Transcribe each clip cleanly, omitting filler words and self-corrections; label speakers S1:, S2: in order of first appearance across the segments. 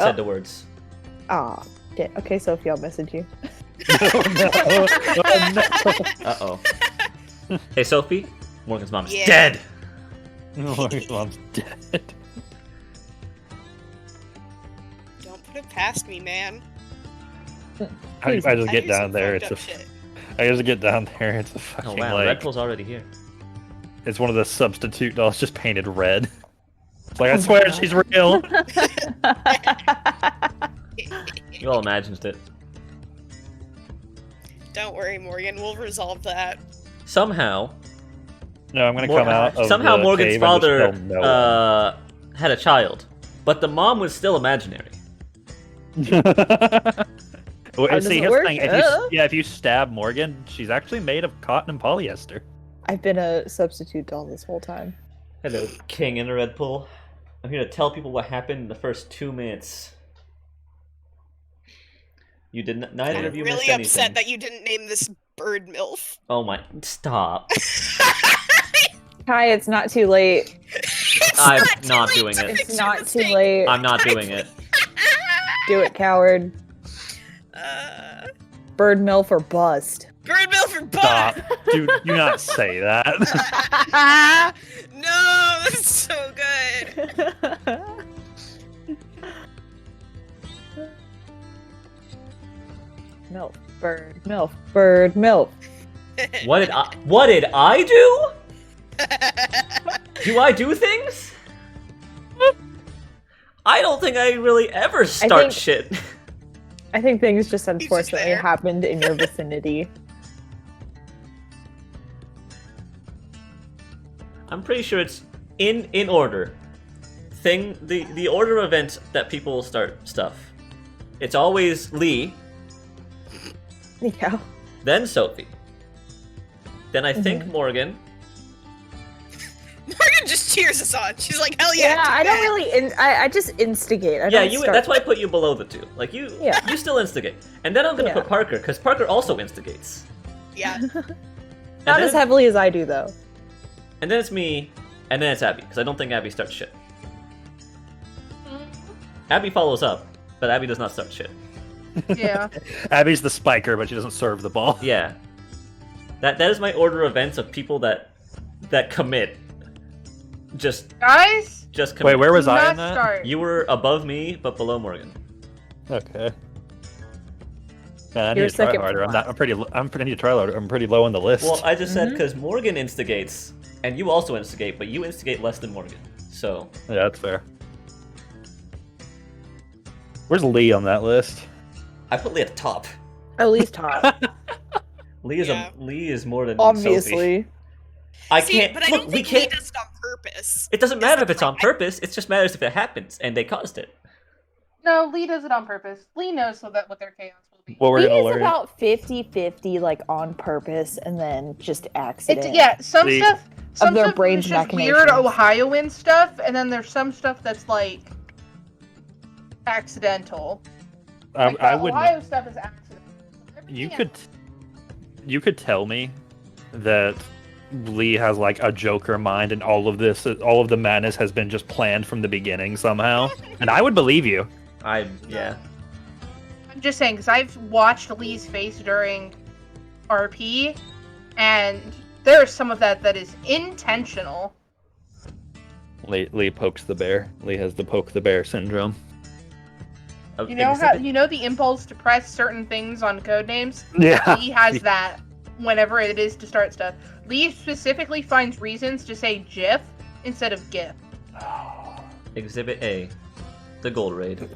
S1: said the words.
S2: Ah, okay, Sophie, I'll message you.
S3: Oh no! Oh no!
S1: Uh-oh. Hey, Sophie, Morgan's mom is
S4: Yeah.
S1: dead!
S3: Morgan's mom's dead.
S4: Don't put it past me, man.
S3: I just
S4: I
S3: get
S4: do some
S3: down there.
S4: fucked
S3: It's
S4: up
S3: a.
S4: shit.
S3: I just get down there. It's a fucking
S1: Oh wow,
S3: like.
S1: Red Bull's already here.
S3: It's one of the substitute dolls just painted red. It's like I
S2: Oh my
S3: swear
S2: God.
S3: she's real.
S1: You all imagined it.
S4: Don't worry, Morgan. We'll resolve that.
S1: Somehow,
S3: No, I'm gonna come out. Of
S1: somehow
S3: the
S1: Morgan's
S3: cave and just
S1: father
S3: kill no
S1: had a child, but the mom was still imaginary.
S3: one. Well,
S2: How does
S3: see,
S2: it
S3: here's the
S2: work?
S3: thing. If you stab Morgan, she's actually made of cotton and polyester.
S2: I've been a substitute doll this whole time.
S1: Hello, King in the Red Bull. I'm here to tell people what happened in the first 2 minutes. You did not. Neither
S4: I'm
S1: of you
S4: really
S1: missed anything.
S4: upset that you didn't name this bird MILF.
S1: Oh my! Stop!
S2: Hi, it's not too late.
S1: I'm
S4: too
S1: not
S4: late
S1: doing
S4: to
S1: it.
S4: fix
S2: It's
S4: your
S2: not too
S4: mistake.
S2: late.
S1: I'm not doing it.
S2: Do it, coward. Bird MILF or bust.
S4: Bird MILF or
S3: Stop.
S4: butt!
S3: Do not say that.
S4: No, that's so good.
S2: MILF, bird, MILF, bird, MILF.
S1: What did I do? Do I do things? I don't think I really ever start
S2: think-
S1: shit.
S2: I think things just unfortunately
S4: there.
S2: happened in your vicinity.
S1: I'm pretty sure it's in order. The order of events that people start stuff. It's always Lee,
S2: Yeah.
S1: then Sophie, then I think
S2: Mm-hmm.
S1: Morgan.
S4: Morgan just cheers us on. She's like, hell yeah.
S2: Yeah,
S4: do
S2: I don't
S4: that.
S2: really. I just instigate. I
S1: Yeah,
S2: don't
S1: you.
S2: start.
S1: That's why I put you below the two. Like you,
S2: Yeah.
S1: you still instigate. And then I'm gonna
S2: Yeah.
S1: put Parker because Parker also instigates.
S4: Yeah.
S1: And
S2: Not
S1: then,
S2: as heavily as I do, though.
S1: and then it's me, and then it's Abby because I don't think Abby starts shit. Abby follows up, but Abby does not start shit.
S5: Yeah.
S3: Abby's the spiker, but she doesn't serve the ball.
S1: Yeah, that is my order of events of people that commit. Just
S5: Guys,
S1: commit.
S3: Wait, where was
S5: do
S3: I
S5: not
S3: in that?
S5: start.
S1: You were above me, but below Morgan.
S3: Okay. Man, I need
S2: You're
S3: to try
S2: second
S3: harder.
S2: from
S3: I'm pretty. I need to try harder. I'm pretty low on the list.
S1: Well, I just
S2: Mm-hmm.
S1: said because Morgan instigates, and you also instigate, but you instigate less than Morgan. So
S3: Yeah, that's fair. Where's Lee on that list?
S1: I put Lee at the top.
S2: At least top.
S1: Lee is
S4: Yeah.
S1: Lee is more than Sophie.
S2: Obviously.
S1: I
S4: See,
S1: can't.
S4: but I
S1: look,
S4: don't
S1: we
S4: think he
S1: can't.
S4: does it on purpose.
S1: It doesn't
S4: is
S1: matter
S4: the
S1: if it's on
S4: problem.
S1: purpose. It just matters if it happens, and they caused it.
S5: No, Lee does it on purpose. Lee knows so that what their chaos will be.
S3: Well, we're
S2: Lee
S3: gonna
S2: is
S3: learn.
S2: about 50-50, like on purpose, and then just accident.
S5: It's yeah, some
S3: Lee-
S5: stuff. Some
S2: their
S5: stuff
S2: brain's
S5: is just weird
S2: machinations.
S5: Ohioan stuff, and then there's some stuff that's like accidental. Like,
S3: I
S5: the
S3: would.
S5: Ohio stuff is accidental.
S3: You
S5: Everything
S3: could. You could tell me that Lee has like a Joker mind, and all of all of the madness has been just planned from the beginning somehow, and I would believe you.
S1: Yeah.
S5: I'm just saying because I've watched Lee's face during RP, and there's some of that is intentional.
S3: Lee pokes the bear. Lee has the poke the bear syndrome.
S5: You know how the impulse to press certain things on code names?
S3: Yeah.
S5: Lee has that whenever it is to start stuff. Lee specifically finds reasons to say GIF instead of GIF.
S1: Exhibit A, the gold raid.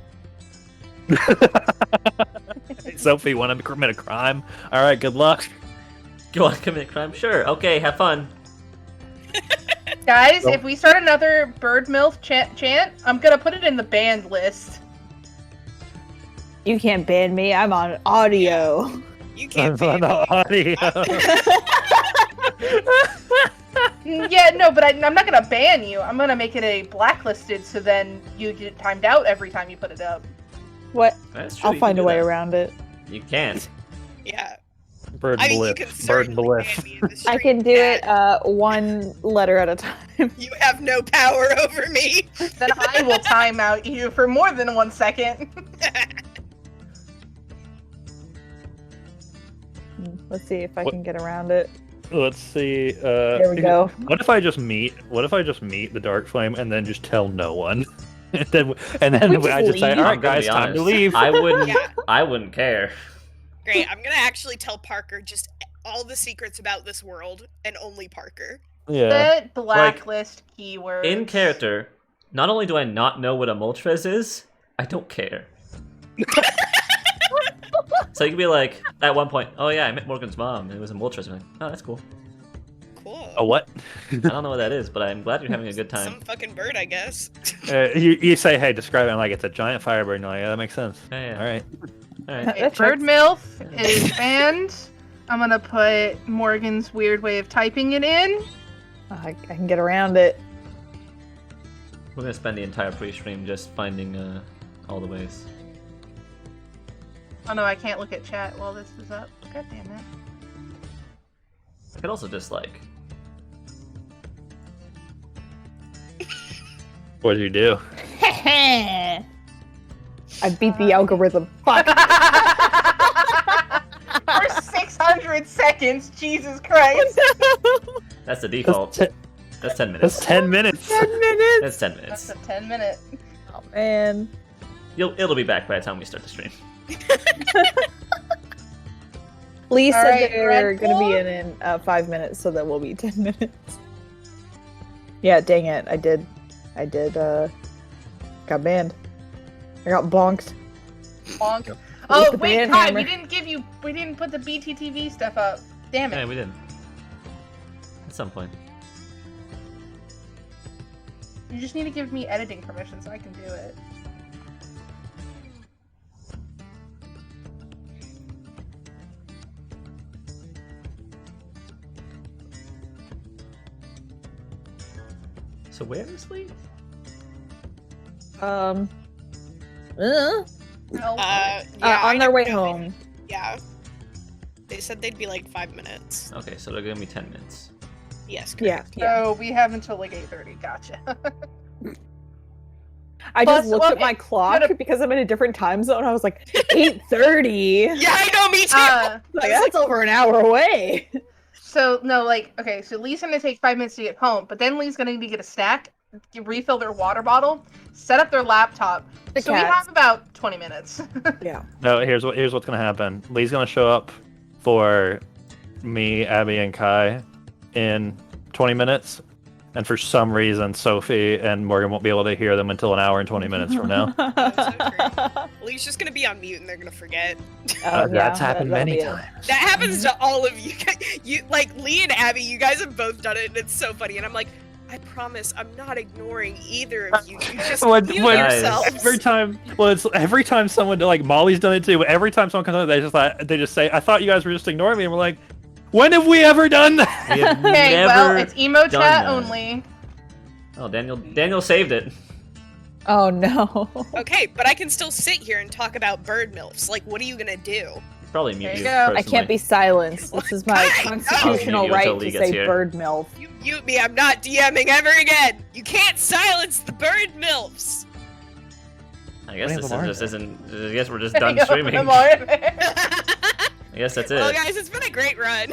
S3: Sophie wanted to commit a crime. All right, good luck.
S1: You want to commit a crime? Sure. Okay, have fun.
S5: Guys,
S3: Nope.
S5: if we start another bird MILF chant, I'm gonna put it in the banned list.
S2: You can't ban me. I'm on audio.
S4: You can't
S3: On
S4: ban
S3: the
S4: me.
S3: audio.
S5: Yeah, no, but I'm not gonna ban you. I'm gonna make it a blacklisted, so then you get timed out every time you put it up.
S2: What?
S1: That's true.
S2: I'll
S1: you
S2: find
S1: can
S2: a
S1: do
S2: way
S1: that.
S2: around it.
S1: You can't.
S4: Yeah.
S3: Bird
S4: I mean, you
S3: Bliff.
S4: can
S3: Bird
S4: certainly
S3: Bliff.
S4: ban me in the
S2: I
S4: stream,
S2: can do it
S4: Cat.
S2: one letter at a time.
S4: You have no power over me.
S5: Then I will time out you for more than 1 second.
S2: Let's see if I
S3: What-
S2: can get around it.
S3: Let's see.
S2: There we go.
S3: What if I just meet the Dark Flame and then just tell no one? and then
S2: We just
S3: I just say,
S2: leave?
S3: all
S1: I'm
S3: right,
S1: gonna
S3: guys,
S1: be
S3: time to
S1: honest.
S3: leave.
S4: Yeah.
S1: I wouldn't care.
S4: Great. I'm gonna actually tell Parker just all the secrets about this world, and only Parker.
S3: Yeah.
S5: Set blacklist keywords.
S1: In character, not only do I not know what a Moltres is, I don't care. So you can be like, at one point, oh yeah, I met Morgan's mom, and it was a Moltres. I'm like, oh, that's cool.
S4: Cool.
S3: A what?
S1: I don't know what that is, but I'm glad you're having a good time.
S4: Some fucking bird, I guess.
S3: You say, hey, describe it. I'm like, it's a giant firebird. And you're like, yeah, that makes sense.
S1: Yeah.
S3: All right.
S1: All right.
S2: That
S5: Okay, Bird
S2: checks.
S5: MILF is banned. I'm gonna put Morgan's weird way of typing it in.
S2: I can get around it.
S1: We're gonna spend the entire pre-stream just finding all the ways.
S5: Oh no, I can't look at chat while this is up. God damn it.
S1: I could also just like,
S3: What did you do?
S2: I beat the algorithm. Fuck.
S5: For 600 seconds, Jesus Christ.
S1: that's the default. That's 10 minutes.
S3: That's 10 minutes.
S2: 10 minutes.
S1: That's 10
S5: That's
S1: minutes.
S5: a 10-minute.
S2: Oh man.
S1: It'll be back by the time we start the stream.
S2: Lee said
S5: Alright,
S2: they're
S5: Red
S2: gonna be
S5: Bull?
S2: in 5 minutes, so that will be 10 minutes. Yeah, dang it. I did got banned. I got bonked.
S5: Bonk.
S2: With
S5: Oh,
S2: the
S5: wait,
S2: ban
S5: Kai,
S2: hammer.
S5: we didn't put the BTTV stuff up. Damn it.
S1: Yeah, we did. At some point.
S5: You just need to give me editing permission so I can do it.
S1: So where is Lee?
S2: Uh,
S5: No.
S2: on their way
S4: no,
S2: home.
S4: Yeah. They said they'd be like 5 minutes.
S1: Okay, so they're gonna be 10 minutes.
S4: Yes.
S2: Yeah,
S4: Correct.
S2: yeah.
S5: So we have until like 8:30. Gotcha.
S2: I
S5: Plus,
S2: just looked at
S5: okay,
S2: my clock
S5: gotta-
S2: because I'm in a different time zone. I was like, 8:30.
S4: Yeah, I know. Me too.
S2: Like, that's over an hour away.
S5: So no, like, okay, so Lee's gonna take 5 minutes to get home, but then Lee's gonna need to get a snack, refill their water bottle, set up their laptop.
S2: The
S5: So we
S2: cats.
S5: have about 20 minutes.
S2: Yeah.
S3: No, here's what's gonna happen. Lee's gonna show up for me, Abby, and Kai in 20 minutes, and for some reason, Sophie and Morgan won't be able to hear them until an hour and 20 minutes from now.
S4: Well, he's just gonna be on mute and they're gonna forget.
S3: That's happened
S2: that'll
S3: many
S2: be it.
S3: times.
S4: That happens to all of you. You like Lee and Abby. You guys have both done it, and it's so funny. And I'm like, I promise, I'm not ignoring either of you. You just
S3: When-
S4: mute
S3: when-
S4: yourselves.
S3: Every time, it's every time someone like Molly's done it too. But every time someone comes on, they just say, "I thought you guys were just ignoring me." And we're like, "When have we ever done that?"
S1: We have
S5: Okay,
S1: never.
S5: well, it's emo
S1: done
S5: chat
S1: that.
S5: only.
S1: Oh, Daniel saved it.
S2: Oh no.
S4: Okay, but I can still sit here and talk about bird milfs. Like, what are you gonna do?
S1: Probably
S5: There
S1: mute
S5: you
S1: you.
S5: go. I
S2: I can't be silenced. This is my
S4: Kai!
S2: constitutional
S1: Oh, you
S2: right
S1: until
S2: to
S1: Lee gets
S2: say
S1: here.
S2: bird milf.
S4: You mute me. I'm not DMing ever again. You can't silence the bird milfs.
S1: I guess
S3: We
S1: this
S3: have a
S1: just
S3: bar
S1: isn't. I guess we're just done
S5: There you go,
S1: streaming.
S5: I'm
S1: I
S5: on it.
S1: guess that's
S4: Well,
S1: it.
S4: guys, it's been a great run.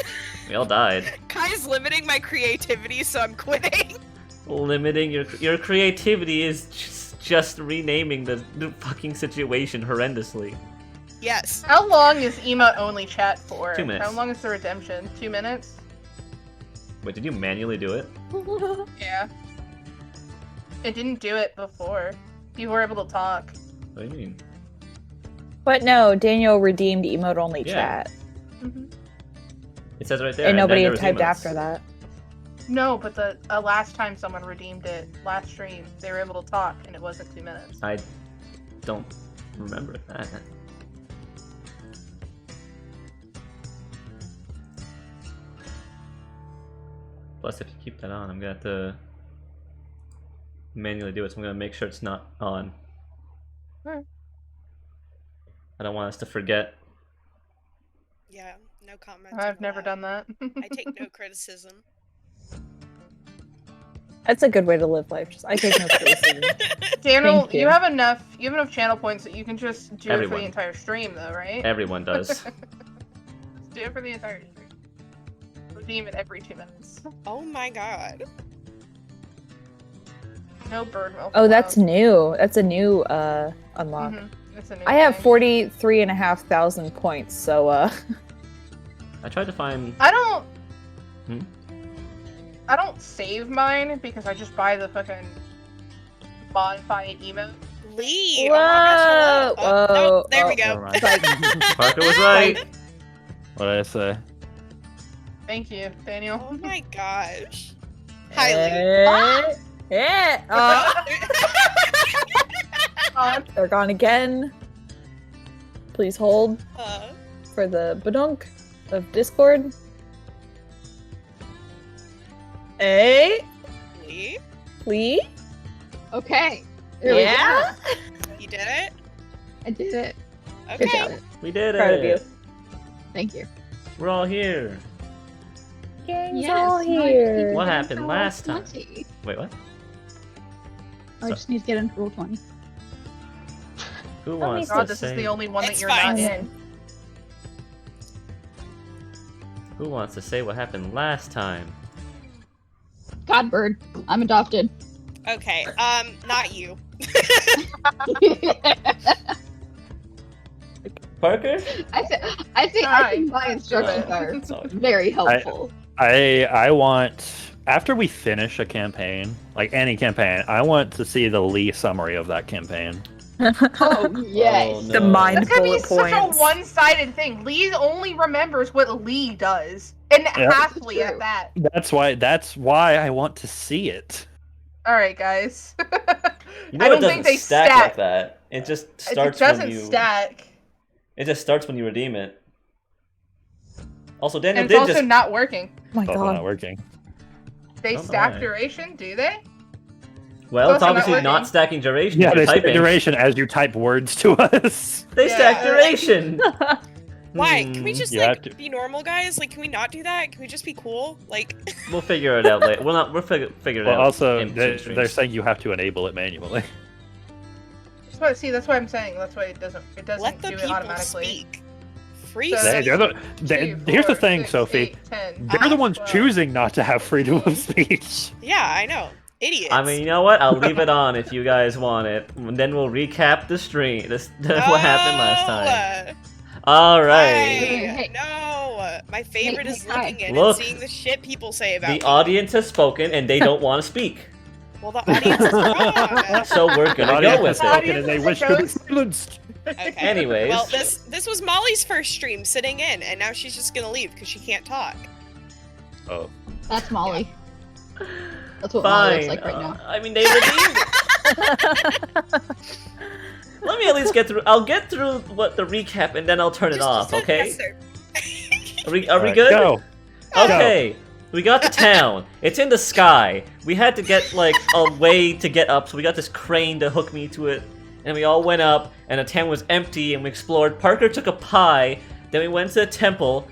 S1: We all died.
S4: Kai's limiting my creativity, so I'm quitting.
S1: Limiting your creativity is just renaming the fucking situation horrendously.
S4: Yes.
S5: How long is emote only chat for?
S1: 2 minutes.
S5: How long is the redemption? 2 minutes?
S1: Wait, did you manually do it?
S5: Yeah. It didn't do it before. People were able to talk.
S1: What do you mean?
S2: But no, Daniel redeemed emote only
S1: Yeah.
S2: chat.
S1: It says right there.
S2: And nobody
S1: then
S2: had
S1: there was
S2: typed
S1: emotes.
S2: after that.
S5: No, but the last time someone redeemed it, last stream, they were able to talk, and it wasn't 2 minutes.
S1: I don't remember that. Plus, if you keep that on, I'm gonna have to manually do it. So I'm gonna make sure it's not on.
S5: Hmm.
S1: I don't want us to forget.
S4: Yeah, no comment.
S5: I've never done that.
S4: I take no criticism.
S2: That's a good way to live life. Just I take no criticism.
S5: Daniel,
S2: Thank you.
S5: you have enough channel points that you can just do it for
S1: Everyone.
S5: the entire stream, though, right?
S1: Everyone does.
S5: Just do it for the entire stream. Redeem it every 2 minutes.
S4: Oh my god.
S5: No bird milk.
S2: Oh, that's
S5: allowed.
S2: new. That's a new unlock.
S5: Mhm, it's a new
S2: I have
S5: thing.
S2: 43,500 points, so
S1: I tried to find.
S5: I don't.
S1: Hmm?
S5: I don't save mine because I just buy the fucking modified emote.
S4: Lee!
S2: Whoa!
S4: Oh my gosh, hello. Oh,
S2: Whoa!
S4: no, there we
S3: Never
S4: go.
S3: mind.
S1: Parker was right.
S3: What did I say?
S5: Thank you, Daniel.
S4: Oh my gosh. Hi, Lee.
S2: They're gone again. Please hold
S4: Uh,
S2: for the badunk of Discord. Hey,
S4: Lee?
S2: Lee?
S6: Okay. There we
S2: Yeah?
S4: You did it?
S6: go. I did it. Good
S4: Okay.
S6: job.
S1: We did
S2: Proud of you.
S1: it.
S6: Thank you.
S1: We're all here.
S2: Gang's
S6: Yes,
S2: all
S6: now I
S2: here.
S6: think
S1: What
S6: we're
S1: happened
S6: all
S1: last time?
S6: 20.
S1: Wait, what?
S6: I just need to get into roll 20.
S1: Who
S2: me
S1: wants
S5: God,
S1: to
S5: this
S1: say?
S5: is the only one that
S4: It's
S5: you're
S4: fine.
S5: not in.
S1: Who wants to say what happened last time?
S6: Godbird, I'm adopted.
S4: Okay, not you.
S1: Parker?
S6: I think
S5: Hi.
S6: my instructions are
S1: Sorry.
S6: very helpful.
S3: I want, after we finish a campaign, like any campaign, I want to see the Lee summary of that campaign.
S6: Oh yes.
S1: Oh,
S2: The
S1: no.
S2: mind
S5: That's gonna be
S2: bullet
S5: such
S2: points.
S5: a one-sided thing. Lee only remembers what Lee does, and
S3: Yeah.
S5: halfly
S6: True.
S5: at that.
S3: That's why I want to see it.
S5: All right, guys.
S1: You know
S5: I
S1: it
S5: don't
S1: doesn't
S5: think they
S1: stack
S5: stack.
S1: like that. It just
S5: It
S1: starts
S5: doesn't
S1: when you.
S5: stack,
S1: It just starts when you redeem it. Also,
S5: and
S1: Daniel
S5: it's
S1: did
S5: also
S1: just.
S5: not working.
S2: Oh my
S3: Oh, not
S2: god.
S3: working.
S5: They
S1: Oh
S5: stack
S1: my.
S5: duration, do they?
S1: Well, it's
S5: also not
S1: obviously not
S5: working.
S1: stacking duration.
S3: Yeah,
S1: you're
S3: they stack
S1: typing.
S3: duration as you type words to us.
S1: They stack
S5: Yeah.
S1: duration.
S4: Why? Can we
S1: Hmm,
S4: just
S3: you have
S4: like
S3: to-
S4: be normal, guys? Like, can we not do that? Can we just be cool? Like,
S1: We'll figure it out later. We'll figure it
S3: Well,
S1: out.
S3: also,
S1: in
S3: they're
S1: streams.
S3: saying you have to enable it manually.
S5: That's what I'm saying. That's why it doesn't
S4: let the
S5: do it
S4: people
S5: automatically.
S4: speak. Free
S5: So-
S3: They're
S4: speech.
S3: here's the
S5: 2, 4,
S3: thing,
S5: 6,
S3: Sophie.
S5: 8, 10.
S3: They're the ones
S5: 12.
S3: choosing not to have freedom of speech.
S4: Yeah, I know. Idiots.
S1: I mean, you know what? I'll leave it on if you guys want it. And then we'll recap the stream. What happened last time. All right.
S6: Hey.
S4: No, my favorite
S6: Hey,
S4: is
S6: hi.
S4: looking in
S1: Look.
S4: and seeing the shit people say about
S1: The
S4: me.
S1: audience has spoken, and they don't want to speak.
S4: Well, the audience is wrong.
S1: So we're
S3: The
S1: gonna
S3: audience
S1: go
S3: has
S1: with it.
S3: spoken and they wish to be silenced.
S4: Okay.
S1: Anyways.
S4: Well, this was Molly's first stream sitting in, and now she's just gonna leave because she can't talk.
S3: Oh.
S6: That's Molly. That's what Molly looks
S1: Fine.
S6: like right now.
S1: I mean, they redeemed it. Let me at least get through. I'll get through what the recap, and then I'll turn it off.
S4: Just
S1: Okay?
S4: yes, sir.
S1: Are we
S3: Alright,
S1: good?
S3: Go.
S1: Okay. We got to town. It's in the sky. We had to get like a way to get up, so we got this crane to hook me to it. And we all went up, and the town was empty, and we explored. Parker took a pie. Then we went to a temple,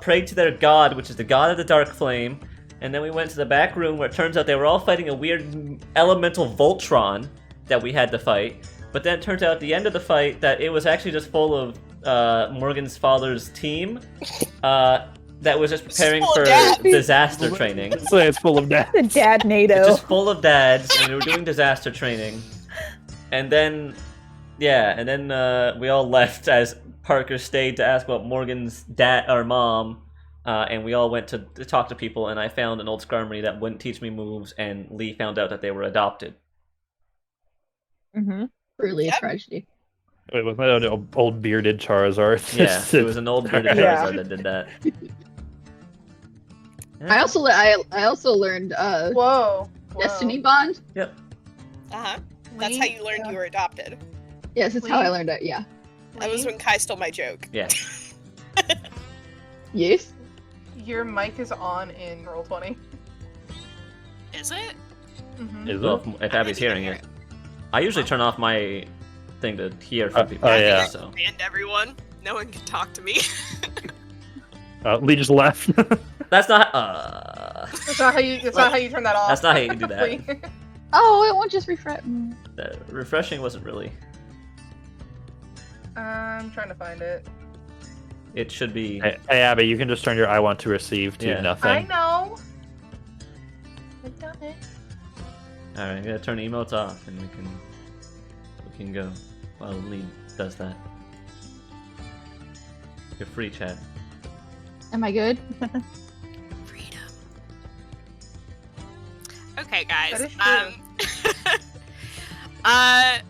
S1: prayed to their god, which is the god of the dark flame. And then we went to the back room where it turns out they were all fighting a weird elemental Voltron that we had to fight. But then it turns out at the end of the fight that it was actually just full of Morgan's father's team that was just preparing
S4: Full of
S1: for
S4: dads.
S1: disaster training.
S3: Say it's full of death.
S2: The dad
S1: It's
S2: NATO.
S1: just full of dads, and we were doing disaster training. And then, yeah, and then we all left as Parker stayed to ask about Morgan's dad or mom, and we all went to talk to people. And I found an old Skarmory that wouldn't teach me moves, and Lee found out that they were adopted.
S2: Mm-hmm.
S6: Truly a
S4: Yep.
S6: tragedy.
S3: Wait, was that an old bearded Charizard?
S1: Yeah, it was an old bearded
S2: Yeah.
S1: Charizard that did that.
S6: I also learned
S5: Whoa.
S6: Destiny Bond.
S4: Uh-huh. That's how you learned you were adopted.
S6: Yes, that's how I learned it. Yeah.
S4: That was when Kai stole my joke.
S1: Yeah.
S6: Yes.
S5: Your mic is on in Roll20.
S4: Is it?
S5: Mm-hmm.
S3: Is
S1: Well,
S3: it?
S1: if Abby's hearing it. I usually turn off my thing to hear from people.
S3: Oh, yeah.
S1: So.
S4: And everyone. No one can talk to me.
S3: Lee just left.
S1: That's not.
S5: That's not how you. That's not how you turn that off.
S1: That's not how you do that.
S6: Oh, it won't just refresh.
S1: The refreshing wasn't really.
S5: I'm trying to find it.
S1: It should be.
S3: Hey, Abby, you can just turn your I want to receive to
S1: Yeah.
S3: nothing.
S5: I know. I've done it.
S1: All right, I'm gonna turn emotes off, and we can go while Lee does that. You're free, Chad.
S6: Am I good?
S4: Freedom. Okay, guys.
S5: That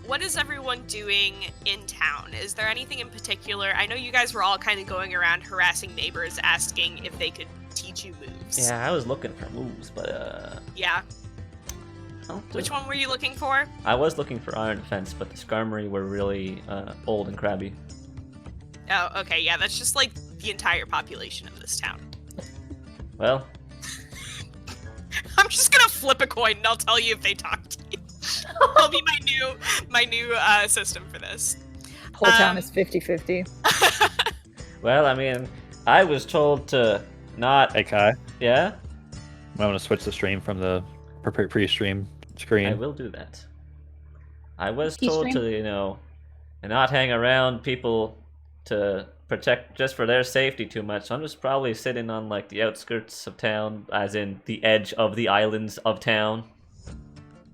S4: What is everyone doing in town? Is there anything in particular? I know you guys were all kind of going around harassing neighbors, asking if they could teach you moves.
S1: Yeah, I was looking for moves, but
S4: Yeah.
S1: I'll do-
S4: Which one were you looking for?
S1: I was looking for Iron Defense, but the Skarmory were really old and crabby.
S4: Oh, okay. Yeah, that's just like the entire population of this town.
S1: Well,
S4: I'm just gonna flip a coin and I'll tell you if they talk to you. That'll be my new system for this.
S2: Whole town
S4: Um,
S2: is 50-50.
S1: well, I mean, I was told to not.
S3: Hey, Kai,
S1: Yeah,
S3: I'm going to switch the stream from the pre-stream screen.
S1: I will do that. I was
S6: Key
S1: told
S6: stream?
S1: to, not hang around people to protect just for their safety too much. So I'm just probably sitting on like the outskirts of town, as in the edge of the islands of town.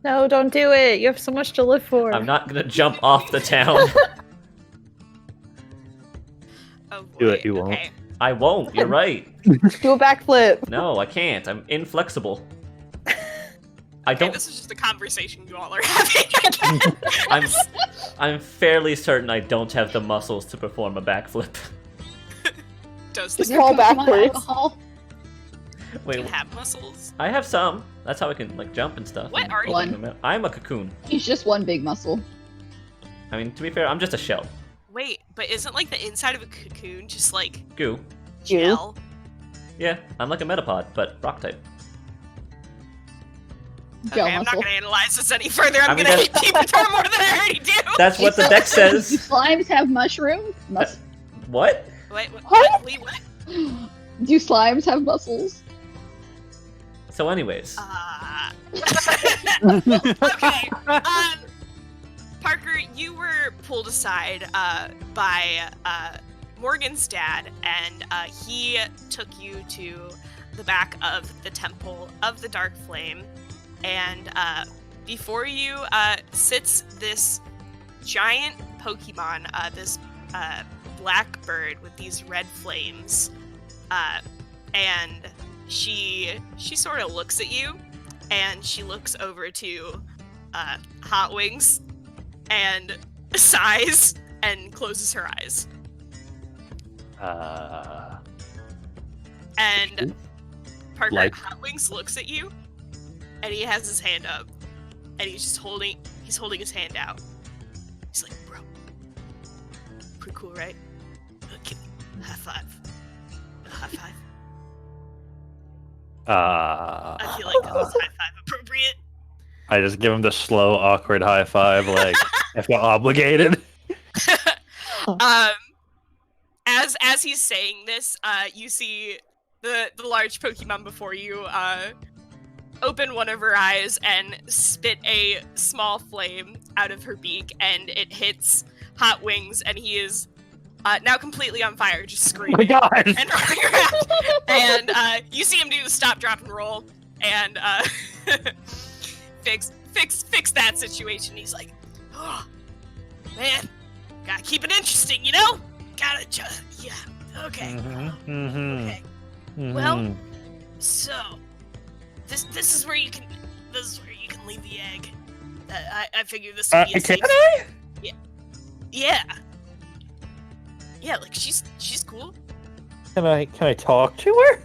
S2: No, don't do it. You have so much to live for.
S1: I'm not gonna jump off the town.
S4: Oh boy.
S3: Do it, you won't.
S4: Okay.
S1: I won't. You're right.
S2: Do a backflip.
S1: No, I can't. I'm inflexible. I
S4: Okay,
S1: don't.
S4: this is just a conversation you all are having.
S1: I'm fairly certain I don't have the muscles to perform a backflip.
S4: Does
S2: Just
S4: the
S2: fall
S6: Pokemon
S2: backwards.
S6: alcohol?
S1: Wait,
S4: you have muscles?
S1: I have some. That's how I can like jump and stuff.
S4: What
S1: and
S4: are you?
S1: open them out. I'm a cocoon.
S6: He's just one big muscle.
S1: I mean, to be fair, I'm just a shell.
S4: Wait, but isn't like the inside of a cocoon just like
S1: Goo.
S4: gel?
S1: Yeah, I'm like a metapod, but rock type.
S6: Gel
S4: Okay, I'm not
S6: muscle.
S4: gonna analyze this any further. I'm
S1: I mean,
S4: gonna
S1: that's-
S4: keep it for more than I already do.
S1: That's what the
S6: Do
S1: deck says.
S6: slimes have mushrooms?
S1: What?
S4: Wait,
S2: What?
S4: Lee, what?
S6: Do slimes have muscles?
S1: So, anyways,
S4: Okay. Parker, you were pulled aside by Morgan's dad, and he took you to the back of the Temple of the Dark Flame, and before you sits this giant Pokemon, this black bird with these red flames, and she sort of looks at you, and she looks over to Hot Wings and sighs and closes her eyes. And Parker,
S3: Like-
S4: Hot Wings looks at you, and he has his hand up, and he's holding his hand out. He's like, bro, pretty cool, right? Give me a high five. A high five. I feel like this is high five appropriate.
S3: I just give him the slow, awkward high five, like I feel obligated.
S4: As he's saying this, you see the large Pokemon before you open one of her eyes and spit a small flame out of her beak, and it hits Hot Wings, and he is now completely on fire, just
S3: Oh my
S4: screaming
S3: god!
S4: and running around. And you see him do the stop, drop, and roll, and fix that situation. He's like, oh, man, gotta keep it interesting, you know? Gotta just, yeah, okay. Okay. Well, so this is where you can leave the egg. I figure this would be a safe.
S3: Can I?
S4: Yeah. Yeah, like she's cool.
S3: Can I talk to her?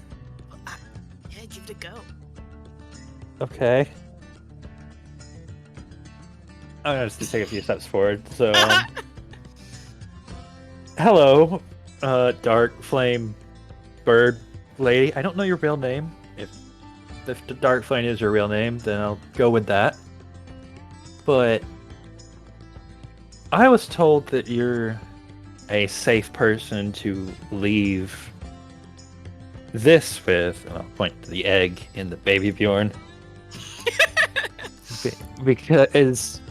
S4: Yeah, give it a go.
S3: Okay. I'm gonna just take a few steps forward. So, hello, dark flame bird lady. I don't know your real name. If the dark flame is your real name, then I'll go with that. But I was told that you're a safe person to leave this with. And I'll point to the egg in the baby Bjorn. Because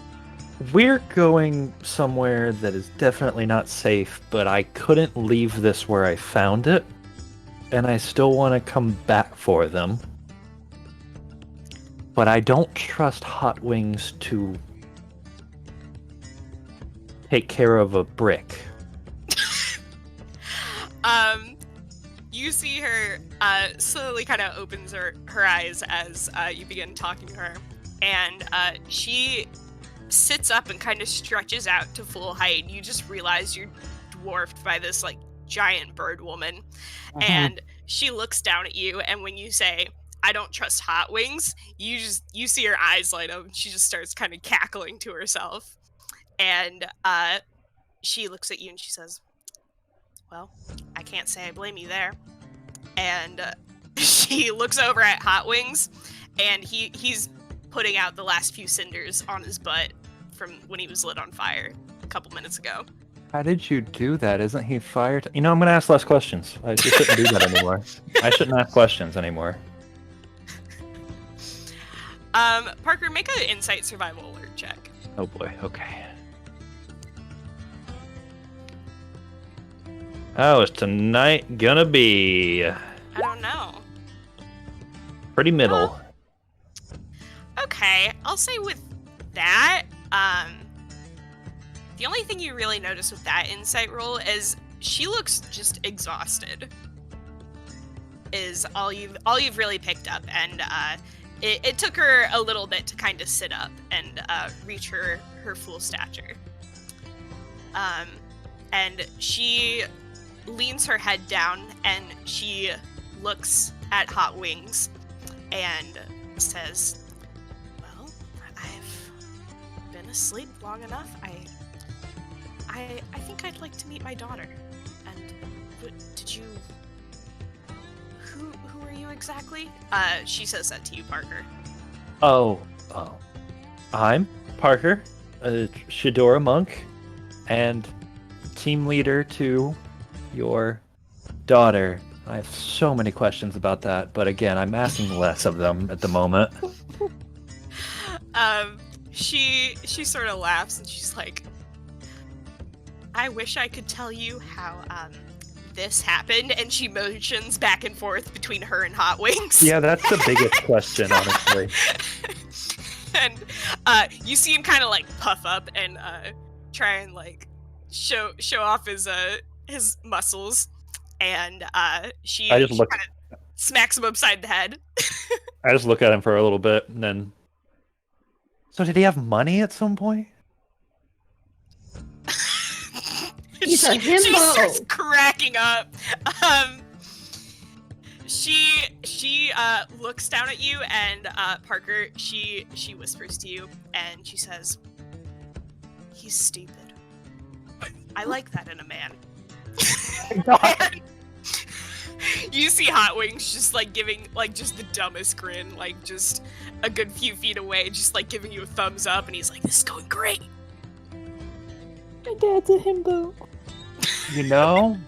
S3: we're going somewhere that is definitely not safe, but I couldn't leave this where I found it, and I still want to come back for them. But I don't trust Hot Wings to take care of a brick.
S4: You see her slowly kind of opens her eyes as you begin talking to her, and she sits up and kind of stretches out to full height. You just realize you're dwarfed by this like giant bird woman, and she looks down at you, and when you say, "I don't trust Hot Wings," you see her eyes light up, and she just starts kind of cackling to herself, and she looks at you and she says, "Well, I can't say I blame you there." And she looks over at Hot Wings, and he's putting out the last few cinders on his butt from when he was lit on fire a couple minutes ago.
S3: How did you do that? Isn't he fired? You know, I'm going to ask less questions. I just shouldn't do that anymore. I shouldn't ask questions anymore.
S4: Parker, make an insight survival alert check.
S3: Oh boy, okay. How is tonight gonna be?
S4: I don't know.
S3: Pretty middle.
S4: Okay, I'll say with that, the only thing you really notice with that insight roll is she looks just exhausted. Is all you've really picked up, and it took her a little bit to kind of sit up and reach her full stature. And she leans her head down and she looks at Hot Wings and says, "Well, I've been asleep long enough. I think I'd like to meet my daughter. And did you? Who are you exactly?" She says that to you, Parker.
S3: Oh. I'm Parker, a Shadora monk, and team leader to your daughter. I have so many questions about that, but again, I'm asking less of them at the moment.
S4: She sort of laughs and she's like, "I wish I could tell you how this happened," and she motions back and forth between her and Hot Wings.
S3: Yeah, that's the biggest question, honestly.
S4: And you see him kind of like puff up and try and like show off his muscles, and she
S3: I just look.
S4: kind of smacks him upside the head.
S3: I just look at him for a little bit, and then. So did he have money at some point?
S6: He's a
S4: She
S6: himbo.
S4: starts cracking up. She looks down at you, and Parker, she whispers to you, and she says, "He's stupid. I like that in a man." And you see Hot Wings just like giving like just the dumbest grin, like just a good few feet away, just like giving you a thumbs up, and he's like, "This is going great."
S2: My dad's a himbo.
S3: You know,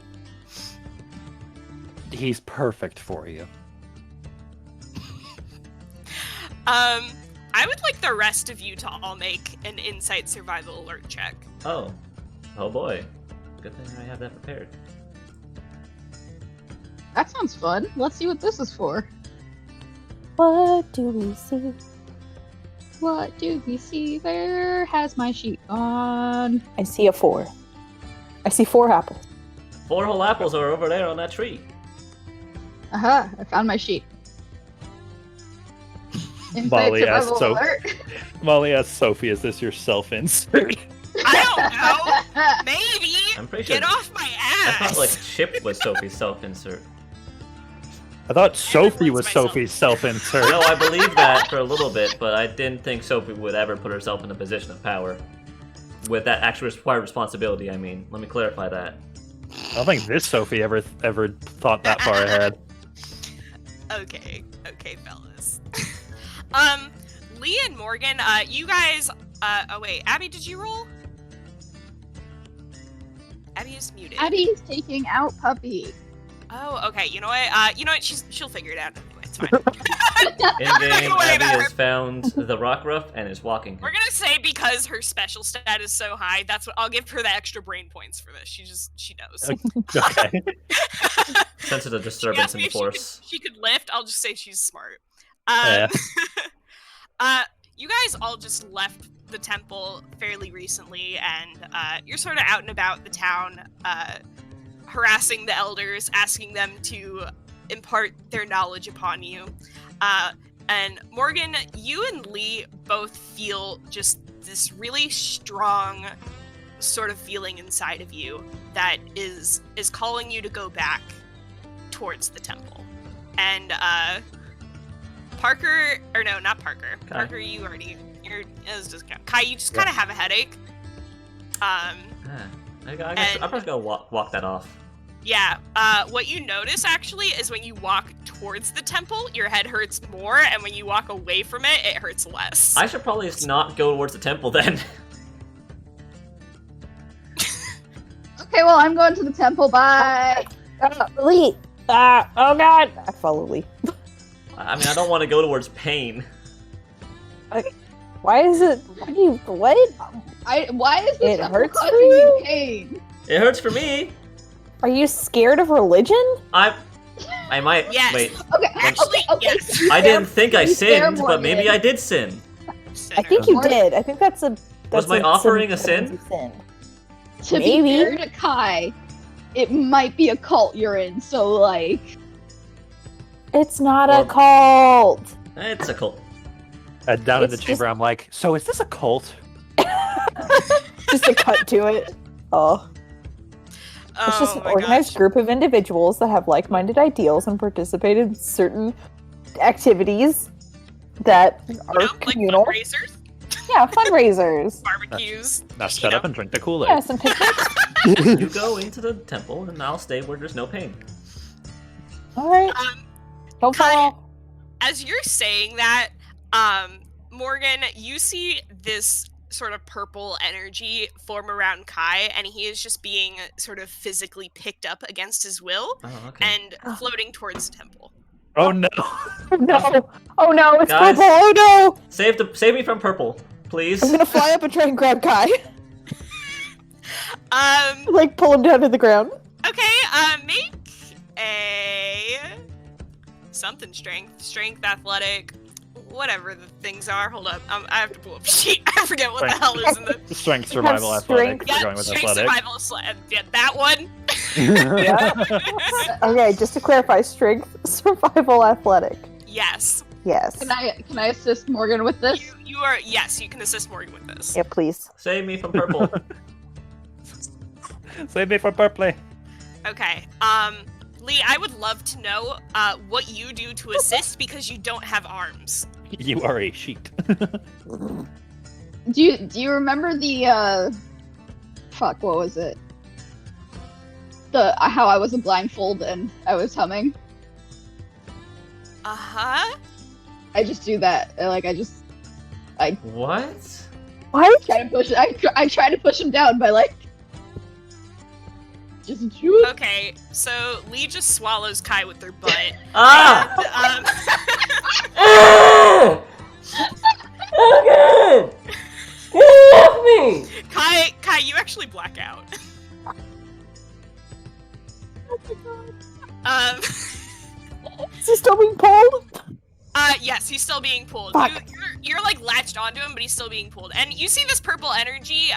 S3: he's perfect for you.
S4: I would like the rest of you to all make an insight survival alert check.
S1: Oh boy. Good thing I have that prepared.
S6: That sounds fun. Let's see what this is for.
S2: What do we see?
S6: What do we see? Where has my sheet gone?
S2: I see a 4. I see 4 apples.
S1: 4 whole apples are over there on that tree.
S6: Aha, I found my sheet. Insight
S3: Molly asked
S6: survival
S3: so-
S6: alert.
S3: Molly asked Sophie, "Is this your self-insert?"
S4: I don't know. Maybe.
S1: I'm pretty sure.
S4: Get off my
S1: I
S4: ass.
S1: thought like Chip was Sophie's self-insert.
S3: I thought Sophie was
S4: myself.
S3: Sophie's self-insert.
S1: No, I believed that for a little bit, but I didn't think Sophie would ever put herself in a position of power. With that actual required responsibility, I mean. Let me clarify that.
S3: I don't think this Sophie ever thought that far ahead.
S4: Okay, fellas. Lee and Morgan, you guys. Oh wait, Abby, did you roll? Abby is muted.
S6: Abby's taking out puppy.
S4: Oh, okay. You know what? She'll figure it out anyway. It's fine.
S1: In game,
S4: Don't worry
S1: Abby
S4: about
S1: has found the Rockruff and is walking.
S4: We're gonna say because her special stat is so high, that's what I'll give her the extra brain points for this. She knows.
S3: Okay.
S1: Sense of the
S4: She
S1: disturbance
S4: asked
S1: in
S4: me
S1: the
S4: if
S1: force.
S4: she could lift. I'll just say she's smart.
S3: Yeah.
S4: You guys all just left the temple fairly recently, and you're sort of out and about the town, harassing the elders, asking them to impart their knowledge upon you. And Morgan, you and Lee both feel just this really strong sort of feeling inside of you that is calling you to go back towards the temple. And Parker, or no, not Parker.
S1: Kai.
S4: Parker, you're it's just Kai. You just kind of have a headache.
S1: Ah, I'm probably gonna walk that off.
S4: Yeah. What you notice actually is when you walk towards the temple, your head hurts more, and when you walk away from it, it hurts less.
S1: I should probably just not go towards the temple then.
S6: Okay, well, I'm going to the temple. Bye.
S2: Lee! Oh god! I follow Lee.
S1: I mean, I don't want to go towards pain.
S2: Why is it? What?
S6: Why is this
S2: It
S6: temple
S2: hurts
S6: causing
S2: for you?
S6: you pain?
S1: It hurts for me.
S2: Are you scared of religion?
S1: I might.
S4: Yes.
S1: Wait.
S6: Okay,
S4: Actually,
S6: okay.
S4: yes.
S6: to be
S1: I
S6: fair-
S1: didn't think I
S6: to be fair,
S1: sinned, but maybe
S6: Morgan,
S1: I did sin.
S2: I think you
S6: Or-
S2: did. I think that's a. That's
S1: my
S2: a
S1: offering a
S2: sin?
S6: To
S2: Maybe.
S6: be fair to Kai, it might be a cult you're in, so like.
S2: It's not
S1: Well-
S2: a cult.
S1: It's a cult.
S3: Down in the
S2: It's
S3: chamber, I'm like, so is this a cult?
S2: Just a cut to it. Oh. It's just an
S4: my
S2: organized
S4: gosh.
S2: group of individuals that have like-minded ideals and participate in certain activities that are
S4: Like
S2: communal.
S4: fundraisers,
S2: Yeah, fundraisers.
S4: barbecues.
S3: Now
S4: just,
S3: shut
S4: you
S3: up
S4: know.
S3: and drink the Kool-Aid.
S2: Yeah, some picnics.
S1: You go into the temple, and I'll stay where there's no pain.
S2: All right. Don't
S4: Kai-
S2: fall.
S4: As you're saying that, Morgan, you see this sort of purple energy form around Kai, and he is just being sort of physically picked up against his will
S1: Oh, okay.
S4: and floating towards the temple.
S3: Oh no!
S2: Oh no! Oh no! It's
S1: Guys.
S2: purple! Oh no!
S1: Save me from purple, please.
S2: I'm gonna fly up and try and grab Kai. Like pull him down to the ground.
S4: Okay, make a something strength, athletic, whatever the things are. Hold up, I have to pull up a sheet. I forget what the hell is in the.
S3: Strength,
S2: You have
S3: survival, athletic.
S2: strength.
S3: We're
S4: Yeah,
S3: going with
S4: strength,
S3: athletic.
S4: survival, yeah, that one.
S2: Okay, just to clarify, strength, survival, athletic.
S4: Yes,
S2: Yes.
S6: Can I assist Morgan with this?
S4: you are. Yes, you can assist Morgan with this.
S2: Yeah, please.
S1: Save me from purple.
S3: Save me from purple.
S4: Okay. Lee, I would love to know what you do to assist because you don't have arms.
S3: You are a sheet.
S6: Do you remember the fuck, what was it? The how I was a blindfold and I was humming?
S4: Uh-huh.
S6: I just do that.
S1: What?
S2: What?
S6: Try to push I try to push him down by like just shoot.
S4: Okay, so Lee just swallows Kai with their butt.
S1: Ah!
S4: And,
S1: Oh! Okay! Get off me!
S4: Kai, you actually black out.
S2: Is he still being pulled?
S4: Yes, he's still being pulled.
S2: Fuck.
S4: You're like latched onto him, but he's still being pulled. And you see this purple energy,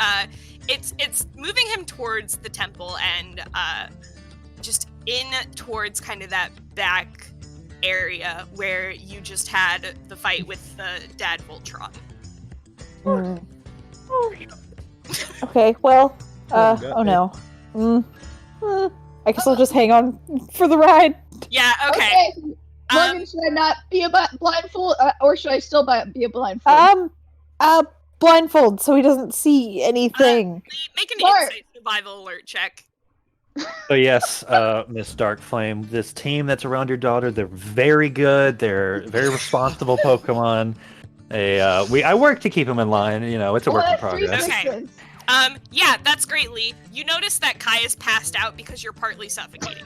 S4: it's moving him towards the temple and, just in towards kind of that back area where you just had the fight with the Dad Voltron.
S2: Hmm. Okay, well,
S3: Oh, God.
S2: oh no. I guess I'll just hang on for the ride.
S4: Yeah, okay.
S6: Morgan, should I not be a blindfold, or should I still be a blindfold?
S2: Blindfold so he doesn't see anything.
S4: Make an
S6: Smart.
S4: insight survival alert check.
S3: So yes, Miss Darkflame, this team that's around your daughter, they're very good. They're very responsible Pokemon. I work to keep them in line. You know, it's a work in
S6: Well, that's
S3: progress.
S4: Okay.
S6: resistance.
S4: Yeah, that's great, Lee. You notice that Kai is passed out because you're partly suffocating.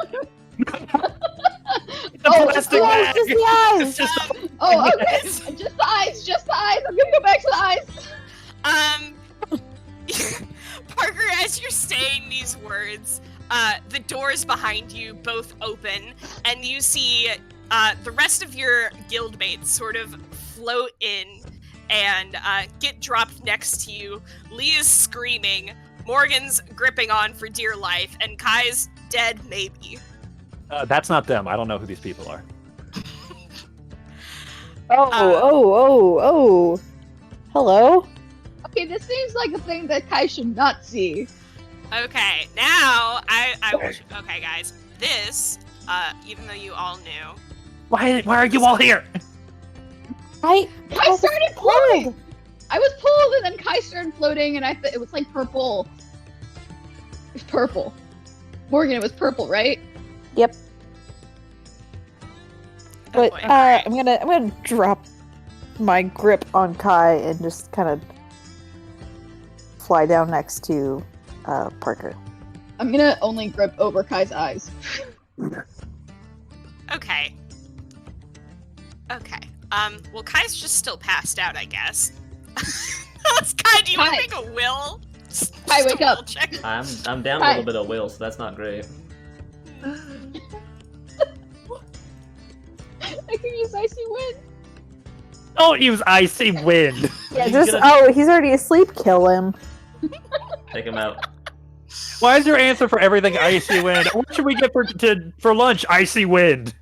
S6: Oh,
S2: Just the eyes, just the eyes!
S3: It's just
S6: Oh, okay. Just the eyes, just the eyes. I'm gonna go back to the eyes.
S4: Parker, as you're saying these words, the doors behind you both open, and you see the rest of your guildmates sort of float in and get dropped next to you. Lee is screaming, Morgan's gripping on for dear life, and Kai's dead maybe.
S3: That's not them. I don't know who these people are.
S2: Oh. Hello?
S6: Okay, this seems like a thing that Kai should not see.
S4: Okay, now I wish. Okay, guys, this, even though you all knew,
S3: Why are you all here?
S6: I started floating. I was pulled, and then Kai started floating, and it was like purple. It was purple. Morgan, it was purple, right?
S2: Yep. But
S4: boy.
S2: I'm gonna drop my grip on Kai and just kind of fly down next to Parker.
S6: I'm gonna only grip over Kai's eyes.
S4: okay. Well, Kai's just still passed out, I guess. Kai, do you want to
S6: Kai.
S4: make a will?
S6: Kai,
S4: Just a
S6: wake up.
S4: will check?
S1: I'm down a
S6: Hi.
S1: little bit of will, so that's not great.
S6: I can use icy wind.
S3: Don't use icy wind.
S2: Yeah,
S1: He's
S2: just
S1: gonna-
S2: he's already asleep. Kill him.
S1: Take him out.
S3: Why is your answer for everything icy wind? What should we get for lunch? Icy wind.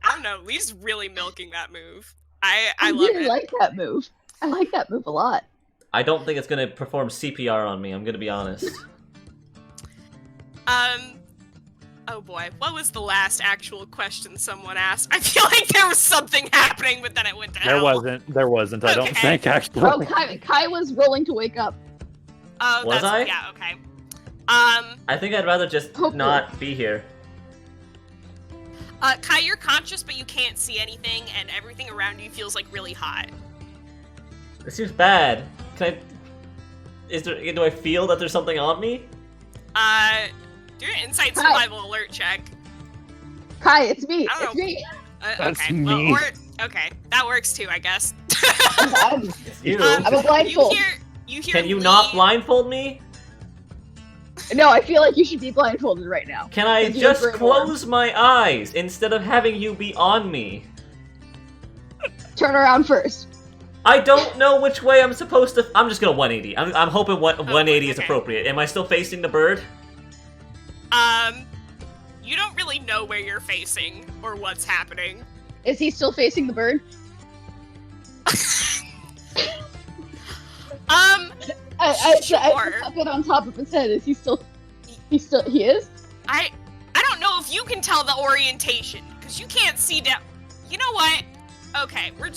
S4: I don't know. Lee's really milking that move. I love
S6: really
S4: it.
S6: like that move. I like that move a lot.
S1: I don't think it's gonna perform CPR on me. I'm gonna be honest.
S4: Oh boy, what was the last actual question someone asked? I feel like there was something happening, but then it went to
S3: There
S4: hell.
S3: wasn't. I don't
S4: Okay.
S3: think actually.
S6: Oh, Kai was rolling to wake up.
S4: Oh,
S1: Was
S4: that's
S1: I?
S4: yeah, okay.
S1: I think I'd rather just
S6: Hopefully.
S1: not be here.
S4: Kai, you're conscious, but you can't see anything, and everything around you feels like really hot.
S1: This seems bad. Can I? Do I feel that there's something on me?
S4: Do an insight
S6: Kai.
S4: survival alert check.
S6: Kai, it's me.
S4: I don't
S6: It's
S4: know.
S6: me.
S3: That's
S4: Okay,
S3: me.
S4: Okay, that works too, I guess.
S1: It's you.
S6: I'm a blindfold.
S4: You hear
S1: Can you not
S4: Lee-
S1: blindfold me?
S6: No, I feel like you should be blindfolded right now.
S1: Can I
S6: Because you're
S1: just
S6: very warm.
S1: close my eyes instead of having you be on me?
S6: Turn around first.
S1: I don't know which way I'm supposed to. I'm just gonna 180. I'm hoping 180 is
S4: okay.
S1: appropriate. Am I still facing the bird?
S4: You don't really know where you're facing or what's happening.
S6: Is he still facing the bird? I
S4: Sure.
S6: put it on top of his head. Is he still? He is.
S4: I don't know if you can tell the orientation because you can't see down. You know what? Okay, we're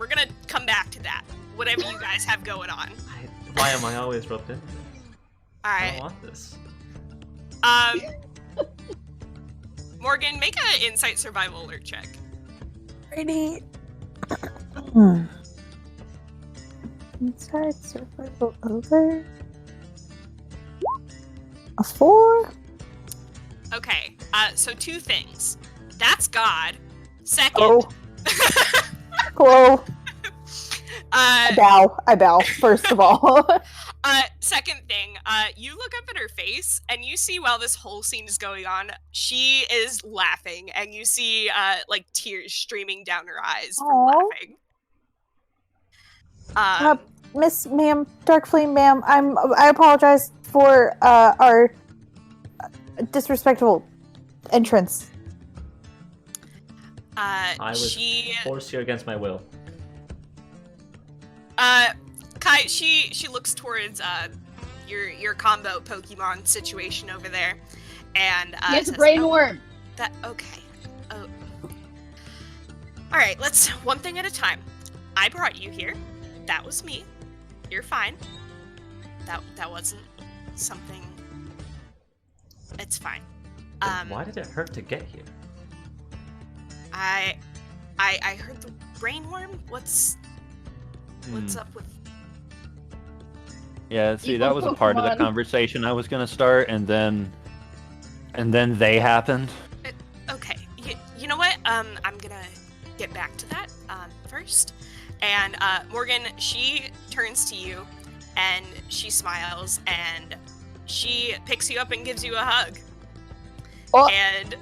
S4: gonna come back to that. Whatever you guys have going on.
S1: Why am I always roped in?
S4: All
S1: I
S4: right.
S1: don't want this.
S4: Morgan, make an insight survival alert check.
S2: Ready? Inside survival over. A 4?
S4: Okay. So two things. That's God. Second.
S2: Oh. Hello. I bow, first of all.
S4: Second thing, you look up at her face and you see while this whole scene is going on, she is laughing and you see like tears streaming down her eyes from
S2: Aw.
S4: laughing.
S2: Miss Ma'am, Dark Flame Ma'am, I apologize for our disrespectful entrance.
S1: I was
S4: She
S1: forced here against my will.
S4: Kai, she looks towards your combo Pokemon situation over there, and
S6: He has a
S4: says,
S6: brain
S4: "Oh,
S6: worm.
S4: That okay. Oh. All right, let's one thing at a time. I brought you here. That was me. You're fine. That wasn't something. It's fine.
S1: Then why did it hurt to get here?
S4: I heard the brain worm. What's up with?
S3: Yeah, see,
S6: Equal
S3: that was a part of the
S6: Pokemon.
S3: conversation I was gonna start, and then they happened.
S4: Okay, you know what? I'm gonna get back to that first. And Morgan, she turns to you, and she smiles, and she picks you up and gives you a hug.
S2: Oh.
S4: And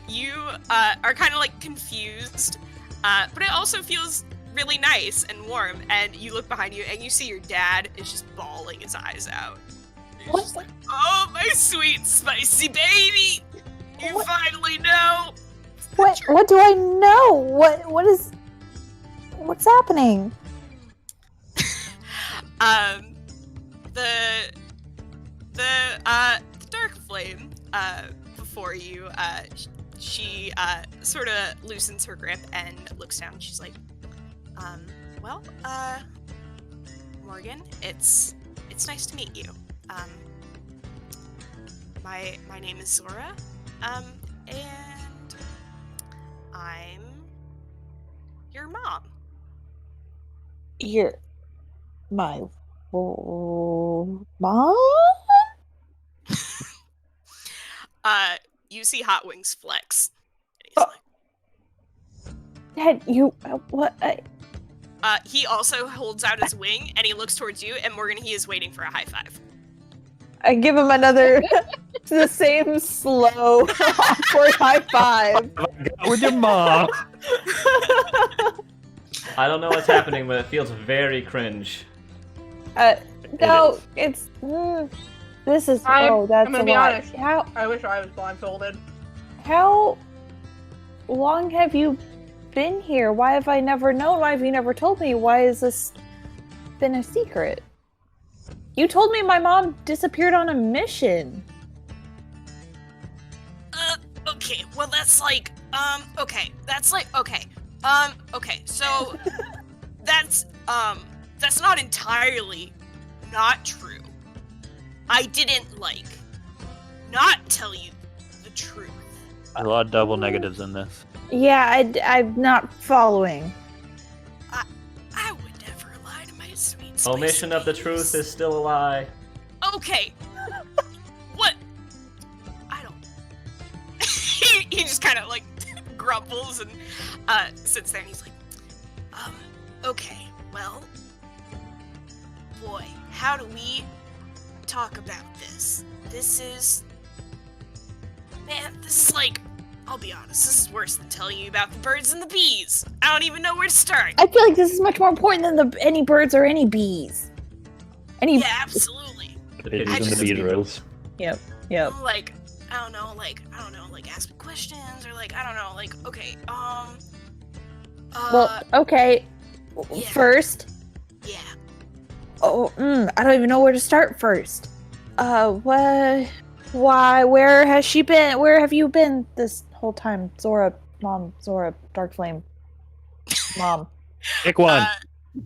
S4: you are kind of like confused, but it also feels really nice and warm. And you look behind you, and you see your dad is just bawling his eyes out. He's
S2: What?
S4: just like, "Oh, my sweet spicy baby, you
S2: What?
S4: finally know."
S2: What do I know? What's happening?
S4: The dark flame before you, she sort of loosens her grip and looks down. She's like, well, Morgan, it's nice to meet you. My name is Zora, and I'm your mom.
S2: You're my mom?
S4: You see Hot Wings flex. And he's
S2: Oh.
S4: like,
S2: Dad, you what?
S4: he also holds out his wing and he looks towards you, and Morgan, he is waiting for a high five.
S2: I give him another, the same slow, awkward high five.
S3: With your mom.
S1: I don't know what's happening, but it feels very cringe.
S2: No, it's. This is.
S5: I'm
S2: That's
S5: gonna
S2: a
S5: be
S2: lot.
S5: honest.
S2: How
S5: I wish I was blindfolded.
S2: long have you been here? Why have I never known? Why have you never told me? Why has this been a secret? You told me my mom disappeared on a mission.
S4: Okay, well that's like, so that's not entirely not true. I didn't, not tell you the truth.
S3: A lot of double negatives in this.
S2: Yeah, I'm not following.
S4: I would never lie to my sweet spicy
S1: Omission of the
S4: babies.
S1: truth is still a lie.
S4: Okay. What? I don't. he just kind of like grumbles and sits there and he's like, okay, well, boy, how do we talk about this? This is like, I'll be honest, this is worse than telling you about the birds and the bees. I don't even know where to start.
S2: I feel like this is much more important than any birds or any bees. Any.
S4: Yeah, absolutely.
S1: The
S3: Pigeons
S1: pigeons
S3: and
S1: and
S3: the
S1: the
S3: beetles.
S2: Yep.
S4: Like, I don't know, ask me questions, or like, I don't know, like, okay,
S2: Well, okay.
S4: yeah.
S2: First,
S4: yeah.
S2: I don't even know where to start first. What? Why? Where has she been? Where have you been this whole time? Zora, Mom, Zora, Dark Flame, Mom.
S3: Pick one.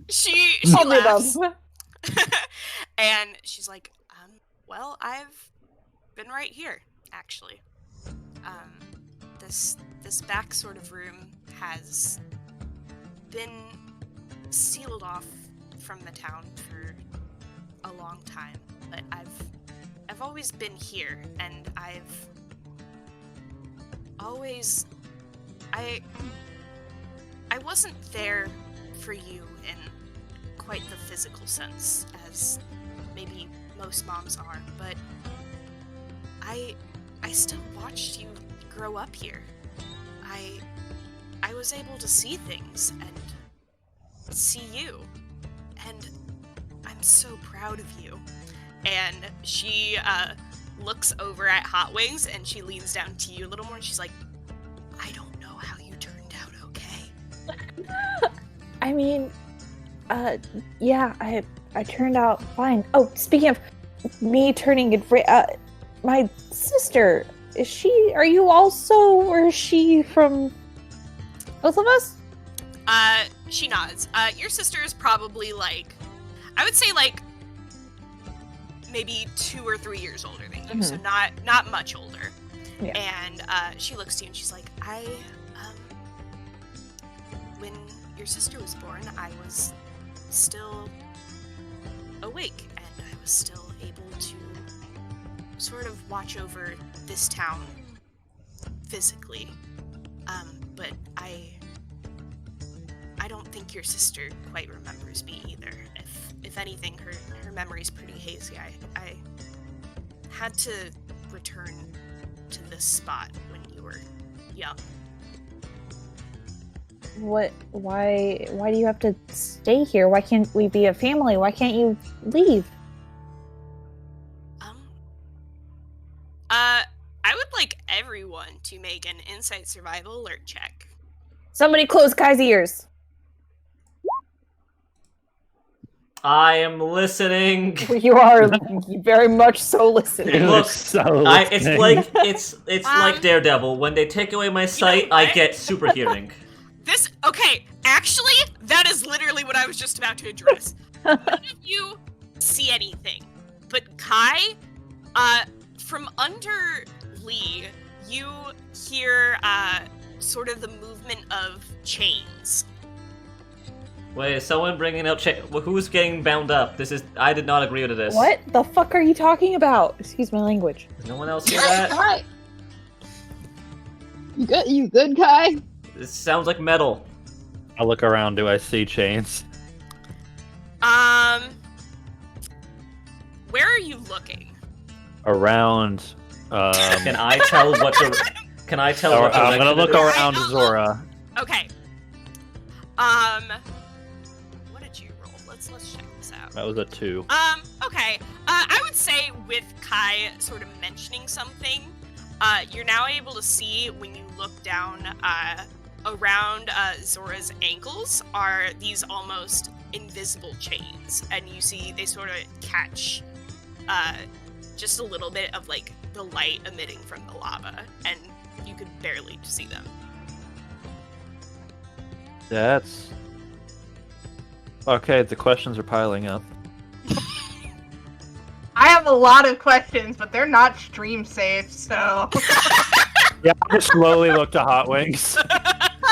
S4: She
S2: All the
S4: laughs,
S2: above.
S4: and she's like, well, I've been right here, actually. This back sort of room has been sealed off from the town for a long time, but I've always been here, and I've always I wasn't there for you in quite the physical sense as maybe most moms are, but I still watched you grow up here. I was able to see things and see you, and I'm so proud of you. And she looks over at Hot Wings and she leans down to you a little more and she's like, I don't know how you turned out okay.
S2: I mean, yeah, I turned out fine. Oh, speaking of me turning it, my sister, are you also, or is she from both of us?
S4: She nods. Your sister is probably like, I would say like maybe 2 or 3 years older than you, so not much older.
S2: Yeah.
S4: And she looks to you and she's like, when your sister was born, I was still awake, and was still able to sort of watch over this town physically. But I don't think your sister quite remembers me either. If anything, her memory's pretty hazy. I had to return to this spot when you were young.
S2: What? Why do you have to stay here? Why can't we be a family? Why can't you leave?
S4: I would like everyone to make an insight survival alert check.
S2: Somebody close Kai's ears.
S1: I am listening.
S2: You are very much so listening.
S1: Look,
S3: so
S1: It's like Daredevil. When they take away my sight, I
S4: what?
S1: get super hearing.
S4: Actually, that is literally what I was just about to address. None of you see anything, but Kai, from under Lee, you hear sort of the movement of chains.
S1: Wait, is someone bringing up who's getting bound up? I did not agree to this.
S2: What the fuck are you talking about? Excuse my language.
S1: Does no one else hear that?
S6: Kai! You good, Kai?
S1: This sounds like metal.
S3: I look around. Do I see chains?
S4: Where are you looking?
S3: Around.
S1: Can I tell what the? Can I tell what
S3: I'm gonna
S1: direction
S3: look
S1: it is?
S3: around Zora.
S4: Okay. What did you roll? Let's check this out.
S3: That was a 2.
S4: Okay. I would say with Kai sort of mentioning something, you're now able to see when you look down, around Zora's ankles are these almost invisible chains, and you see they sort of catch just a little bit of like the light emitting from the lava, and you could barely see them.
S3: That's okay. The questions are piling up.
S5: I have a lot of questions, but they're not stream safe, so.
S3: Yeah, I just slowly look to Hot Wings.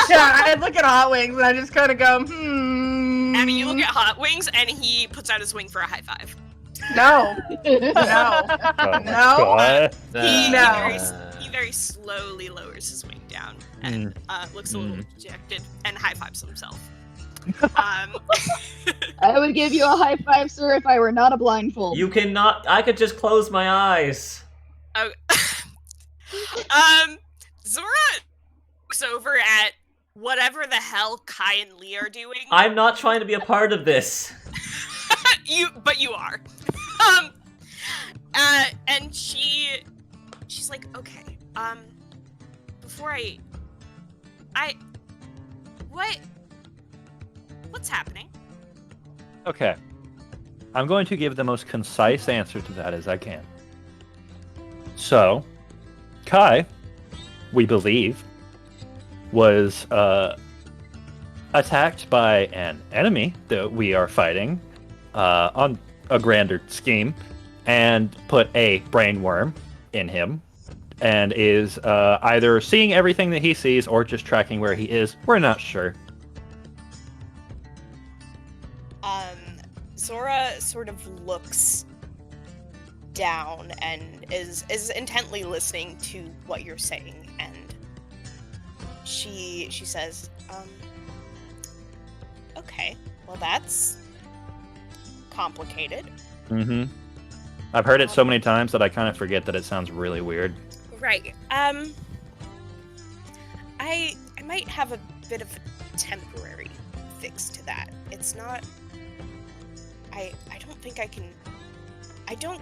S5: Yeah, I look at Hot Wings and I just kind of go,
S4: I mean, you look at Hot Wings, and he puts out his wing for a high five.
S5: No. No.
S3: Oh,
S5: No.
S3: God.
S4: He very slowly lowers his wing down and looks a little dejected and high fives himself.
S6: I would give you a high five, sir, if I were not a blindfold.
S1: You cannot. I could just close my eyes.
S4: Oh, Zora looks over at whatever the hell Kai and Lee are doing.
S1: I'm not trying to be a part of this.
S4: But you are. And she's like, okay, before what's happening?
S3: Okay. I'm going to give the most concise answer to that as I can. So, Kai, we believe, was attacked by an enemy that we are fighting on a grander scheme, and put a brain worm in him, and is either seeing everything that he sees or just tracking where he is. We're not sure.
S4: Zora sort of looks down and is intently listening to what you're saying, and she says, okay, well that's complicated.
S3: Mm-hmm. I've heard it so many times that I kind of forget that it sounds really weird.
S4: Right. I might have a bit of a temporary fix to that. It's not. I don't think I can. I don't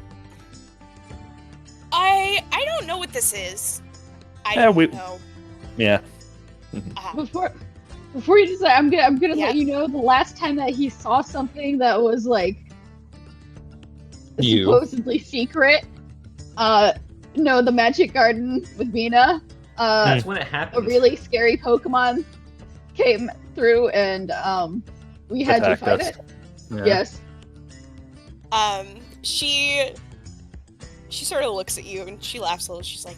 S4: know what this is. I don't know.
S3: Yeah.
S6: Before you decide, I'm gonna let you know the last time that he saw something that was like supposedly secret. No, the Magic Garden with Mina.
S1: That's when it
S6: A
S1: happens.
S6: really scary Pokemon came through, and we had to
S3: Attacked
S6: fight
S3: us.
S6: it.
S3: Yeah.
S6: Yes.
S4: She sort of looks at you and she laughs a little. She's like,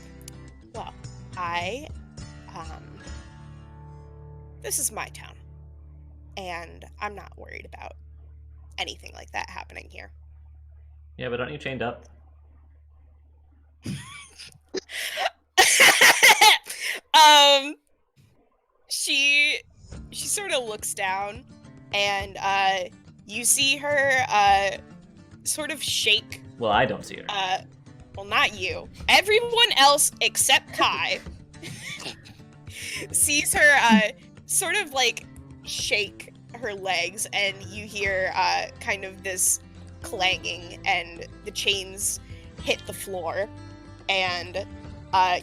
S4: well, this is my town, and I'm not worried about anything like that happening here.
S1: Yeah, but aren't you chained up?
S4: She sort of looks down, and you see her sort of shake.
S1: Well, I don't see her.
S4: Well, not you. Everyone else except Kai sees her sort of like shake her legs, and you hear kind of this clanging, and the chains hit the floor, and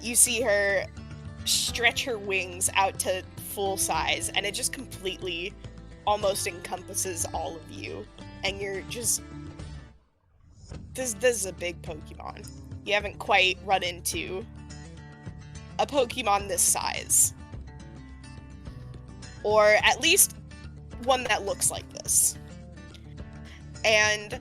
S4: you see her stretch her wings out to full size, and it just completely almost encompasses all of you, and you're just this is a big Pokemon. You haven't quite run into a Pokemon this size, or at least one that looks like this. And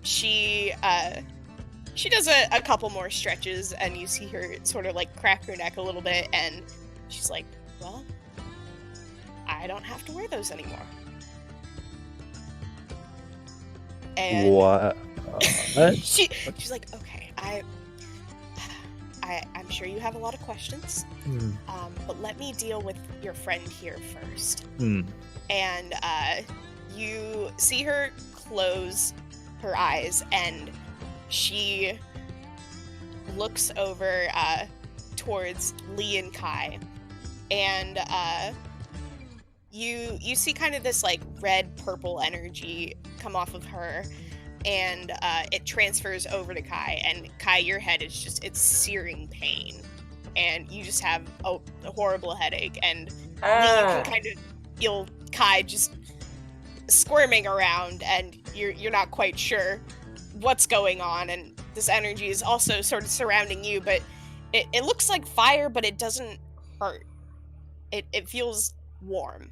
S4: she does a couple more stretches, and you see her sort of like crack her neck a little bit, and she's like, well, I don't have to wear those anymore. And
S3: What?
S4: she's like, okay, I'm sure you have a lot of questions, but let me deal with your friend here first. And you see her close her eyes, and she looks over towards Lee and Kai, and you see kind of this like red purple energy come off of her, and it transfers over to Kai, and Kai, your head is just, it's searing pain, and you just have a horrible headache, and Lee, you can kind of feel Kai just squirming around, and you're not quite sure what's going on, and this energy is also sort of surrounding you, but it looks like fire, but it doesn't hurt. It feels warm.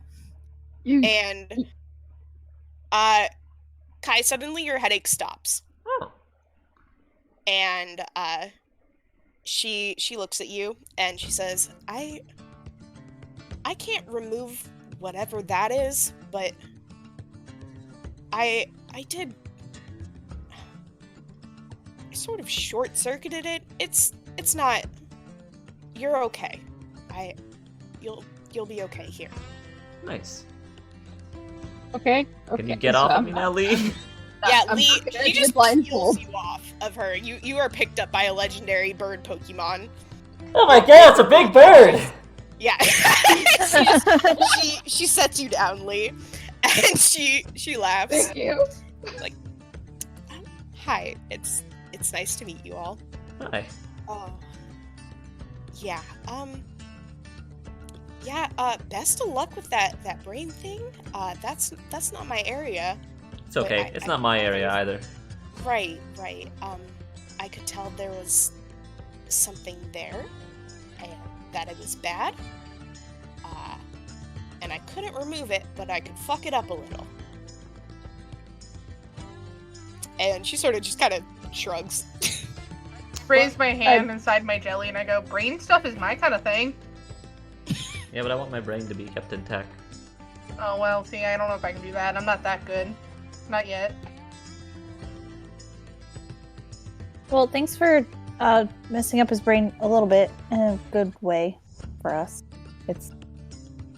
S4: And Kai, suddenly your headache stops.
S1: Oh.
S4: And she looks at you, and she says, I can't remove whatever that is, but I did sort of short-circuited it. It's not, you're okay. You'll be okay here.
S1: Nice.
S6: Okay.
S1: Can you get off of me now, Lee?
S4: Yeah,
S6: I'm
S4: Lee,
S6: good.
S4: she just
S6: Blindfold.
S4: peels you off of her. You are picked up by a legendary bird Pokemon.
S1: Oh my god, it's a big bird!
S4: Yeah. she sets you down, Lee, and she laughs.
S6: Thank you.
S4: Like, hi, it's nice to meet you all.
S1: Hi.
S4: Oh. Yeah. Best of luck with that brain thing. That's not my area.
S1: It's okay. It's not my area either.
S4: Right. I could tell there was something there, and that it was bad. And I couldn't remove it, but I could fuck it up a little. And she sort of just kind of shrugs.
S5: Raise my hand inside my jelly and I go, brain stuff is my kind of thing.
S1: Yeah, but I want my brain to be kept intact.
S5: Oh, well, see, I don't know if I can do that. I'm not that good. Not yet.
S2: Well, thanks for messing up his brain a little bit in a good way for us. It's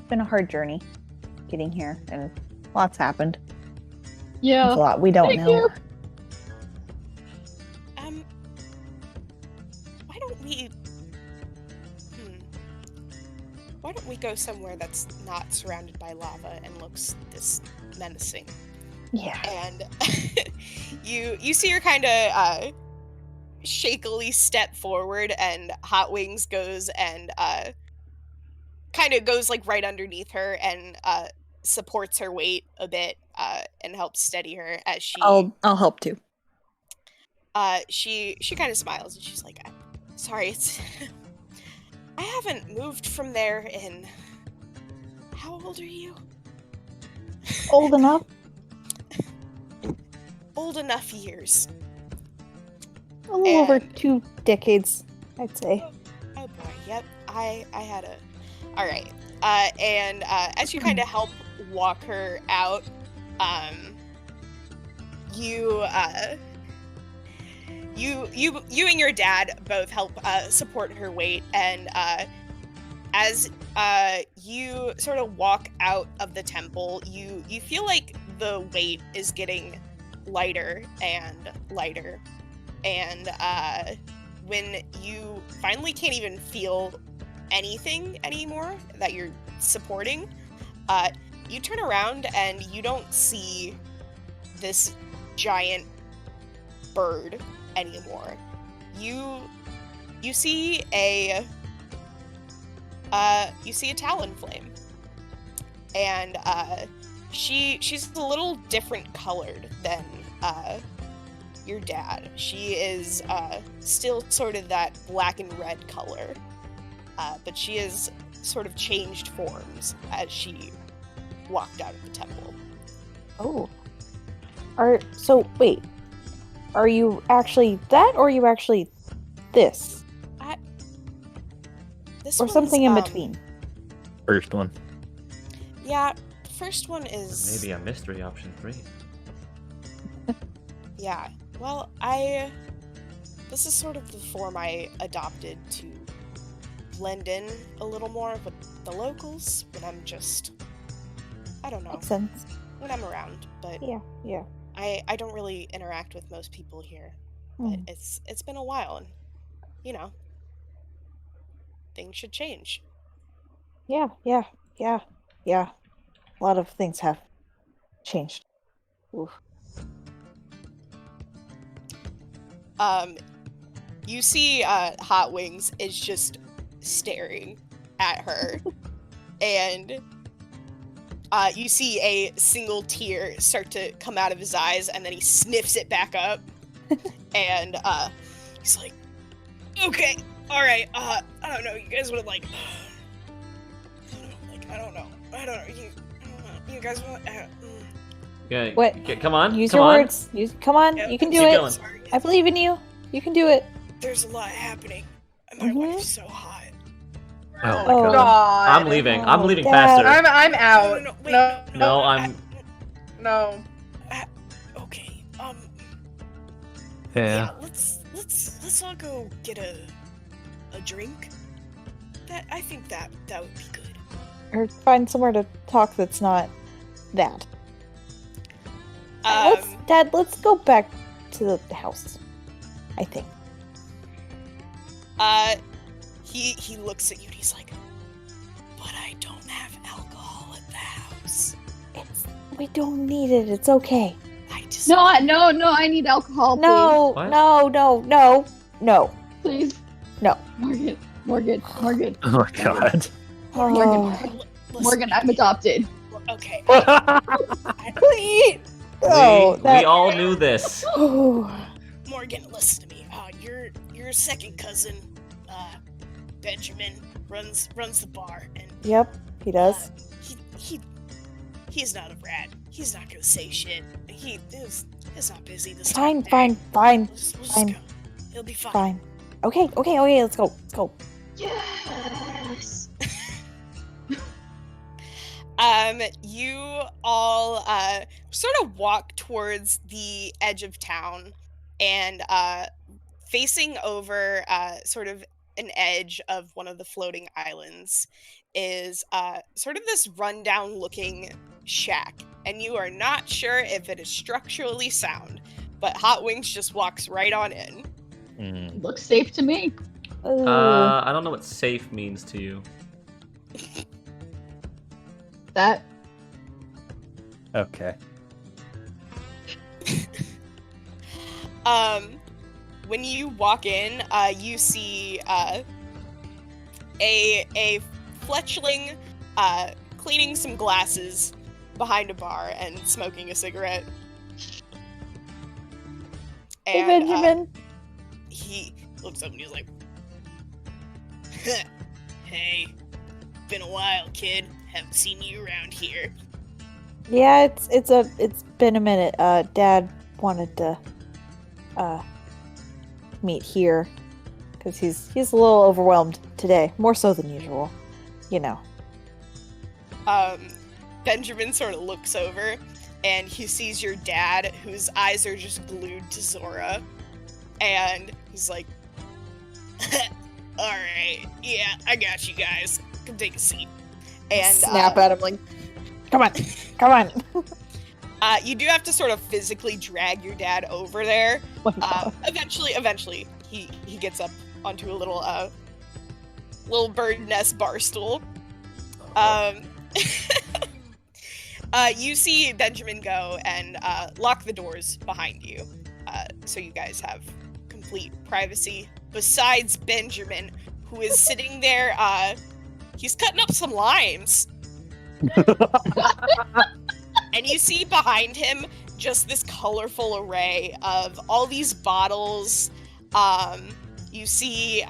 S2: been a hard journey getting here, and lots happened.
S6: Yeah.
S2: There's a lot we don't
S6: Thank
S2: know.
S6: you.
S4: Why don't we go somewhere that's not surrounded by lava and looks this menacing?
S2: Yeah.
S4: And you see her kind of shakily step forward, and Hot Wings goes and kind of goes like right underneath her and supports her weight a bit and helps steady her as she.
S2: I'll help too.
S4: She kind of smiles, and she's like, "I'm sorry, it's I haven't moved from there in. How old are you?
S2: Old enough?
S4: Old enough years.
S2: A little over
S4: And-
S2: 2 decades, I'd say.
S4: Oh boy, yep. I had a. All right. And as you kind of help walk her out, you you and your dad both help support her weight, and as you sort of walk out of the temple, you feel like the weight is getting lighter and lighter, and when you finally can't even feel anything anymore that you're supporting, you turn around and you don't see this giant bird anymore. You see a Talonflame, and she's a little different colored than your dad. She is still sort of that black and red color, but she has sort of changed forms as she walked out of the temple.
S2: Oh. Wait. Are you actually that, or are you actually this?
S4: This
S2: Or
S4: one's,
S2: something in between?
S3: First one.
S4: Yeah, the first one is...
S1: Maybe a mystery option 3.
S4: Yeah, well, this is sort of the form I adopted to blend in a little more with the locals when I'm just... I don't know.
S2: Makes sense.
S4: When I'm around, but
S2: Yeah.
S4: I don't really interact with most people here. But
S2: Hmm.
S4: it's been a while, and, you know, things should change.
S2: Yeah. A lot of things have changed. Oof.
S4: You see Hot Wings is just staring at her, and you see a single tear start to come out of his eyes, and then he sniffs it back up, and he's like, okay, alright, I don't know, you guys would have, like, I don't know, you guys want,
S1: Okay,
S2: What?
S1: come on,
S2: Use
S1: come
S2: your
S1: on.
S2: words. Come on.
S4: Yeah,
S2: You can do
S1: keep
S2: it.
S1: going.
S4: Sorry,
S2: I believe in you. You can do it.
S4: there's a lot happening, and my
S2: Mhm.
S4: wife's so hot.
S3: Oh my
S2: Oh.
S3: god.
S5: God.
S1: I'm leaving. I'm
S2: Oh,
S1: leaving
S2: Dad.
S1: faster.
S5: I'm out.
S4: No, wait,
S1: No, I'm.
S5: No.
S4: Okay,
S3: Yeah.
S4: let's all go get a drink. I think that would be good.
S2: Or find somewhere to talk that's not that. Dad, let's go back to the house. I think.
S4: He looks at you and he's like, but I don't have alcohol at the house.
S2: We don't need it. It's okay.
S4: I just
S6: No, I need alcohol, please.
S2: No,
S1: What?
S2: no.
S6: Please.
S2: No.
S6: Morgan.
S3: Oh my god.
S2: Oh,
S6: Morgan, I'm adopted.
S4: Okay.
S2: please. Oh,
S1: we all knew this.
S2: Oh.
S4: Morgan, listen to me. Your second cousin, Benjamin, runs the bar, and
S2: Yep, he does.
S4: he's not a rat. He's not gonna say shit. He's not busy this
S2: Fine,
S4: time.
S2: fine.
S4: We'll just
S2: fine.
S4: go. He'll be fine.
S2: Okay, let's go.
S6: Yes.
S4: You all sort of walk towards the edge of town, and facing over sort of an edge of one of the floating islands is sort of this rundown looking shack, and you are not sure if it is structurally sound, but Hot Wings just walks right on in.
S6: Looks safe to me.
S2: Ugh.
S1: I don't know what safe means to you.
S6: That.
S3: Okay.
S4: When you walk in, you see a fletchling cleaning some glasses behind a bar and smoking a cigarette.
S2: Hey,
S4: And
S2: Benjamin.
S4: he looks up and he's like, "Hey, been a while, kid. Haven't seen you around here."
S2: Yeah, it's been a minute. Dad wanted to meet here because he's a little overwhelmed today, more so than usual. You know.
S4: Benjamin sort of looks over and he sees your dad, whose eyes are just glued to Zora, And he's like, alright, yeah, I got you guys. Come take a seat. And
S2: Snap at him like, come on, come on.
S4: you do have to sort of physically drag your dad over there.
S2: Oh my God.
S4: Eventually, he gets up onto a little bird nest bar stool. You see Benjamin go and lock the doors behind you, so you guys have complete privacy. Besides Benjamin, who is sitting there, he's cutting up some limes. And you see behind him just this colorful array of all these bottles. You see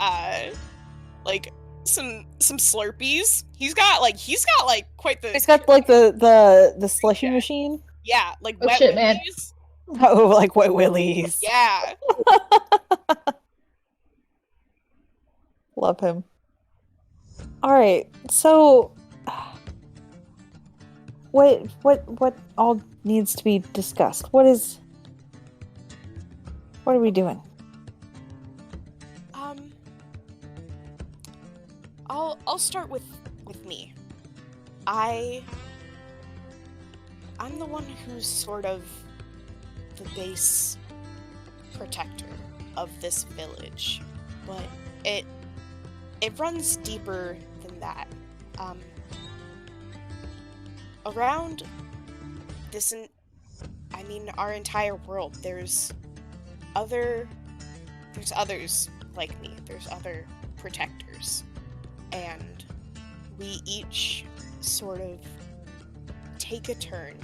S4: like some Slurpees. He's got quite the
S2: He's got like the slushy machine.
S4: yeah, like
S6: Oh,
S4: wet
S6: shit, man.
S4: Willies.
S2: Oh, like Wet Willies.
S4: Yeah.
S2: Love him. All right, so what all needs to be discussed? What are we doing?
S4: I'll start with me. I'm the one who's sort of the base protector of this village, but it runs deeper than that. Around this, our entire world, there's others like me. There's other protectors, and we each sort of take a turn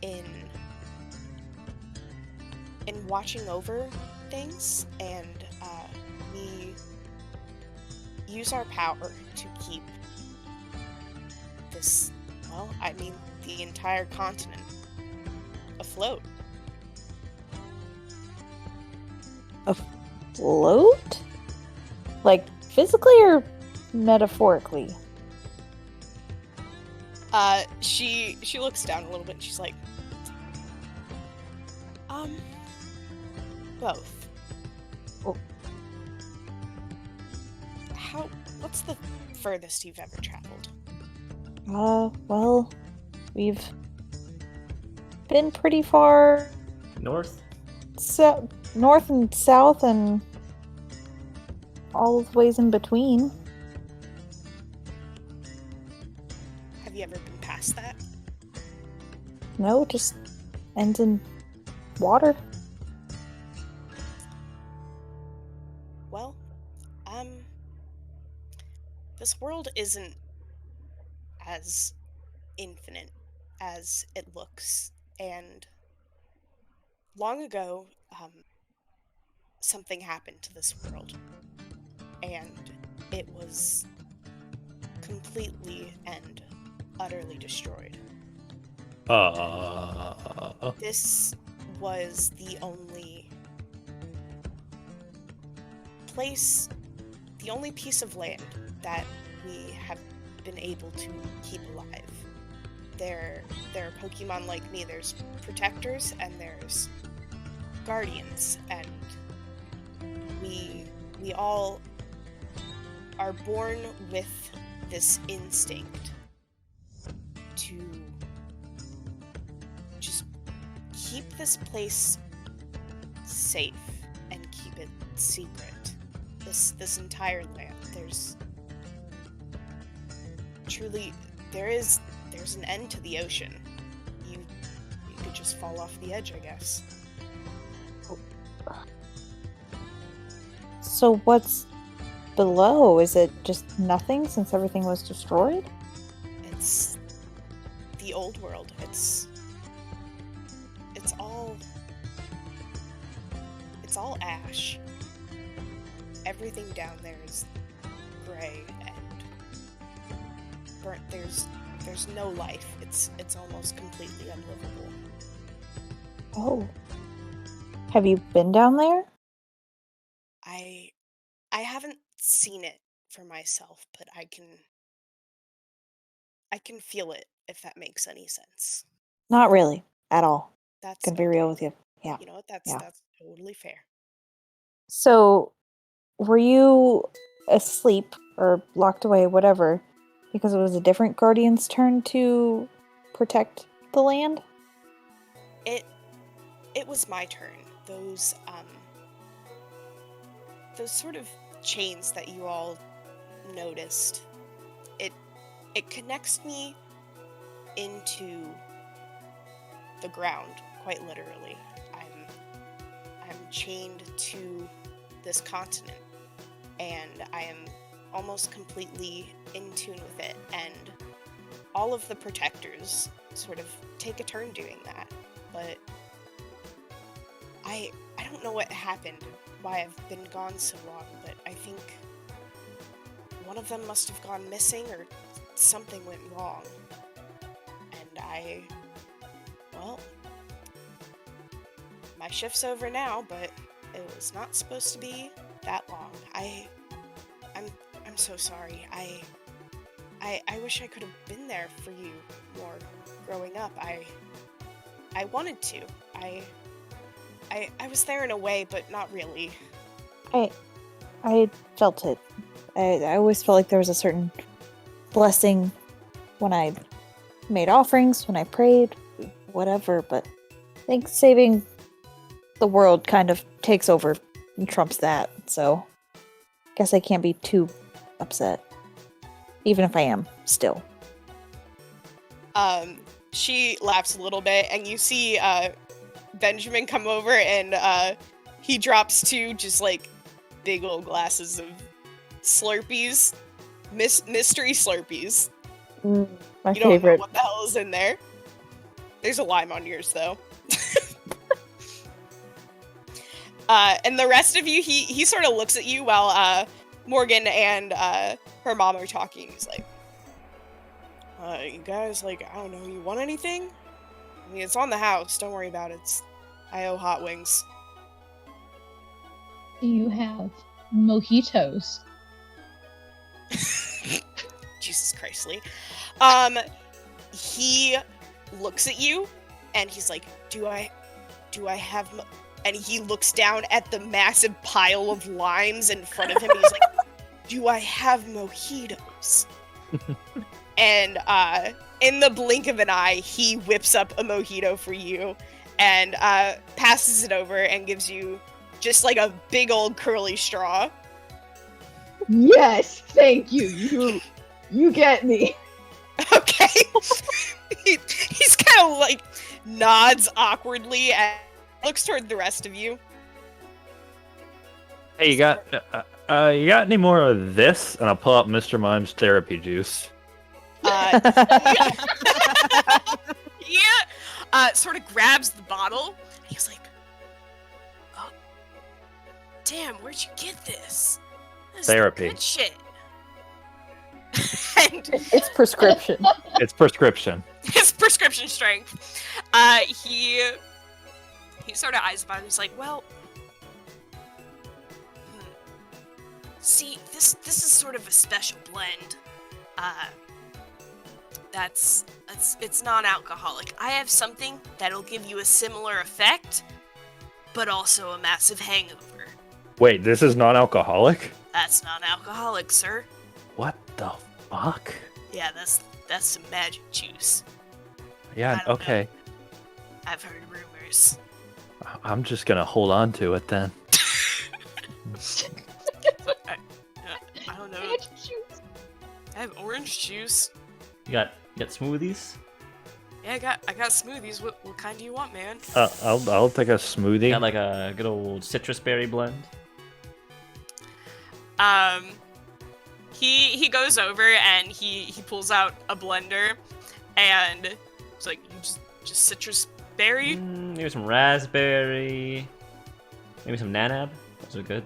S4: in watching over things, and we use our power to keep this, the entire continent afloat.
S2: Afloat? Like physically or metaphorically?
S4: She looks down a little bit and she's like, both.
S2: Oh.
S4: What's the furthest you've ever traveled?
S2: Well, we've been pretty far
S1: North?
S2: north and south and all the ways in between.
S4: Have you ever been past that?
S2: No, just ends in water.
S4: Well, this world isn't as infinite as it looks, and long ago, something happened to this world, and it was completely and utterly destroyed. This was the only place, the only piece of land that we have been able to keep alive. There are Pokemon like me. There's protectors and there's guardians, and we all are born with this instinct to just keep this place safe and keep it secret. This entire land. There's an end to the ocean. You could just fall off the edge, I guess.
S2: So what's below? Is it just nothing since everything was destroyed?
S4: It's the old world. It's all ash. Everything down there is gray and burnt. There's no life. It's almost completely unlivable.
S2: Oh. Have you been down there?
S4: I haven't seen it for myself, but I can feel it, if that makes any sense.
S2: Not really, at all.
S4: That's
S2: Gonna be real
S4: okay.
S2: with you. Yeah.
S4: You know what? That's
S2: Yeah.
S4: totally fair.
S2: So, were you asleep or locked away, whatever, because it was a different guardian's turn to protect the land?
S4: It was my turn. Those sort of chains that you all noticed. It connects me into the ground, quite literally. I'm chained to this continent, and I am almost completely in tune with it, and all of the protectors sort of take a turn doing that. But I don't know what happened, why I've been gone so long, but I think one of them must have gone missing or something went wrong. And well, my shift's over now, but it was not supposed to be that long. I'm so sorry. I wish I could have been there for you more growing up. I wanted to. I was there in a way, but not really.
S2: I felt it. I always felt like there was a certain blessing when I made offerings, when I prayed, whatever, but I think saving the world kind of takes over and trumps that, so guess I can't be too upset. Even if I am, still.
S4: She laughs a little bit, and you see Benjamin come over, and he drops 2 just like big old glasses of Slurpees, mystery Slurpees.
S2: My
S4: You don't
S2: favorite.
S4: know what the hell is in there. There's a lime on yours though. And the rest of you, he sort of looks at you while Morgan and her mom are talking. He's like, you guys, like, I don't know, you want anything? I mean, it's on the house. Don't worry about it. I owe hot wings.
S6: Do you have mojitos?
S4: Jesus Christ, Lee. He looks at you, and he's like, do I have... And he looks down at the massive pile of limes in front of him. He's like, do I have mojitos? And in the blink of an eye, he whips up a mojito for you and passes it over and gives you just like a big old curly straw.
S6: Yes, thank you. You get me.
S4: Okay. He's kind of like nods awkwardly and looks toward the rest of you.
S3: Hey, you got any more of this? And I'll pull out Mr. Mime's therapy juice.
S4: Sort of grabs the bottle. And he's like, "Oh, damn! Where'd you get this? This
S3: Therapy.
S4: is good shit." And
S2: It's prescription.
S3: It's prescription.
S4: his prescription strength. He sort of eyes about it. He's like, "Well, see, this is sort of a special blend. It's non-alcoholic. I have something that'll give you a similar effect, but also a massive hangover.
S3: Wait, this is non-alcoholic?
S4: That's non-alcoholic, sir.
S3: What the fuck?
S4: Yeah, that's some magic juice.
S3: Yeah,
S4: I don't know.
S3: okay.
S4: I've heard rumors."
S3: I'm just gonna hold on to it then.
S4: I don't know.
S6: Magic juice.
S4: I have orange juice.
S1: You got smoothies?
S4: Yeah, I got smoothies. What kind do you want, man?
S3: I'll take a smoothie.
S1: You got like a good old citrus berry blend?
S4: He goes over and he pulls out a blender, and it's like, "You just citrus berry."
S1: Maybe some raspberry. Maybe some nanab. Those are good.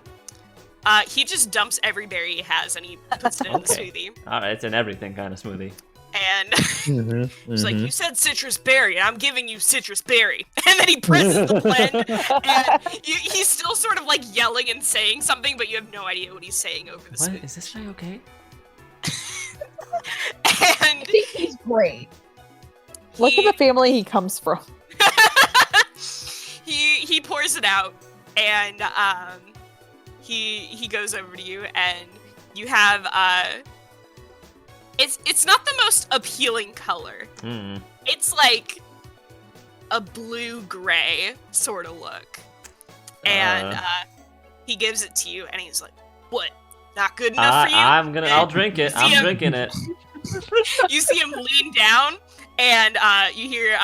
S4: He just dumps every berry he has and he puts it in the
S1: Okay.
S4: smoothie.
S1: Alright, it's an everything kind of smoothie.
S4: And
S3: Mhm,
S4: he's like,
S3: mhm.
S4: "You said citrus berry, and I'm giving you citrus berry." And then he presses the blend, and he's still sort of like yelling and saying something, but you have no idea what he's saying over the
S1: What?
S4: smoothie.
S1: Is this guy okay?
S6: I
S4: And
S6: think he's great.
S2: Look at the family he comes from.
S4: he pours it out, and he goes over to you, and you have it's not the most appealing color.
S1: Hmm.
S4: It's like a blue-gray sort of look. And he gives it to you, and he's like, "What? Not good enough for you?"
S1: I'll drink it.
S4: See
S1: I'm
S4: him-
S1: drinking it.
S4: You see him lean down, and you hear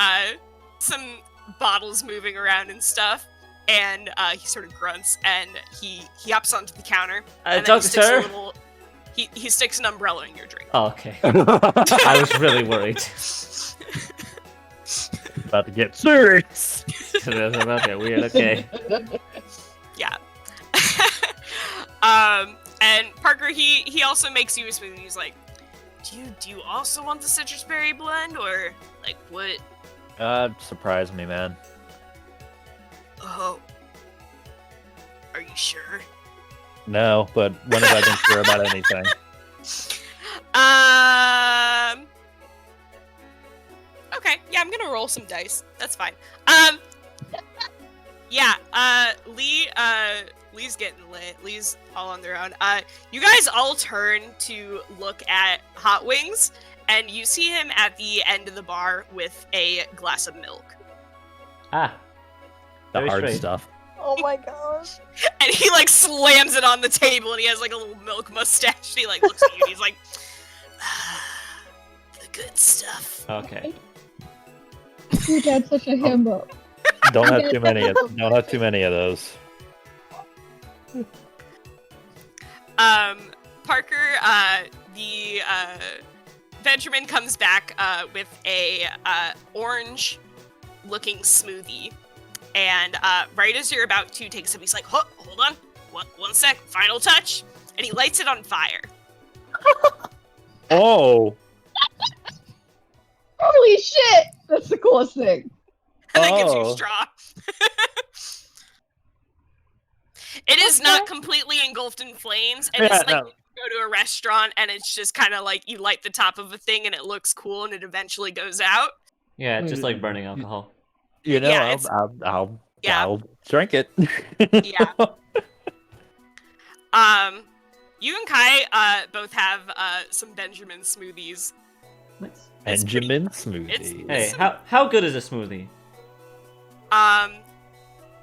S4: some bottles moving around and stuff. And he sort of grunts, and he hops onto the counter. And then he sticks
S1: sir?
S4: he sticks an umbrella in your drink.
S1: Oh, okay. I was really worried.
S3: About to get serious.
S1: That's about to get weird. Okay.
S4: Yeah. And Parker, he also makes you a smoothie. He's like, do you also want the citrus berry blend, or like what?
S3: Surprise me, man.
S4: Oh, are you sure?
S3: No, but when have I been sure about anything?
S4: Okay, yeah, I'm gonna roll some dice. That's fine. Yeah, Lee's getting lit. Lee's all on their own. You guys all turn to look at Hot Wings, and you see him at the end of the bar with a glass of milk.
S1: Ah.
S3: The
S1: Very
S3: hard
S1: straight.
S3: stuff.
S2: Oh my gosh.
S4: And he like slams it on the table, and he has like a little milk mustache. And he like looks at you, and he's like, "The good stuff."
S1: Okay.
S6: Your dad's such a himbo.
S3: Don't have too many. Don't have too many of those.
S4: Parker, the Benjamin comes back with a orange-looking smoothie, and right as you're about to take a sip, he's like, "Hold on, one sec, final touch," and he lights it on fire.
S3: Oh.
S6: Holy shit! That's the coolest thing.
S4: And then gives you a
S3: Oh.
S4: straw. It is not completely engulfed in flames, and
S3: Yeah,
S4: it's like
S3: no.
S4: you go to a restaurant and it's just kind of like you light the top of a thing and it looks cool and it eventually goes out.
S1: Yeah, it's just like burning alcohol.
S3: You know,
S4: Yeah, it's-
S3: I'll
S4: Yeah.
S3: I'll drink it.
S4: Yeah. You and Kai both have some Benjamin smoothies.
S1: Nice.
S4: It's pretty-
S3: Benjamin smoothie.
S1: Hey, how good is a smoothie?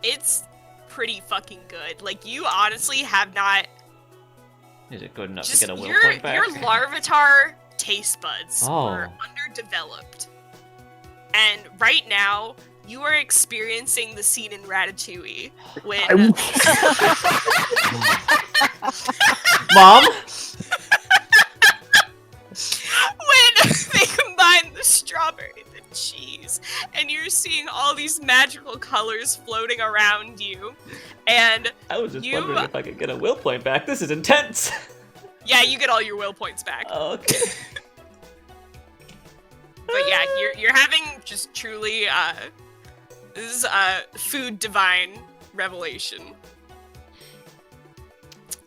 S4: It's pretty fucking good. Like, you honestly have not
S1: Is it good enough
S4: just
S1: to get a will
S4: your
S1: point back?
S4: Larvitar taste buds
S1: Oh.
S4: are underdeveloped. And right now, you are experiencing the scene in Ratatouille when
S1: Mom?
S4: when they combine the strawberry and the cheese, and you're seeing all these magical colors floating around you. And
S1: I was just
S4: You-
S1: wondering if I could get a will point back. This is intense.
S4: yeah, you get all your will points back.
S1: Okay.
S4: But yeah, you're having just truly this is food divine revelation.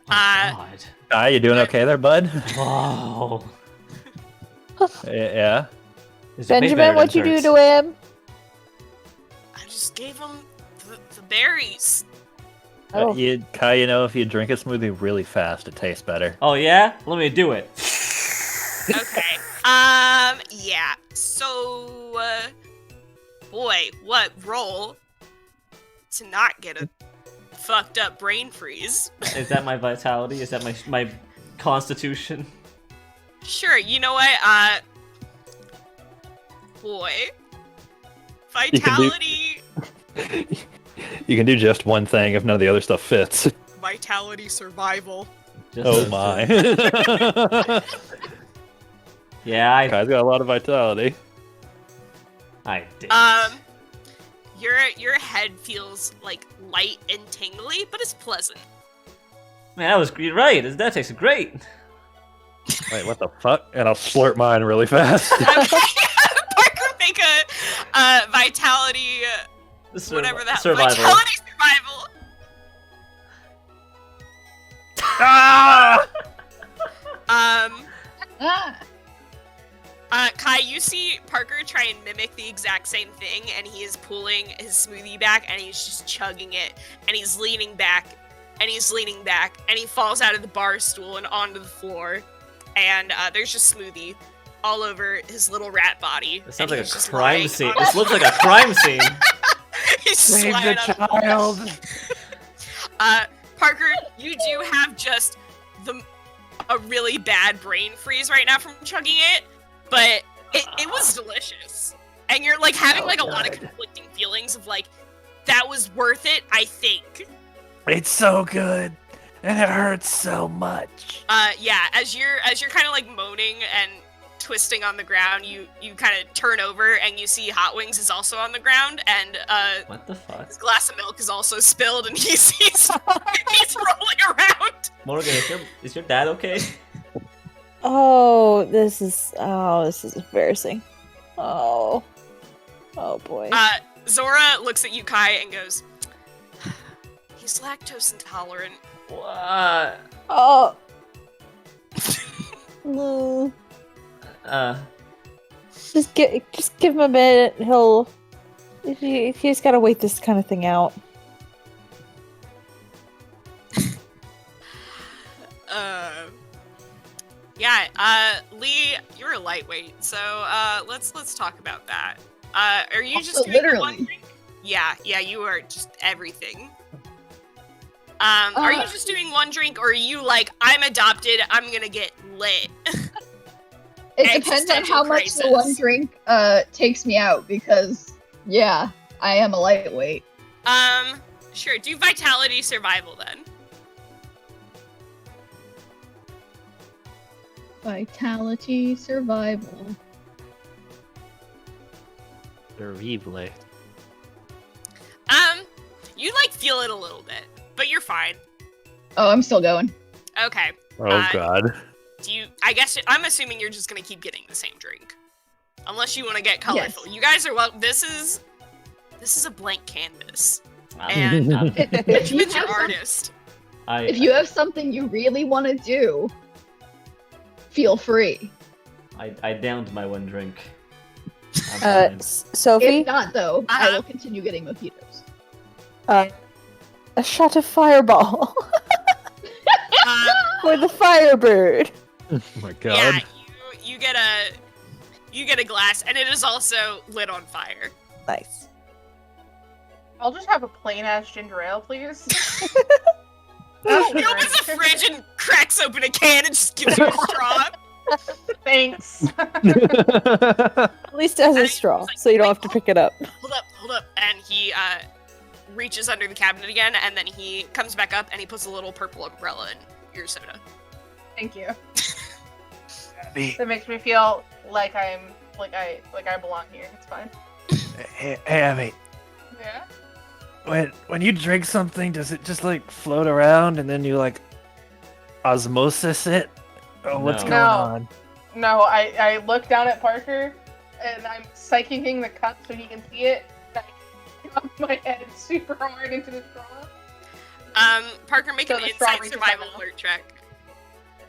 S1: God.
S3: Hi, you doing okay there, bud?
S1: Wow.
S3: Yeah.
S1: This is way better
S2: Benjamin,
S1: than
S2: what'd you do
S1: turds.
S2: to him?
S4: I just gave him the berries.
S2: Oh.
S3: Kai, you know, if you drink a smoothie really fast, it tastes better.
S1: Oh yeah? Let me do it.
S4: Okay. Yeah. So, boy, what roll to not get a fucked up brain freeze?
S1: Is that my vitality? Is that my constitution?
S4: Sure. You know what? Boy, vitality,
S3: You can do just one thing if none of the other stuff fits.
S4: vitality, survival.
S1: Just
S3: Oh
S1: those two.
S3: my.
S1: Yeah,
S3: Kai's got a lot of vitality.
S1: I did.
S4: Your head feels like light and tingly, but it's pleasant.
S1: Man, that was you're right. That tastes great.
S3: Wait, what the fuck? And I'll slurp mine really fast.
S4: Parker, make a vitality, whatever that
S1: survival.
S4: vitality survival.
S3: Ah!
S4: Kai, you see Parker try and mimic the exact same thing, and he is pulling his smoothie back, and he's just chugging it, and he's leaning back, and he's leaning back, and he falls out of the bar stool and onto the floor, and there's just smoothie all over his little rat body.
S1: This sounds
S4: and
S1: like a
S4: he's just
S1: crime
S4: lying
S1: scene.
S4: on-
S1: This looks like a crime scene.
S4: He's
S3: Save
S4: lying
S3: the
S4: on
S3: child.
S4: Parker, you do have just a really bad brain freeze right now from chugging it, but it was delicious. And you're like having like a lot of conflicting feelings of like, that was worth it, I think.
S3: It's so good, and it hurts so much.
S4: Yeah, as you're kind of like moaning and twisting on the ground, you kind of turn over and you see Hot Wings is also on the ground, and
S1: What the fuck?
S4: his glass of milk is also spilled, and he's rolling around.
S1: Morgan, is your dad okay?
S2: Oh, this is embarrassing. Oh boy.
S4: Zora looks at you, Kai, and goes, "He's lactose intolerant."
S1: What?
S2: Oh. No. Just give him a minute. He's got to wait this kind of thing out.
S4: Yeah, Lee, you're a lightweight, so let's talk about that. Are you just
S6: Also,
S4: doing the
S6: literally.
S4: one drink? Yeah, you are just everything. Are you just doing one drink, or are you like, I'm adopted, I'm gonna get lit?
S6: It depends on how much the one drink takes me out, because yeah, I am a lightweight.
S4: Sure, do vitality survival then.
S6: Vitality survival.
S3: Terrible.
S4: You like feel it a little bit, but you're fine.
S6: Oh, I'm still going.
S4: Okay.
S3: Oh god.
S4: I guess I'm assuming you're just gonna keep getting the same drink. Unless you want to get colorful.
S6: Yes.
S4: You guys are this is a blank canvas.
S1: I'm-
S4: And
S6: If you,
S4: Benjamin's your
S6: have some-
S4: artist.
S6: if you have something you really want to do, feel free.
S1: I downed my one drink. I'm fine.
S2: Sophie,
S6: If not, though, I
S4: Uh-huh.
S6: will continue getting mojitos.
S2: a shot of fireball for the Firebird.
S3: Oh my
S4: Yeah,
S3: god.
S4: you get a glass, and it is also lit on fire.
S2: Nice.
S5: I'll just have a plain ass ginger ale, please.
S4: He opens the fridge and cracks open a can and just gives you a straw.
S5: Thanks.
S2: At least it has
S4: And
S2: a
S4: he
S2: straw,
S4: was like,
S2: so you don't
S4: "Wait,
S2: have to pick it up.
S4: Hold up. And he reaches under the cabinet again, and then he comes back up and he puts a little purple umbrella in your soda.
S5: Thank you. That makes me feel like I belong here. It's fine.
S3: Hey, Abby,
S5: Yeah.
S3: when you drink something, does it just like float around and then you like osmosis it? Oh, what's
S1: No.
S3: going
S5: No.
S3: on?
S5: No, I look down at Parker, and I'm psychicking the cup so he can see it. And I drop my head super hard into the straw.
S4: Parker, make
S5: So
S4: an
S5: the straw
S4: inside
S5: reaches
S4: survival
S5: out.
S4: alert check.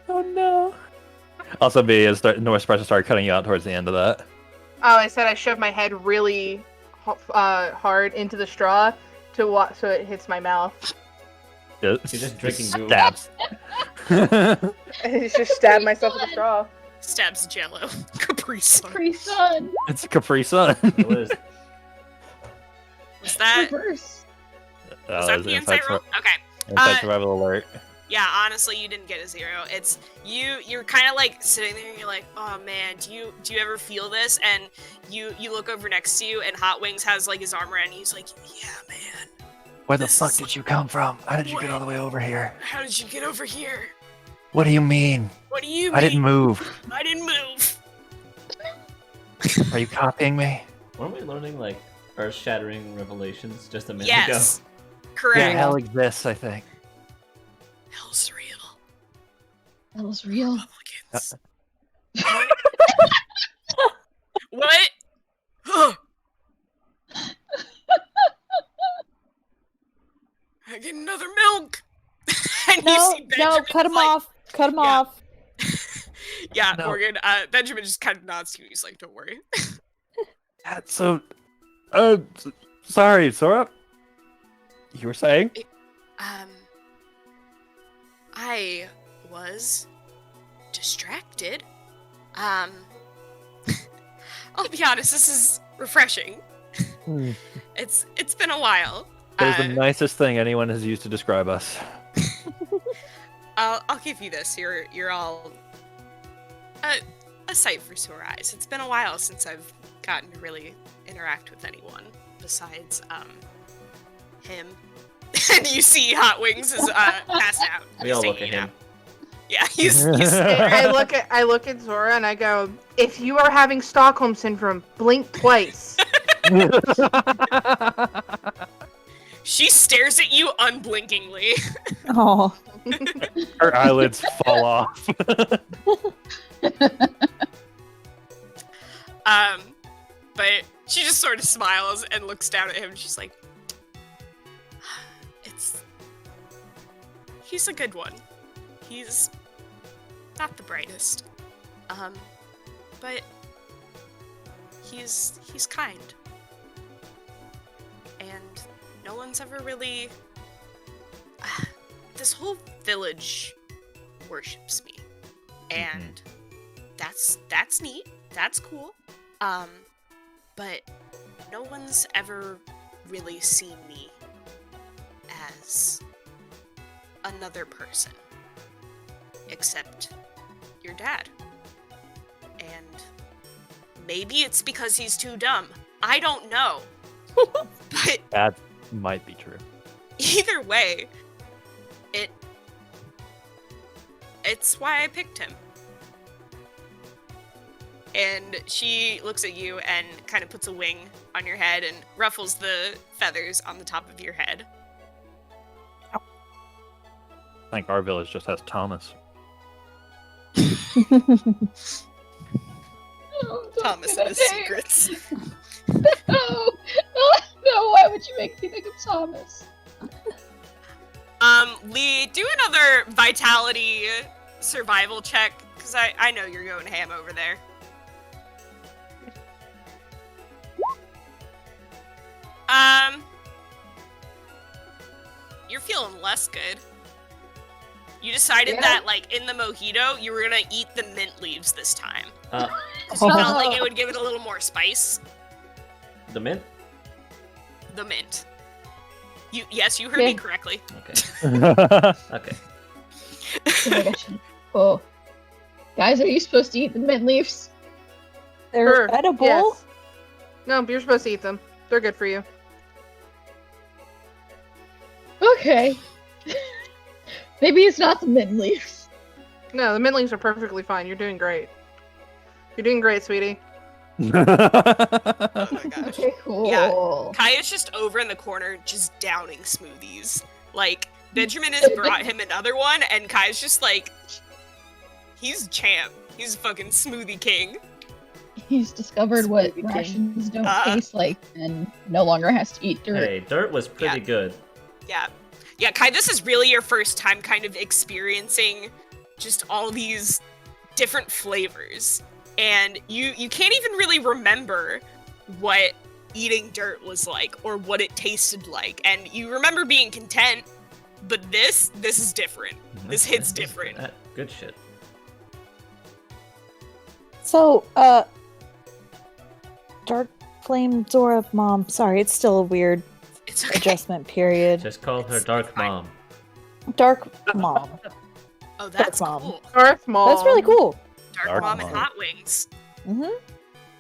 S3: Oh no. Also, B is North supposed to start cutting you out towards the end of that.
S5: Oh, I said I shoved my head really hard into the straw so it hits my mouth.
S1: You're just drinking goo.
S3: stabs.
S5: I just stabbed myself with a straw.
S4: Stabs Jello. Capri Sun.
S6: Capri Sun!
S3: It's Capri Sun.
S1: It was.
S4: Was that
S6: Reverse.
S4: was that the insight roll? Okay.
S3: Inside survival alert.
S4: Yeah, honestly, you didn't get a 0. It's you're kind of like sitting there and you're like, oh man, do you ever feel this? And you look over next to you and Hot Wings has like his arm around you. He's like, yeah, man.
S3: Where the
S4: This
S3: fuck
S4: is-
S3: did you come from? How did you get
S4: What?
S3: all the way over here?
S4: How did you get over here?
S3: What do you mean?
S4: What do you mean?
S3: I didn't move.
S4: I didn't move.
S3: Are you copying me?
S1: Weren't we learning like earth-shattering revelations just a minute
S4: Yes.
S1: ago?
S4: Correct.
S3: Yeah, hell exists, I think.
S4: Hell's real.
S6: That was real.
S4: Republicans. What? Huh. I get another milk. And you
S2: No,
S4: see
S2: no,
S4: Benjamin
S2: cut him
S4: like,
S2: off. Cut him
S4: Yeah.
S2: off.
S4: Yeah,
S3: No.
S4: Morgan. Benjamin just kind of nods to you. He's like, "Don't worry."
S3: So, sorry, Sora. You were saying?
S4: Um, I was distracted. I'll be honest, this is refreshing. It's been a while.
S3: That is the nicest thing anyone has used to describe us.
S4: I'll give you this. You're all a sight for sore eyes. It's been a while since I've gotten to really interact with anyone besides him. And you see Hot Wings is passed out.
S1: We all
S4: He's
S1: look at
S4: taking a
S1: him.
S4: nap. Yeah, he's
S5: I look at Zora and I go, if you are having Stockholm syndrome, blink twice.
S4: She stares at you unblinkingly.
S2: Oh.
S3: Her eyelids fall off.
S4: But she just sort of smiles and looks down at him and she's like, he's a good one. He's not the brightest. But he's kind. And no one's ever really this whole village worships me. And that's neat. That's cool. But no one's ever really seen me as another person. Except your dad. And maybe it's because he's too dumb. I don't know. But
S3: That might be true.
S4: either way, it's why I picked him. And she looks at you and kind of puts a wing on your head and ruffles the feathers on the top of your head.
S3: I think our village just has Thomas.
S4: Thomas and his secrets.
S6: No, why would you make me think of Thomas?
S4: Lee, do another vitality survival check, because I know you're going ham over there. You're feeling less good. You decided that, like, in the mojito, you were gonna eat the mint leaves this time. Because you felt like it would give it a little more spice.
S1: The mint?
S4: The mint. Yes, you heard me correctly.
S1: Okay. Okay.
S6: Oh my gosh. Oh. Guys, are you supposed to eat the mint leaves?
S2: They're edible.
S5: Yes. No, you're supposed to eat them. They're good for you.
S6: Okay. Maybe it's not the mint leaves.
S5: No, the mint leaves are perfectly fine. You're doing great. You're doing great, sweetie.
S4: Oh my gosh.
S6: Okay, cool.
S4: Yeah. Kaya's just over in the corner, just downing smoothies. Like, Benjamin has brought him another one, and Kaya's just like, he's champ. He's a fucking smoothie king.
S6: He's discovered what
S2: Smoothie king.
S6: rations don't taste like and no longer has to eat dirt.
S1: Hey, dirt was pretty good.
S4: Yeah. Yeah, Kai, this is really your first time kind of experiencing just all these different flavors. And you can't even really remember what eating dirt was like or what it tasted like. And you remember being content, but this is different. This hits different.
S1: Good shit.
S2: So, Dark Flame Zora mom. Sorry, it's still a weird
S4: It's okay.
S2: adjustment period.
S1: Just call her Dark
S4: fine.
S1: Mom.
S2: Dark mom.
S4: Oh, that's
S2: Mom.
S4: cool.
S5: Darth Maul.
S2: That's really cool.
S4: Dark,
S3: Dark
S4: Mom and
S3: Mom.
S4: Hot Wings.
S2: Mm-hmm.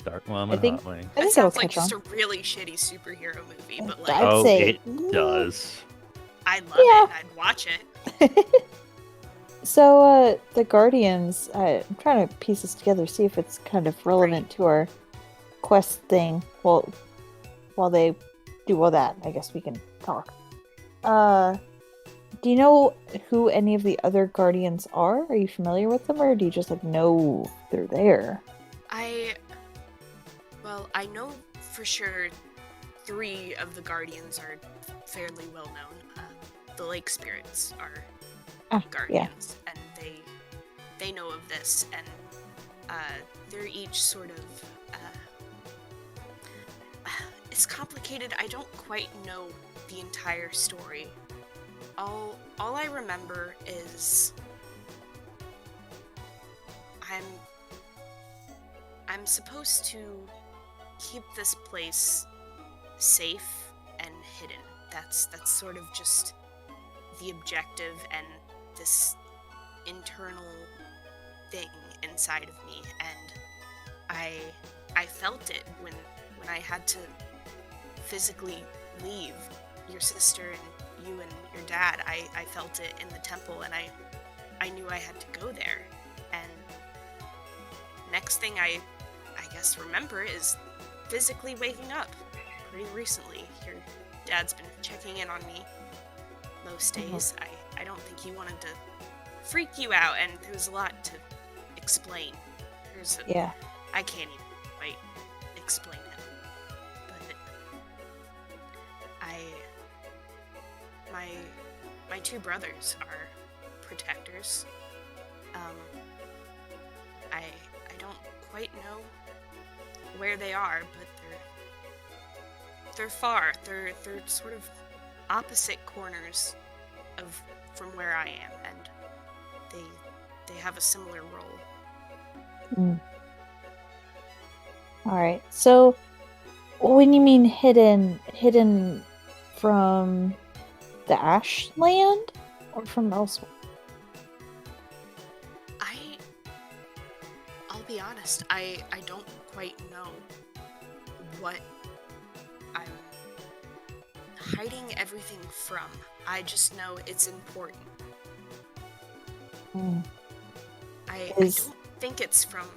S3: Dark Mom
S2: I
S3: and
S2: think-
S3: Hot Wing.
S2: I
S4: That
S2: think that'll
S4: sounds like
S2: catch on.
S4: just a really shitty superhero movie, but like,
S2: I'd
S3: Oh,
S2: say-
S3: it does.
S4: I love
S2: Yeah.
S4: it. I'd watch it.
S2: So, the Guardians, I'm trying to piece this together, see if it's kind of relevant to our quest thing. Well, while they do all that, I guess we can talk. Do you know who any of the other Guardians are? Are you familiar with them, or do you just, like, know they're there?
S4: I know for sure 3 of the Guardians are fairly well known. The Lake Spirits are Guardians, and they know of this, and they're each sort of it's complicated. I don't quite know the entire story All I remember is I'm supposed to keep this place safe and hidden. That's sort of just the objective and this internal thing inside of me, and I felt it when I had to physically leave your sister and you and your dad. I felt it in the temple, and I knew I had to go there. And next thing I guess remember is physically waking up pretty recently. Your dad's been checking in on me most days. I don't think he wanted to freak you out, and there was a lot to explain.
S2: Yeah.
S4: I can't even quite explain it. But my two brothers are protectors. I don't quite know where they are, but they're far. They're sort of opposite corners from where I am, and they have a similar role.
S2: All right. So, when you mean hidden from the Ashland or from elsewhere?
S4: I'll be honest. I don't quite know what I'm hiding everything from. I just know it's important. I don't think it's from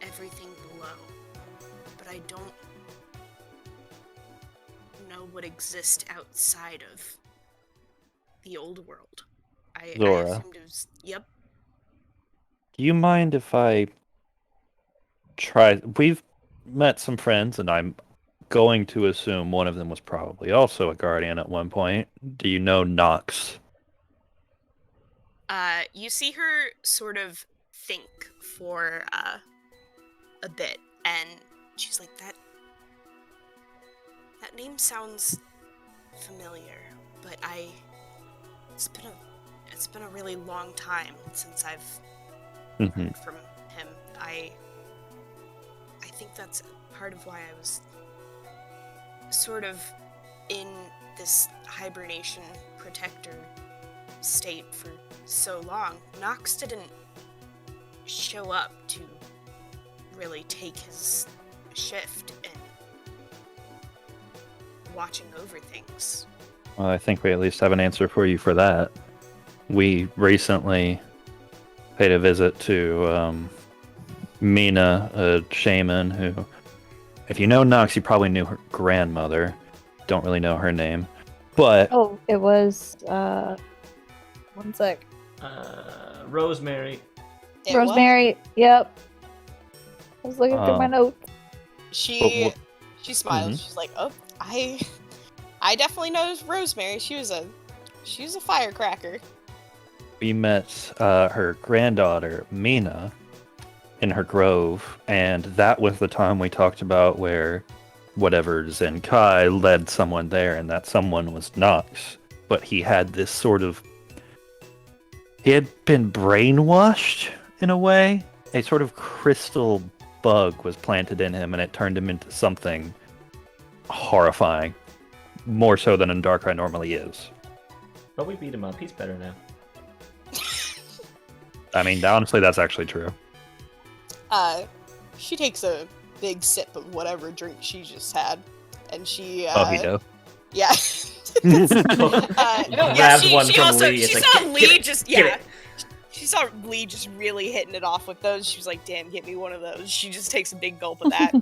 S4: everything below, but I don't know what exists outside of the old world. I
S3: Zora.
S4: assumed it was... Yep.
S3: Do you mind if I try? We've met some friends, and I'm going to assume one of them was probably also a guardian at one point. Do you know Nox?
S4: You see her sort of think for a bit, and she's like, that name sounds familiar, but it's been a really long time since I've heard from him. I think that's part of why I was sort of in this hibernation protector state for so long. Nox didn't show up to really take his shift in watching over things.
S3: Well, I think we at least have an answer for you for that. We recently paid a visit to Mina, a shaman who, if you know Nox, you probably knew her grandmother. Don't really know her name. But
S2: Oh, it was one sec.
S1: Rosemary.
S2: Rosemary. Yep. I was looking through my notes.
S4: She smiles. She's like, "Oh, I definitely know Rosemary. She was a firecracker."
S3: we met her granddaughter, Mina, in her grove, and that was the time we talked about where whatever Zenkai led someone there, and that someone was Nox. But he had this sort of... He had been brainwashed, in a way. A sort of crystal bug was planted in him, and it turned him into something horrifying. More so than a Darkrai normally is.
S1: But we beat him up. He's better now.
S3: I mean, honestly, that's actually true.
S7: She takes a big sip of whatever drink she just had, and she.
S3: Mojito.
S7: Yeah.
S1: Grabs one
S4: she
S1: from
S4: also
S1: Lee.
S4: she
S1: It's like,
S4: saw
S1: "Get
S4: Lee
S1: it,
S4: just
S1: get
S4: yeah.
S1: it."
S4: She saw Lee just really hitting it off with those. She was like, "Damn, get me one of those." She just takes a big gulp of that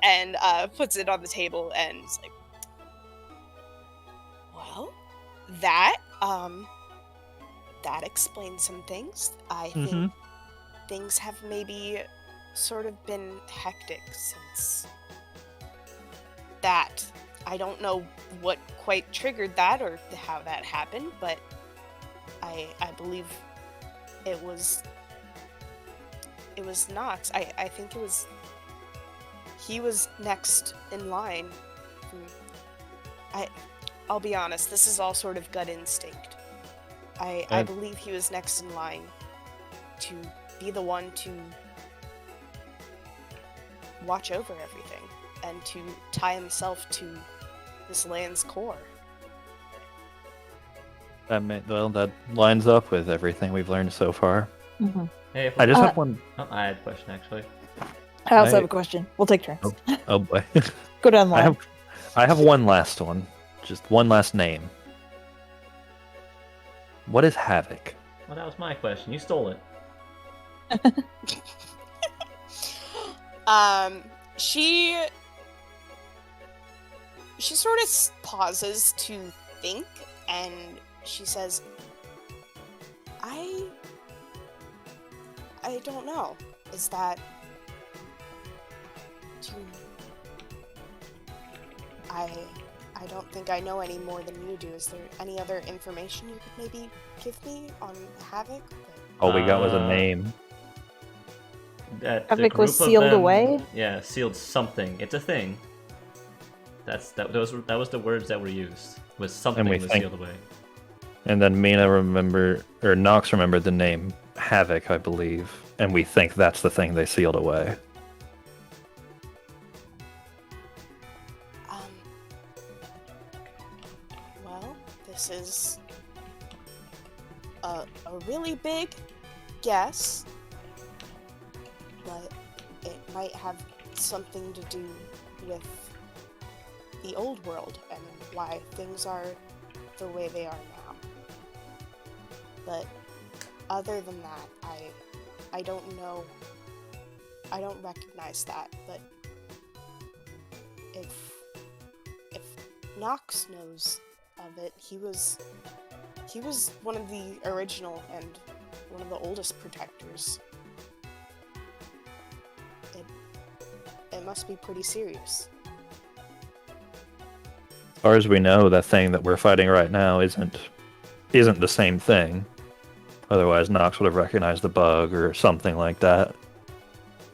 S4: and puts it on the table and is like, "Well, that explains some things. I think things have maybe sort of been hectic since that. I don't know what quite triggered that or how that happened, but I believe it was Nox. I think he was next in line.
S7: I'll be honest, this is all sort of gut instinct. I believe he was next in line to be the one to watch over everything and to tie himself to this land's core.
S3: That lines up with everything we've learned so far.
S1: Hey, if
S3: I just
S2: Uh,
S3: have one.
S1: Oh, I had a question actually.
S2: I also
S3: I-
S2: have a question. We'll take turns.
S3: Oh boy.
S2: Go down the line.
S3: I have one last one. Just one last name. What is Havoc?
S1: Well, that was my question. You stole it.
S7: She sort of pauses to think, and she says, I don't know. Is that... I don't think I know any more than you do. Is there any other information you could maybe give me on Havoc?
S3: All we got was a
S1: Uh,
S3: name.
S1: That
S2: Havoc was sealed away?
S1: Yeah, sealed something. It's a thing. That was the words that were used. Was something
S3: we
S1: was
S3: think-
S1: sealed away.
S3: And then Nox remembered the name Havoc, I believe. And we think that's the thing they sealed away.
S7: Well, this is a really big guess, but it might have something to do with the old world and why things are the way they are now. But other than that, I don't know. I don't recognize that, but if Nox knows of it, he was one of the original and one of the oldest protectors. It must be pretty serious.
S3: As far as we know, that thing that we're fighting right now isn't the same thing. Otherwise, Nox would have recognized the bug or something like that.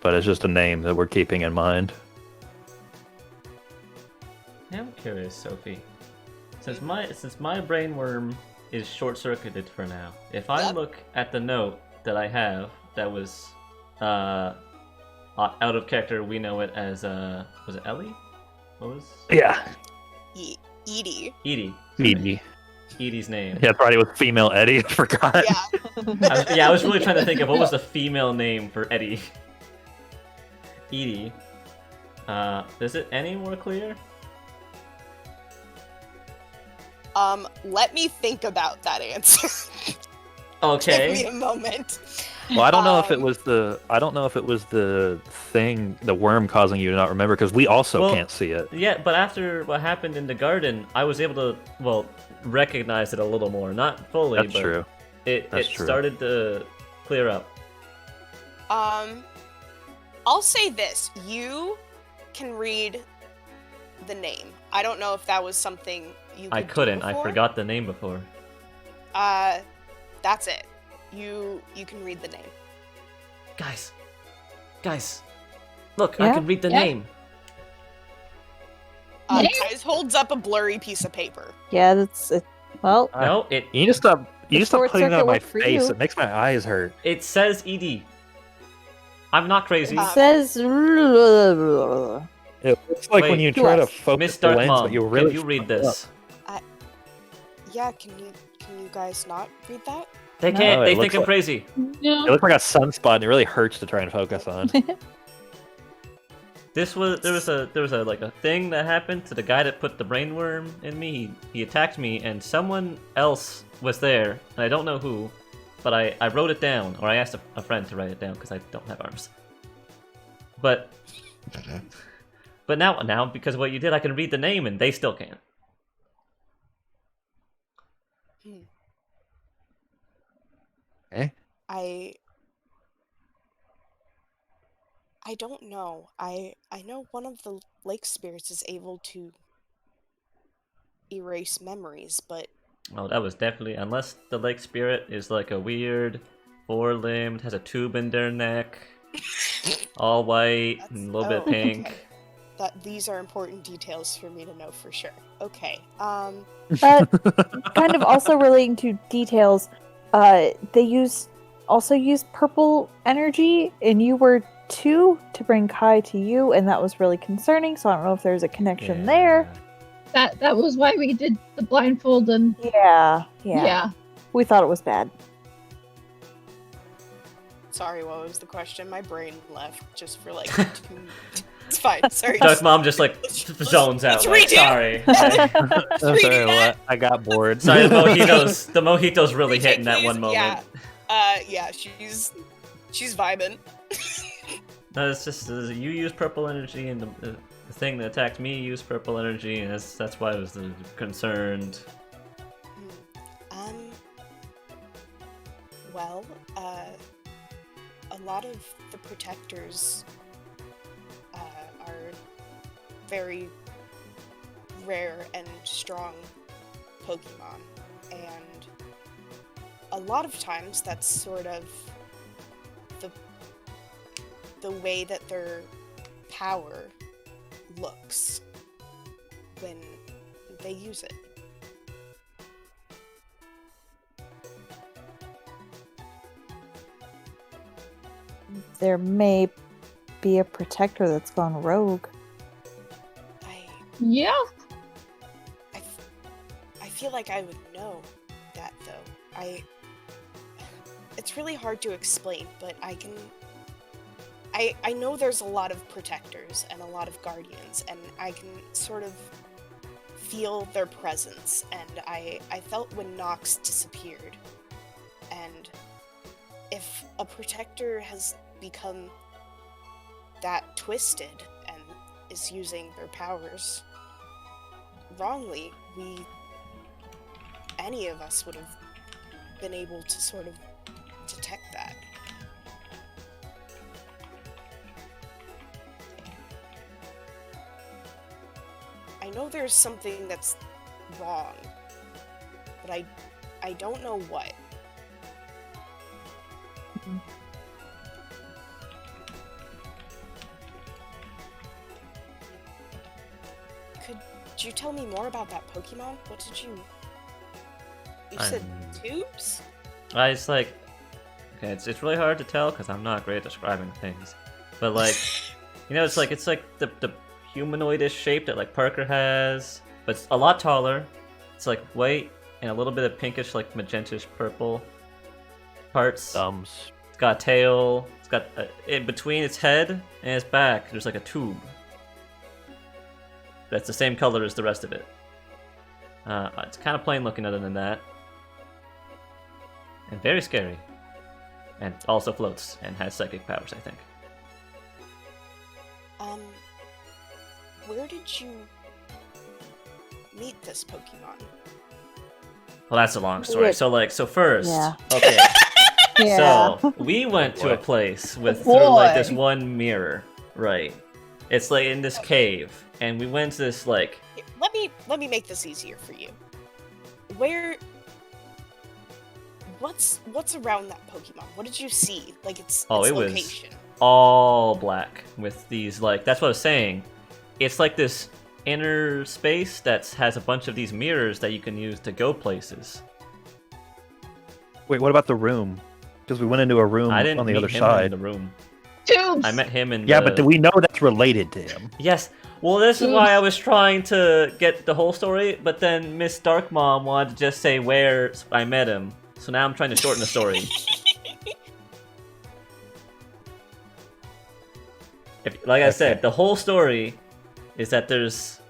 S3: But it's just a name that we're keeping in mind.
S1: Yeah, I'm curious, Sophie. Since my brain worm is short-circuited for now, if I
S7: Yep.
S1: look at the note that I have that was out of character, we know it as was it Ellie? What was
S3: Yeah.
S7: Edie.
S1: Edie?
S3: Edie.
S1: Edie's name.
S3: Yeah, probably with female Eddie. I forgot.
S7: Yeah.
S1: I was really trying to think of what was the female name for Eddie. Edie. Is it any more clear?
S7: Let me think about that answer.
S1: Okay.
S7: Give me a moment.
S3: Well, I don't know if it was the thing, the worm causing you to not remember, because we also
S1: Well,
S3: can't see it.
S1: Yeah, but after what happened in the garden, I was able to, recognize it a little more. Not fully,
S3: That's
S1: but
S3: true.
S1: it
S3: That's true.
S1: started to clear up.
S7: I'll say this. You can read the name. I don't know if that was something you could
S1: I
S7: do
S1: couldn't. I
S7: before.
S1: forgot the name before.
S7: That's it. You can read the name.
S1: Guys. Look, I
S2: Yeah?
S1: can read the
S6: Yeah?
S1: name.
S6: Name?
S7: Kai's holds up a blurry piece of paper.
S2: Yeah, that's it. Well,
S1: No, it
S3: You need to stop. You need to stop
S2: short
S3: putting that on
S2: circuit
S3: my
S2: worked for
S3: face.
S2: you.
S3: It makes my eyes hurt.
S1: it says ED. I'm not crazy.
S2: it says.
S3: It looks like when
S1: Wait,
S3: you
S2: to
S3: try to
S2: us.
S3: focus
S1: Miss
S3: the lens,
S1: Dartmouth,
S3: but you really
S1: can you read
S3: fuck up.
S1: this?
S7: Yeah, can you guys not read that?
S1: They
S2: No.
S1: can't.
S3: No, it
S1: They
S3: looks
S1: think I'm
S3: like-
S1: crazy.
S6: No.
S3: It looks like a sunspot, and it really hurts to try and focus on.
S1: There was a thing that happened to the guy that put the brainworm in me. He attacked me, and someone else was there, and I don't know who, but I wrote it down, or I asked a friend to write it down because I don't have arms. But now because of what you did, I can read the name, and they still can't.
S3: Okay.
S7: I don't know. I know one of the lake spirits is able to erase memories, but
S1: Oh, that was definitely, unless the lake spirit is like a weird, four-limbed, has a tube in their neck, all white and a little bit
S7: oh,
S1: pink.
S7: okay. these are important details for me to know for sure. Okay.
S2: But kind of also relating to details, they also use purple energy, and you were 2 to bring Kai to you, and that was really concerning. So I don't know if there's a connection there.
S6: That was why we did the blindfold and
S2: Yeah. We thought it was bad.
S7: Sorry, what was the question? My brain left just for like 2... It's fine. Sorry.
S1: Duck Mom just like zones out.
S7: let's
S1: Like,
S7: redo.
S1: sorry.
S3: I'm sorry, what? I got bored.
S1: Sorry, the mojito's really
S7: Retake,
S1: hitting that
S7: please.
S1: one moment.
S7: Yeah, she's vibing.
S1: No, it's just you use purple energy, and the thing that attacked me used purple energy, and that's why I was concerned.
S7: Well, a lot of the protectors are very rare and strong Pokemon, and a lot of times that's sort of the way that their power looks when they use it.
S2: There may be a protector that's gone rogue.
S6: Yeah.
S7: I feel like I would know that though. It's really hard to explain, but I know there's a lot of protectors and a lot of guardians, and I can sort of feel their presence, and I felt when Nox disappeared. And if a protector has become that twisted and is using their powers wrongly, any of us would have been able to sort of detect that. I know there's something that's wrong, but I don't know what. Could you tell me more about that Pokemon? What did you... You said tubes?
S1: It's like, okay, it's really hard to tell because I'm not great at describing things, but like, it's like the humanoidish shape that like Parker has, but it's a lot taller. It's like white and a little bit of pinkish, like magentish purple parts.
S3: Thumbs.
S1: It's got a tail. It's got in between its head and its back. There's like a tube that's the same color as the rest of it. It's kind of plain looking other than that. And very scary. And also floats and has psychic powers, I think.
S7: Where did you meet this Pokemon?
S1: Well, that's a long story. So first,
S2: Yeah.
S1: okay.
S2: Yeah.
S1: So we went to a place with
S6: Boy.
S1: through like this one mirror, right? It's like in this cave, and we went to this like.
S7: Here, let me make this easier for you. What's around that Pokemon? What did you see? Like its
S1: It was
S7: location.
S1: all black with these like. That's what I was saying. It's like this inner space that has a bunch of these mirrors that you can use to go places.
S3: Wait, what about the room? Because we went into a room
S1: I didn't
S3: on the
S1: meet
S3: other
S1: him
S3: side.
S1: in the room.
S6: Tubes!
S1: I met him in.
S3: Yeah, but do we know that's related to him?
S1: Yes. Well, this is why I was trying to get the whole story, but then Miss Dark Mom wanted to just say where I met him. So now I'm trying to shorten the story. Like I said, the whole story is that there's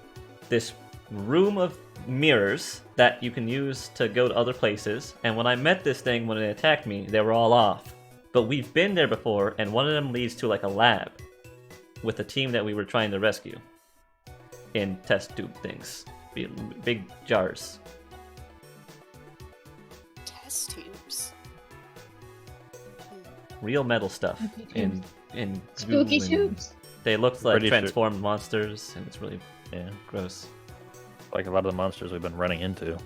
S1: this room of mirrors that you can use to go to other places, and when I met this thing when it attacked me, they were all off. But we've been there before, and one of them leads to like a lab with the team that we were trying to rescue in test tube things, big jars.
S7: Test tubes.
S1: Real metal stuff in
S6: Spooky
S1: goo and
S6: tubes.
S1: They looked like
S3: Pretty sure-
S1: transformed monsters, and it's really gross.
S3: Like a lot of the monsters we've been running into.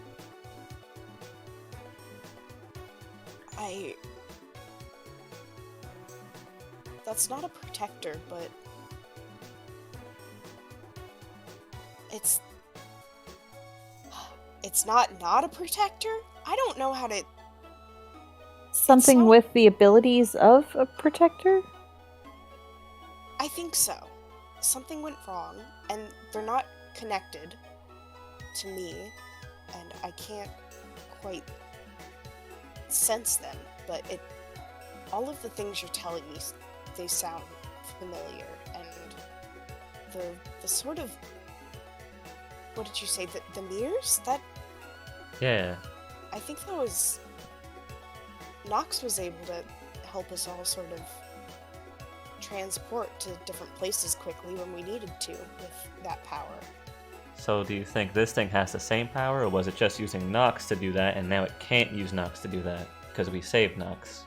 S7: That's not a protector, but It's not a protector? I don't know how to...
S2: Something
S7: not-
S2: with the abilities of a protector?
S7: I think so. Something went wrong, and they're not connected to me, and I can't quite sense them, but all of the things you're telling me, they sound familiar, and the sort of... What did you say? The mirrors? That...
S1: Yeah.
S7: I think that was... Nox was able to help us all sort of transport to different places quickly when we needed to with that power.
S1: So do you think this thing has the same power, or was it just using Nox to do that, and now it can't use Nox to do that because we saved Nox?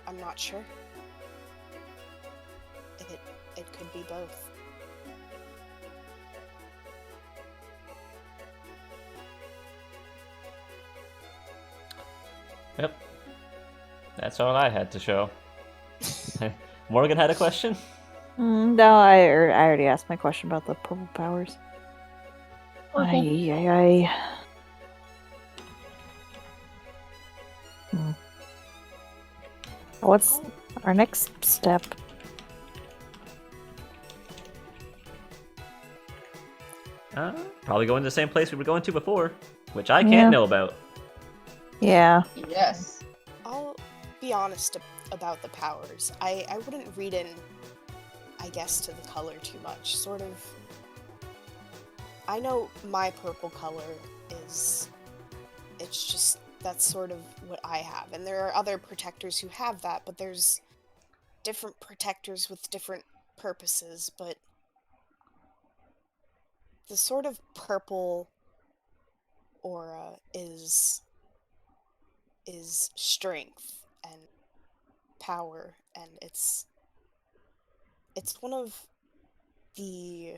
S7: I'm not sure. It could be both.
S1: Yep. That's all I had to show. Morgan had a question?
S2: No, I already asked my question about the purple powers.
S6: Okay.
S2: Ay. What's our next step?
S1: Probably going to the same place we were going to before, which I can't
S2: Yeah.
S1: know about.
S2: Yeah.
S6: Yes.
S7: I'll be honest about the powers. I wouldn't read in, I guess, to the color too much. Sort of... I know my purple color is... It's just... That's sort of what I have. And there are other protectors who have that, but there's different protectors with different purposes, but... The sort of purple aura is strength and power, and it's one of the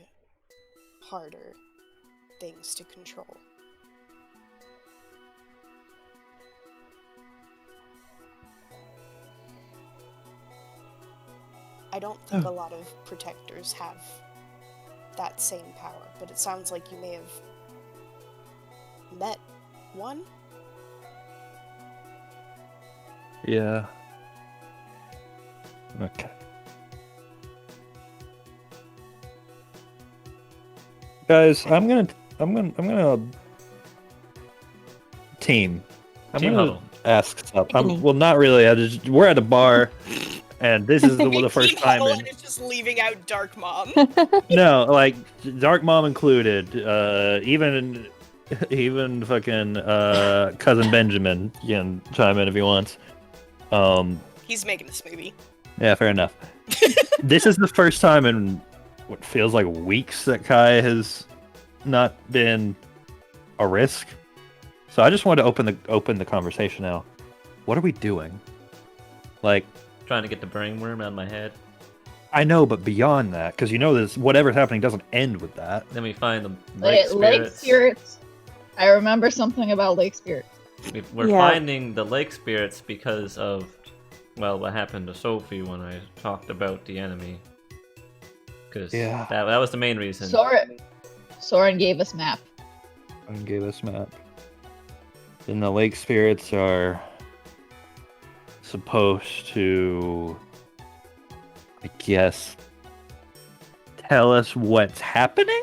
S7: harder things to control. I don't think a lot of protectors have that same power, but it sounds like you may have met one?
S3: Yeah. Okay. Guys, I'm gonna team. I'm
S1: Team
S3: gonna
S1: huddle.
S3: ask something. Well, not really. We're at a bar, and this is the first
S7: Team
S3: time.
S7: Huddle and it's just leaving out Dark Mom.
S3: No, like Dark Mom included. Even fucking cousin Benjamin can chime in if he wants.
S7: He's making this movie.
S3: Yeah, fair enough. This is the first time in what feels like weeks that Kai has not been a risk. So I just wanted to open the conversation now. What are we doing? Like,
S1: Trying to get the brain worm out of my head.
S3: I know, but beyond that, because you know this, whatever's happening doesn't end with that.
S1: Then we find the lake
S6: Lake
S1: spirits.
S6: spirits. I remember something about lake spirits.
S1: We're
S2: Yeah.
S1: finding the lake spirits because of, well, what happened to Sophie when I talked about the enemy. Because
S3: Yeah.
S1: that was the main reason.
S6: Soren gave us map.
S3: And gave us map. Then the lake spirits are supposed to, I guess, tell us what's happening?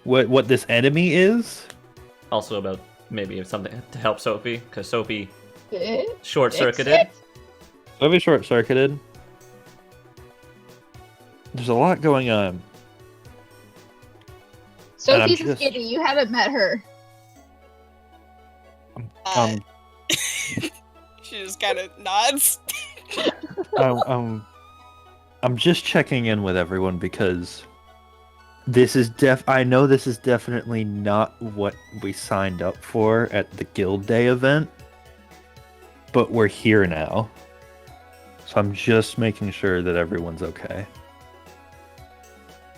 S3: What this enemy is?
S1: Also about maybe something to help Sophie, because Sophie
S6: Eh?
S1: short-circuited.
S6: Fix it?
S3: Maybe short-circuited. There's a lot going on.
S6: Sophie's
S3: just-
S6: skinny. You haven't met her.
S7: She just kind of nods.
S3: I'm just checking in with everyone because this is I know this is definitely not what we signed up for at the Guild Day event, but we're here now. So I'm just making sure that everyone's okay.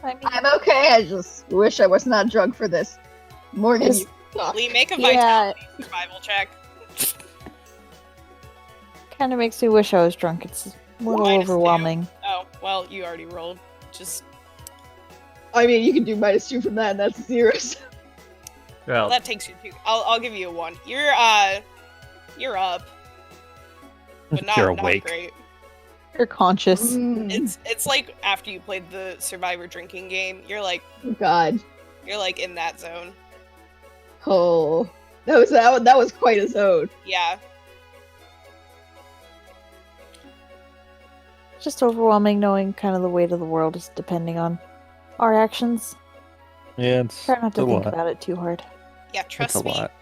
S2: I mean,
S6: I'm okay. I just wish I was not drunk for this. Morgan,
S2: Is-
S6: you suck.
S4: Lee, make a
S2: yeah,
S4: vitality survival check.
S2: kind of makes me wish I was drunk. It's a little
S4: Minus two.
S2: overwhelming.
S4: Oh, well, you already rolled. Just
S6: I mean, you can do -2 from that, and that's 0.
S1: Well,
S4: That takes you 2. I'll give you a 1. You're up, but not,
S3: You're
S4: not
S3: awake.
S4: great.
S2: You're conscious.
S4: It's like after you played the Survivor drinking game, you're like
S6: Oh God.
S4: in that zone.
S6: Oh, that was quite a zone.
S4: Yeah.
S2: It's just overwhelming knowing kind of the weight of the world is depending on our actions.
S3: Yeah, it's
S2: Try not to
S3: a
S2: think
S3: lot.
S2: about it too hard.
S4: Yeah,
S3: It's
S4: trust
S3: a
S4: me.
S3: lot.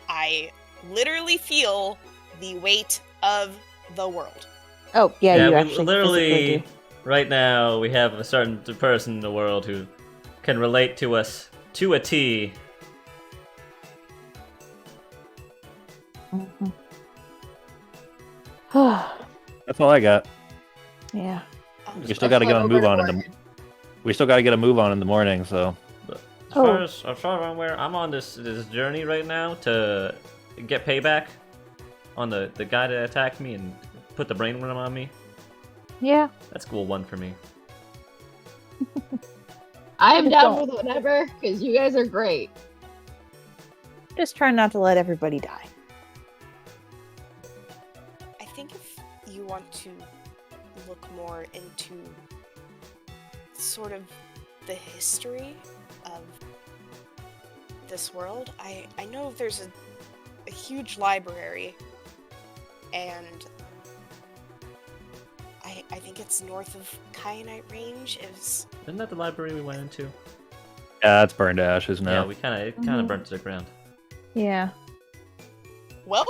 S4: I literally feel the weight of the world.
S2: Oh, yeah,
S1: yeah,
S2: you
S1: we
S2: actually
S1: literally
S2: physically do.
S1: right now we have a certain person in the world who can relate to us to a T.
S2: Mhm.
S3: That's all I got.
S2: Yeah.
S3: We still got to get a move on in the. We still got to get a move on in the morning. So
S1: As
S2: Oh.
S1: far as I'm aware, I'm on this journey right now to get payback on the guy that attacked me and put the brain worm on me.
S2: Yeah.
S1: That's cool 1 for me.
S6: I am
S2: Just
S6: down
S2: don't-
S6: with whatever, because you guys are great.
S2: Just try not to let everybody die.
S7: I think if you want to look more into sort of the history of this world, I know there's a huge library, and I think it's north of Kyanite Range.
S1: Isn't that the library we went into?
S3: yeah, it's burned to ashes
S1: Yeah,
S3: now.
S1: we kind of
S2: Mhm.
S1: burnt to the ground.
S2: Yeah.
S4: Well,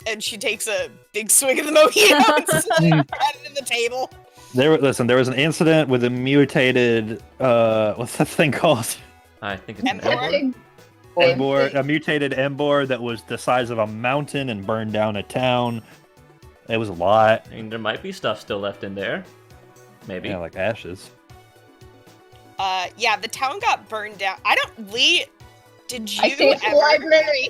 S4: and she takes a big swig of the mojito and slams it into the table.
S3: There was an incident with a mutated. What's that thing called?
S1: I think it's an
S4: Embor?
S1: Embor.
S3: Embor, a mutated Embor that was the size of a mountain and burned down a town. It was a lot.
S1: I mean, there might be stuff still left in there. Maybe.
S3: Yeah, like ashes.
S4: Yeah, the town got burned down. Lee, did you
S6: I saved the
S4: ever
S6: library.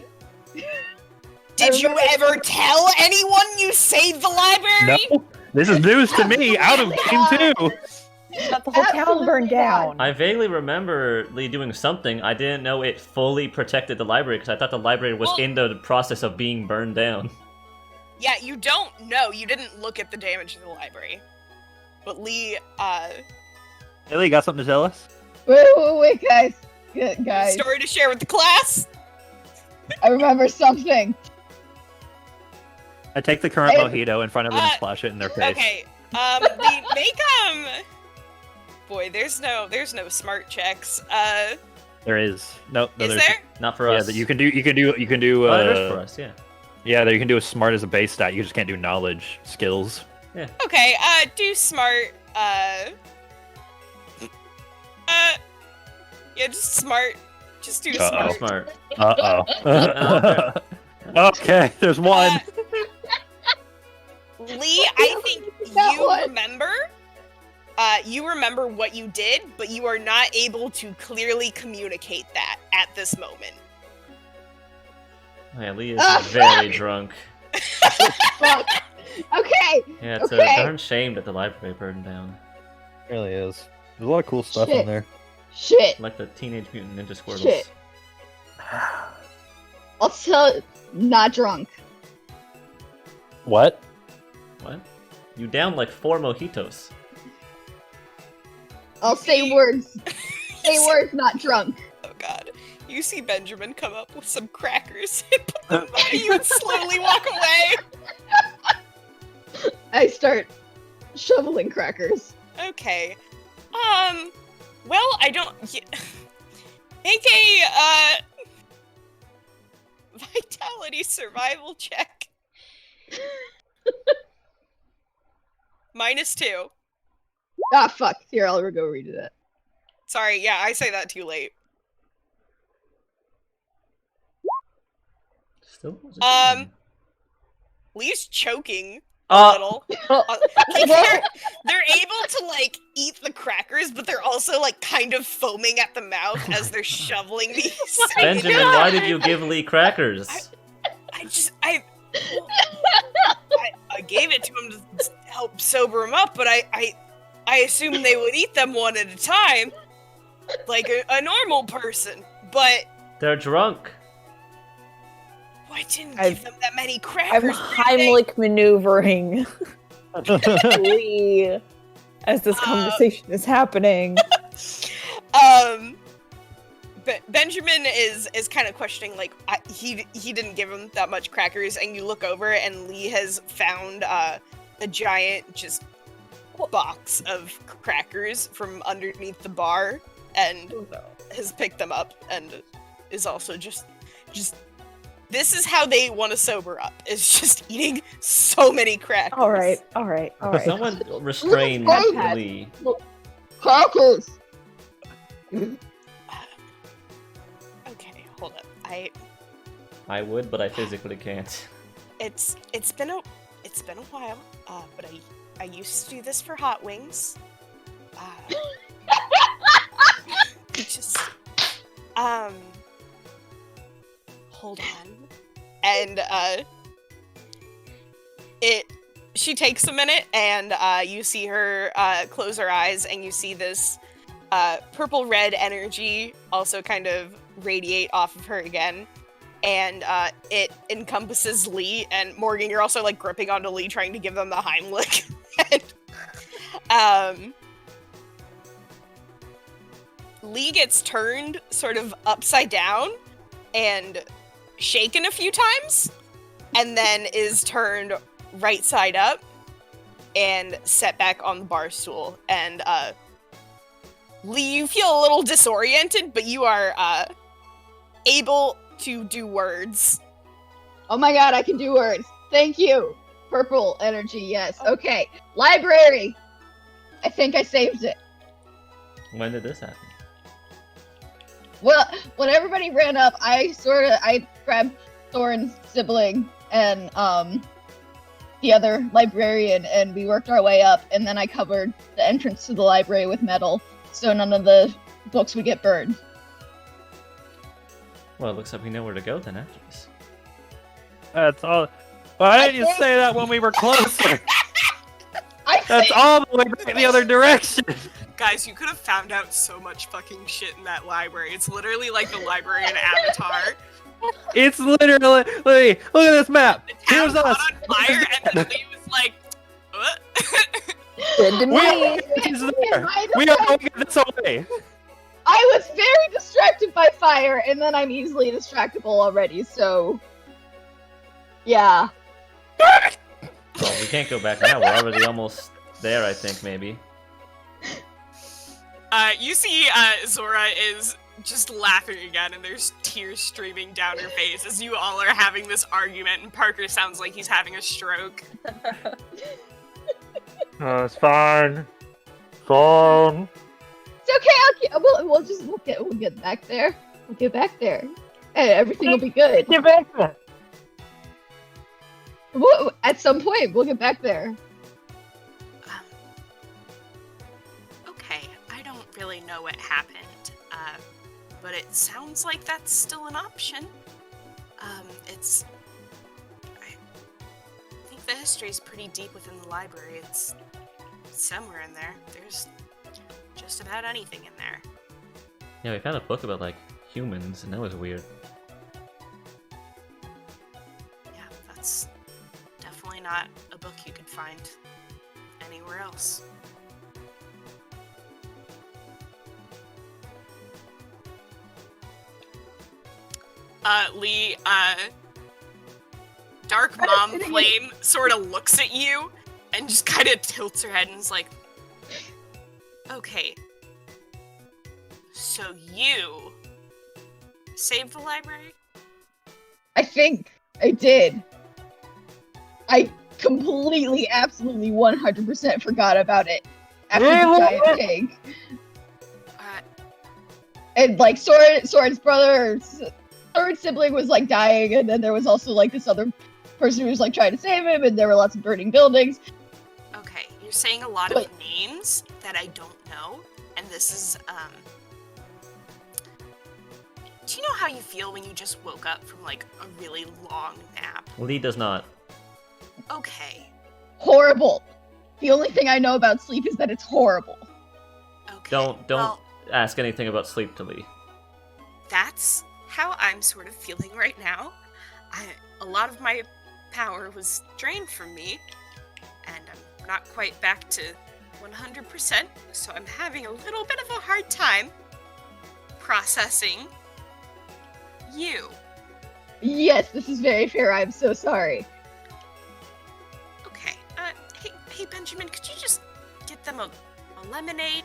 S4: did you ever tell anyone you saved the library?
S3: No, this is news to me. Out of game 2.
S2: But the whole town
S6: Absolutely
S2: burned
S6: not.
S2: down.
S1: I vaguely remember Lee doing something. I didn't know it fully protected the library because I thought the library was
S4: Well-
S1: in the process of being burned down.
S4: Yeah, you don't know. You didn't look at the damage to the library. But Lee,
S3: Haley, you got something to tell us?
S6: Wait, guys. Guys,
S4: story to share with the class?
S6: I remember something.
S3: I take the current
S6: Hey.
S3: mojito in front of them and
S4: Uh,
S3: splash it in their face.
S4: Okay. Boy, there's no smart checks.
S3: There is no.
S4: Is
S3: there's,
S4: there?
S1: Not for
S3: Yeah,
S1: us.
S3: that you can do.
S1: Oh, there is for us, yeah.
S3: Yeah, that you can do as smart as a base stat. You just can't do knowledge skills.
S4: Okay, do smart, yeah, just smart. Just do
S3: Uh-oh.
S4: smart.
S3: Uh oh. Okay, there's one.
S4: Lee, I think
S6: That
S4: you
S6: one.
S4: remember. You remember what you did, but you are not able to clearly communicate that at this moment.
S1: Yeah, Lee is
S6: Ah,
S1: very drunk.
S6: Fuck. Okay.
S1: Yeah, it's
S6: Okay.
S1: a darn shame that the library burned down.
S3: It really is. There's a lot of cool stuff
S6: Shit.
S3: in there.
S6: Shit.
S1: Like the Teenage Mutant Ninja Squirtles.
S6: Shit. I'll tell. Not drunk.
S3: What?
S1: What? You downed like 4 mojitos.
S6: I'll say words. Say words, not drunk.
S4: Oh god. You see Benjamin come up with some crackers and put them by you and slowly walk away.
S6: I start shoveling crackers.
S4: Okay. Well, I don't... Make a, vitality survival check. -2.
S6: Ah, fuck. Here, I'll go redo that.
S4: Sorry, yeah, I say that too late.
S1: Still? Was it good?
S4: Lee's choking a little. Like, they're able to, like, eat the crackers, but they're also, like, kind of foaming at the mouth as they're shoveling these.
S1: Benjamin, why did you give Lee crackers?
S4: I gave it to him to help sober him up, but I assumed they would eat them one at a time. like a normal person, but
S1: They're drunk.
S4: I didn't
S2: I've-
S4: give them that many
S2: I'm
S4: crackers.
S2: Heimlich maneuvering Lee as this conversation is happening.
S4: Benjamin is kind of questioning, like, he didn't give him that much crackers, and you look over and Lee has found a giant just box of crackers from underneath the bar and has picked them up and is also just this is how they want to sober up, is just eating so many crackers.
S2: All right.
S1: Someone restrain
S6: Look,
S1: Lee.
S6: Crackers.
S4: Okay, hold up.
S1: I would, but I physically can't.
S4: It's been a while, but I used to do this for Hot Wings. Just hold on. And she takes a minute, and you see her close her eyes, and you see this purple red energy also kind of radiate off of her again. And it encompasses Lee and Morgan. You're also like gripping onto Lee, trying to give them the Heimlich. And, Lee gets turned sort of upside down and shaken a few times, and then is turned right side up and set back on the bar stool. And Lee, you feel a little disoriented, but you are able to do words.
S6: Oh my god, I can do words. Thank you. Purple energy, yes. Okay. Library. I think I saved it.
S1: When did this happen?
S6: Well, when everybody ran up, I grabbed Thorin's sibling and the other librarian, and we worked our way up, and then I covered the entrance to the library with metal, so none of the books would get burned.
S1: Well, it looks like we know where to go then after this.
S3: That's all. Why didn't you say that when we were closer? That's
S6: saved-
S3: all the way back the other direction.
S4: Guys, you could have found out so much fucking shit in that library. It's literally like the library in Avatar.
S3: It's literally, look at this map.
S4: The town
S3: Here's us.
S4: caught on fire, and then Lee was like, what?
S2: Good to
S3: We
S2: me.
S3: is there.
S6: By the
S3: We are
S6: way,
S3: going this away.
S6: I was very distracted by fire, and then I'm easily distractible already, so... Yeah.
S1: Well, we can't go back now. We're already almost there, I think, maybe.
S4: You see, Zora is just laughing again, and there's tears streaming down her face as you all are having this argument, and Parker sounds like he's having a stroke.
S3: It's fine. Fine.
S6: It's okay, we'll get back there. We'll get back there. And everything will be good.
S3: Get back there.
S6: At some point, we'll get back there.
S4: Okay, I don't really know what happened, but it sounds like that's still an option. I think the history is pretty deep within the library. It's somewhere in there. There's just about anything in there.
S1: Yeah, we found a book about, like, humans, and that was weird.
S4: Yeah, that's definitely not a book you could find anywhere else. Lee, Dark Mom Flame sort of looks at you and just kind of tilts her head and is like, okay, so you saved the library?
S6: I think I did. I completely, absolutely, 100% forgot about it after the giant pig. And like Soren's brother, third sibling was like dying, and then there was also like this other person who was like trying to save him, and there were lots of burning buildings.
S4: Okay, you're saying a lot of names that I don't know, and this is, do you know how you feel when you just woke up from like a really long nap?
S1: Lee does not.
S4: Okay.
S6: Horrible. The only thing I know about sleep is that it's horrible.
S4: Okay.
S1: Don't.
S4: Well,
S1: ask anything about sleep to Lee.
S4: That's how I'm sort of feeling right now. A lot of my power was drained from me, and I'm not quite back to 100%, so I'm having a little bit of a hard time processing you.
S6: Yes, this is very fair. I'm so sorry.
S4: Okay, hey Benjamin, could you just get them a lemonade?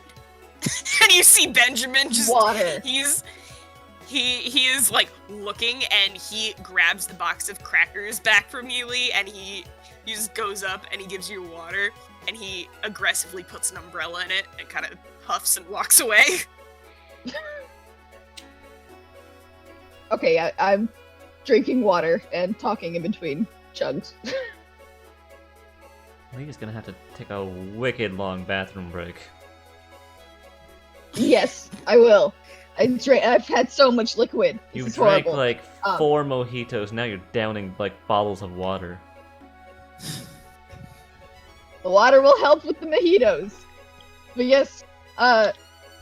S4: And you see Benjamin just
S6: Water.
S4: He is like looking, and he grabs the box of crackers back from you, Lee, and he just goes up and he gives you water, and he aggressively puts an umbrella in it and kind of huffs and walks away.
S6: Okay, I'm drinking water and talking in between chugs.
S1: Lee is gonna have to take a wicked long bathroom break.
S6: Yes, I will. I've had so much liquid. This
S1: You
S6: is
S1: drank
S6: horrible.
S1: like 4 mojitos, now you're downing like bottles of water.
S6: The water will help with the mojitos. But yes,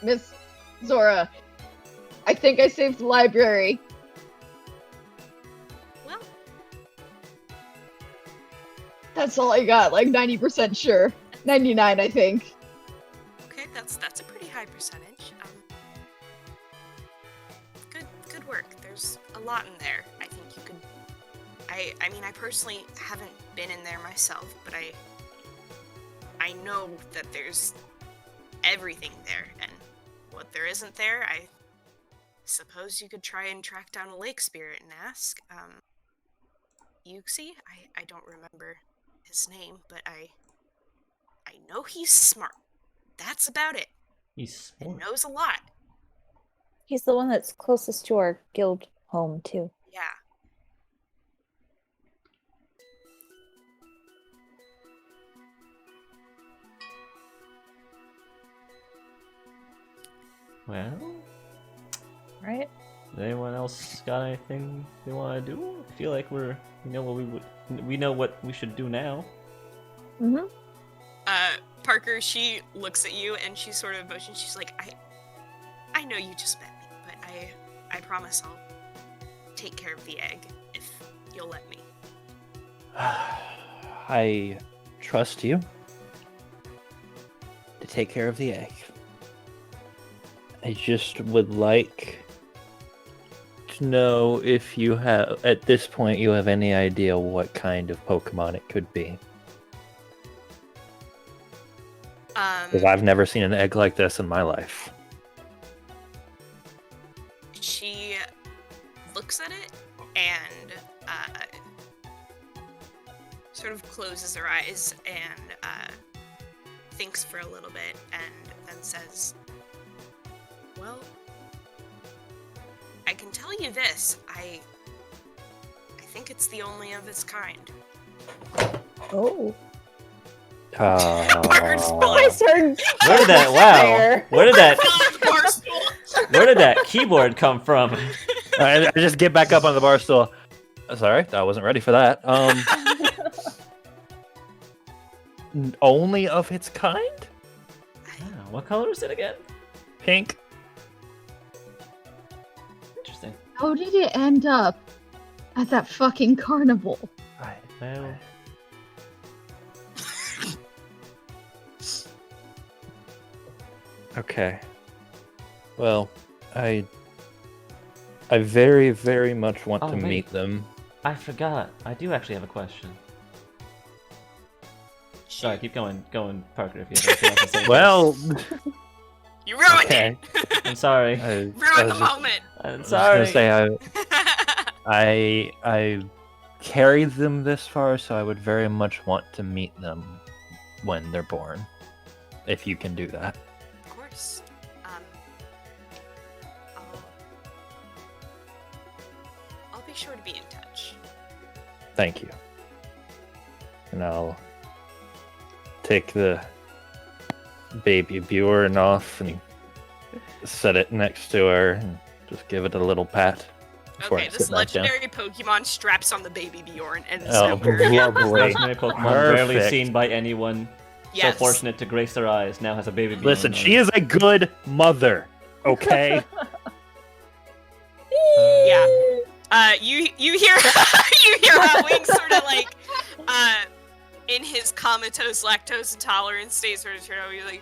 S6: Miss Zora, I think I saved the library.
S4: Well,
S6: That's all I got, like 90% sure. 99, I think.
S4: okay, that's a pretty high percentage. Good work. There's a lot in there. I think you could. I mean, I personally haven't been in there myself, but I know that there's everything there, and what there isn't there, I suppose you could try and track down a lake spirit and ask. Yuxi? I don't remember his name, but I know he's smart. That's about it.
S1: He's
S4: And knows a lot.
S2: He's the one that's closest to our guild home, too.
S4: Yeah.
S1: Well,
S2: Right?
S1: anyone else got anything they want to do? I feel like we know what we should do now.
S2: Mm-hmm.
S4: Parker, she looks at you and she sort of motions. She's like, I know you just met me, but I promise I'll take care of the egg if you'll let me.
S3: I trust you to take care of the egg. I just would like to know if you have, at this point, you have any idea what kind of Pokemon it could be. Because I've never seen an egg like this in my life.
S4: She looks at it and sort of closes her eyes and thinks for a little bit and then says, well, I can tell you this. I think it's the only of its kind.
S2: Oh.
S4: Parker's
S2: I started.
S1: Where did that? Wow. Where did that keyboard come from?
S3: I just get back up on the bar stool. Sorry, I wasn't ready for that. Only of its kind?
S1: Yeah, what color is it again?
S3: Pink.
S1: Interesting.
S6: How did it end up at that fucking carnival?
S1: Well,
S3: Okay. Well, I very, very much want
S1: Oh,
S3: to
S1: wait.
S3: meet them.
S1: I forgot. I do actually have a question. Sorry, keep going, Parker. If you have anything else to say.
S3: Well,
S4: You ruined
S3: okay.
S4: it!
S1: I'm sorry.
S4: Ruined the moment!
S1: I'm
S3: I was
S1: sorry.
S3: gonna say I carried them this far, so I would very much want to meet them when they're born. If you can do that.
S4: Of course. I'll be sure to be in touch.
S3: Thank you. And I'll take the baby Bjorn off and set it next to her and just give it a little pat. before I
S4: Okay,
S3: sit
S4: this
S3: back down.
S4: legendary Pokemon straps on the baby Bjorn and is
S3: Oh,
S4: now
S3: lovely.
S1: Legendary Pokemon barely
S3: Perfect.
S1: seen by anyone
S4: Yes.
S1: so fortunate to grace their eyes now has a baby. Bjorn
S3: Listen,
S1: on
S3: she
S1: it.
S3: is a good mother. Okay.
S4: Yeah. You hear you hear Wing sort of like in his comatose lactose intolerant state sort of turn over. You're like,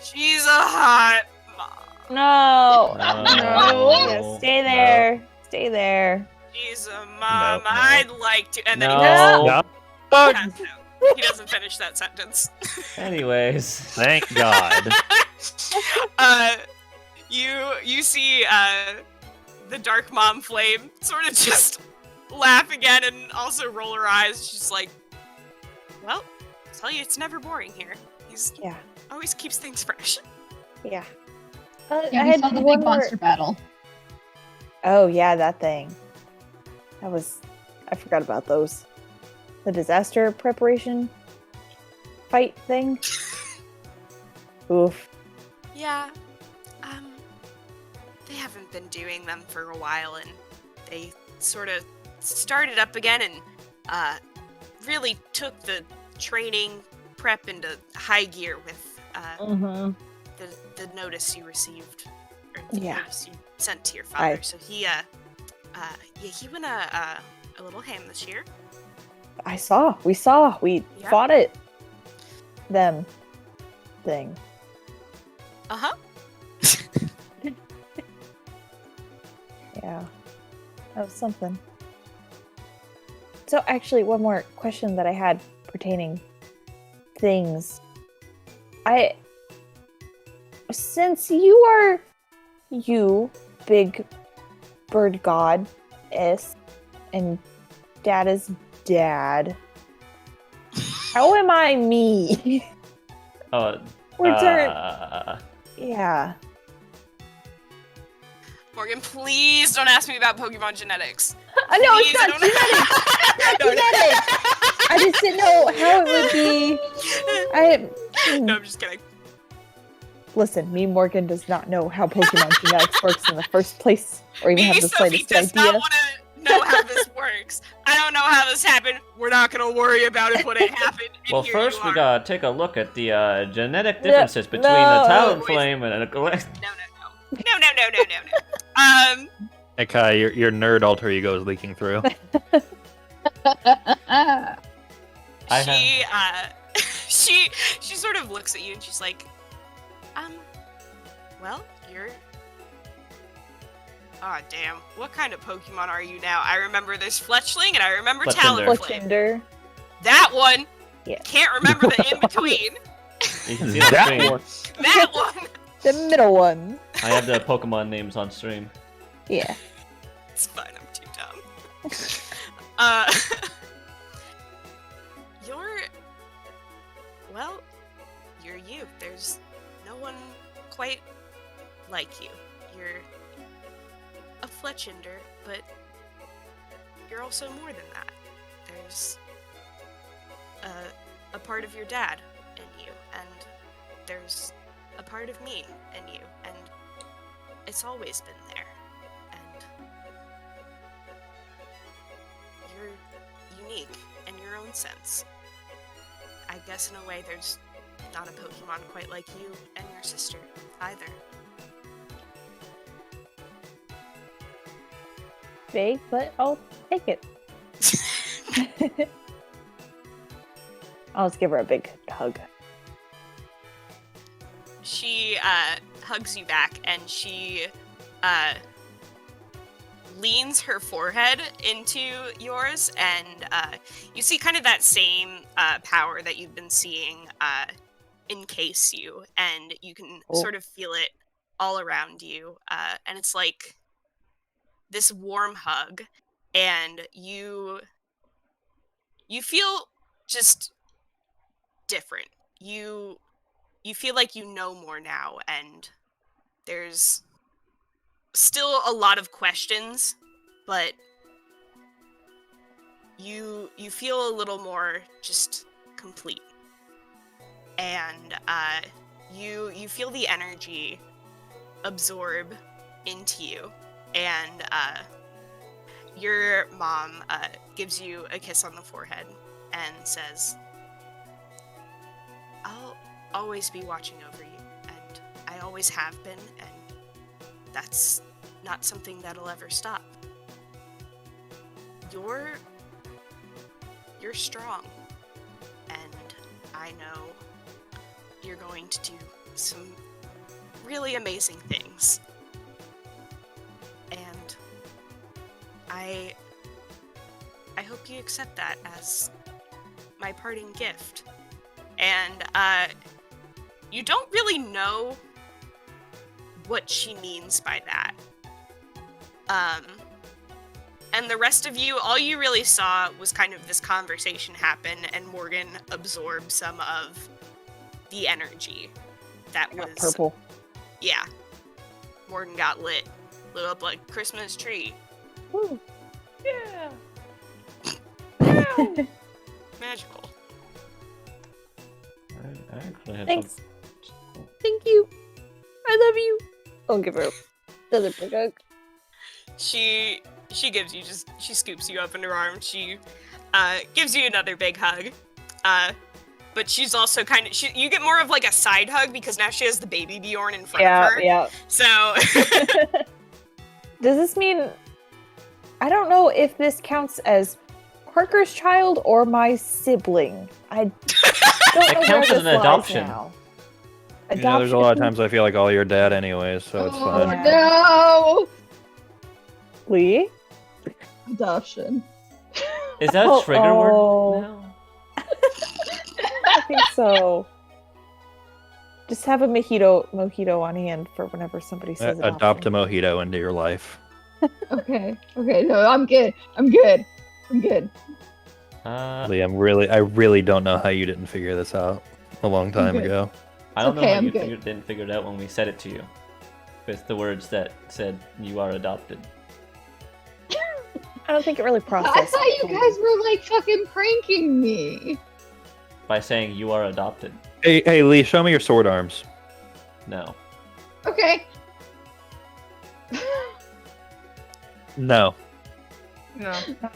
S4: she's a hot mom.
S2: No.
S1: No.
S2: Yeah, stay there. Stay there.
S4: She's a mom.
S3: No.
S4: I'd like to. And then
S1: No.
S3: No.
S4: he passes out. He doesn't finish that sentence.
S1: Anyways.
S3: Thank God.
S4: You see the dark mom flame sort of just laugh again and also roll her eyes. She's like, well, I'll tell you, it's never boring here. He's
S2: Yeah.
S4: always keeps things fresh.
S2: Yeah.
S6: Yeah, we saw the big monster battle.
S2: Oh yeah, that thing. I forgot about those. The disaster preparation fight thing. Oof.
S4: Yeah. They haven't been doing them for a while, and they sort of started up again and really took the training prep into high gear with
S2: Mm-hmm.
S4: the notice you received, or the
S2: Yeah.
S4: notice you sent to your father. So he went a little ham this year.
S2: We
S4: Yeah.
S2: fought it. Them thing.
S4: Uh-huh.
S2: Yeah. That was something. So actually, one more question that I had pertaining things. Since you big bird god and dad is dad, how am I me?
S1: Oh,
S2: Yeah.
S4: Morgan, please don't ask me about Pokemon genetics.
S2: I know
S4: Please,
S2: it's not genetics.
S4: No, no.
S2: I just didn't know how it would be.
S4: No, I'm just kidding.
S2: Listen, me, Morgan, does not know how Pokemon genetics works in the first place, or even
S4: Me,
S2: have the
S4: Sophie,
S2: slightest
S4: does
S2: idea.
S4: not want to know how this works. I don't know how this happened. We're not going to worry about it when it happened. And
S1: well,
S4: here
S1: first
S4: you
S1: we
S4: are.
S1: gotta take a look at the genetic differences between
S2: no.
S1: the Talonflame and a
S4: No.
S3: Hey Kai, your nerd alter ego is leaking through.
S4: She sort of looks at you and she's like, well, you're... Aw, damn. What kind of Pokemon are you now? I remember this Fletchling and I remember
S1: Fletchinder.
S4: Talonflame.
S2: Fletchinder.
S4: That one!
S2: Yeah.
S4: Can't remember the in-between.
S1: You can see on
S3: That
S1: screen.
S3: one.
S4: That one!
S2: The middle one.
S1: I have the Pokemon names on stream.
S2: Yeah.
S4: It's fine, I'm too dumb. You're you. There's no one quite like you. You're a Fletchinder, but you're also more than that. There's a part of your dad in you, and there's a part of me in you, and it's always been there. And you're unique in your own sense. I guess in a way there's not a Pokemon quite like you and your sister either.
S2: Vague, but I'll take it. I'll just give her a big hug.
S4: She hugs you back and she leans her forehead into yours, and you see kind of that same power that you've been seeing encase you, and you can sort of feel it all around you, and it's like this warm hug, and you feel just different. You feel like you know more now, and there's still a lot of questions, but you feel a little more just complete. And you feel the energy absorb into you, and your mom gives you a kiss on the forehead and says, I'll always be watching over you, and I always have been, and that's not something that'll ever stop. You're strong, and I know you're going to do some really amazing things. And I hope you accept that as my parting gift. And you don't really know what she means by that. And the rest of you, all you really saw was kind of this conversation happen, and Morgan absorbed some of the energy that was
S2: Purple.
S4: Yeah. Morgan got lit up like a Christmas tree.
S2: Woo.
S5: Yeah.
S4: Magical.
S1: I actually had
S2: Thanks.
S1: some-
S2: Thank you. I love you. I'll give her another big hug.
S4: She gives you she scoops you up in her arms. She gives you another big hug. But she's also kind of you get more of like a side hug because now she has the baby Bjorn in front of her.
S2: Yeah.
S4: So
S2: Does this mean I don't know if this counts as Parker's child or my sibling? I don't know
S1: It counts
S2: where
S1: as
S2: this
S1: an
S2: lies
S1: adoption.
S2: now.
S3: You know, there's a lot of times I feel like all your dad anyways, so it's
S6: Oh
S3: fine.
S6: no!
S2: Lee?
S6: Adoption.
S1: Is that a
S2: Oh,
S1: trigger
S2: oh.
S1: word now?
S2: I think so. Just have a mojito on hand for whenever somebody says
S3: Adopt a
S2: adoption.
S3: mojito into your life.
S6: Okay, no, I'm good. I'm good.
S3: Liam, I really don't know how you didn't figure this out a long time
S6: Okay.
S3: ago.
S1: I don't
S6: Okay,
S1: know how
S6: I'm
S1: you
S6: good.
S1: didn't figure it out when we said it to you. With the words that said you are adopted.
S2: I don't think it really
S6: I
S2: processed.
S6: thought you guys were like fucking pranking me.
S1: By saying you are adopted.
S3: Hey, Lee, show me your sword arms.
S1: No.
S6: Okay.
S3: No.
S5: No.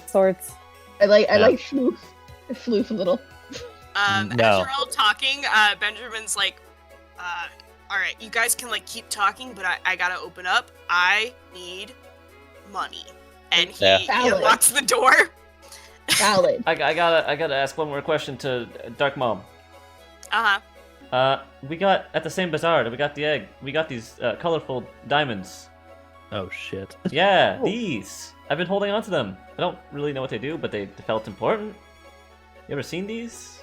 S2: Swords.
S6: I like
S3: No.
S6: floof. I floof a little.
S4: as
S3: No.
S4: you're all talking, Benjamin's like, all right, you guys can like keep talking, but I gotta open up. I need money. And he
S3: Yeah.
S6: Valid.
S4: locks the door.
S6: Valid.
S1: I gotta ask one more question to Dark Mom.
S4: Uh-huh.
S1: We got at the same bazaar. We got the egg. We got these colorful diamonds.
S3: Oh shit.
S1: Yeah,
S2: Oh.
S1: these. I've been holding on to them. I don't really know what they do, but they felt important. You ever seen these?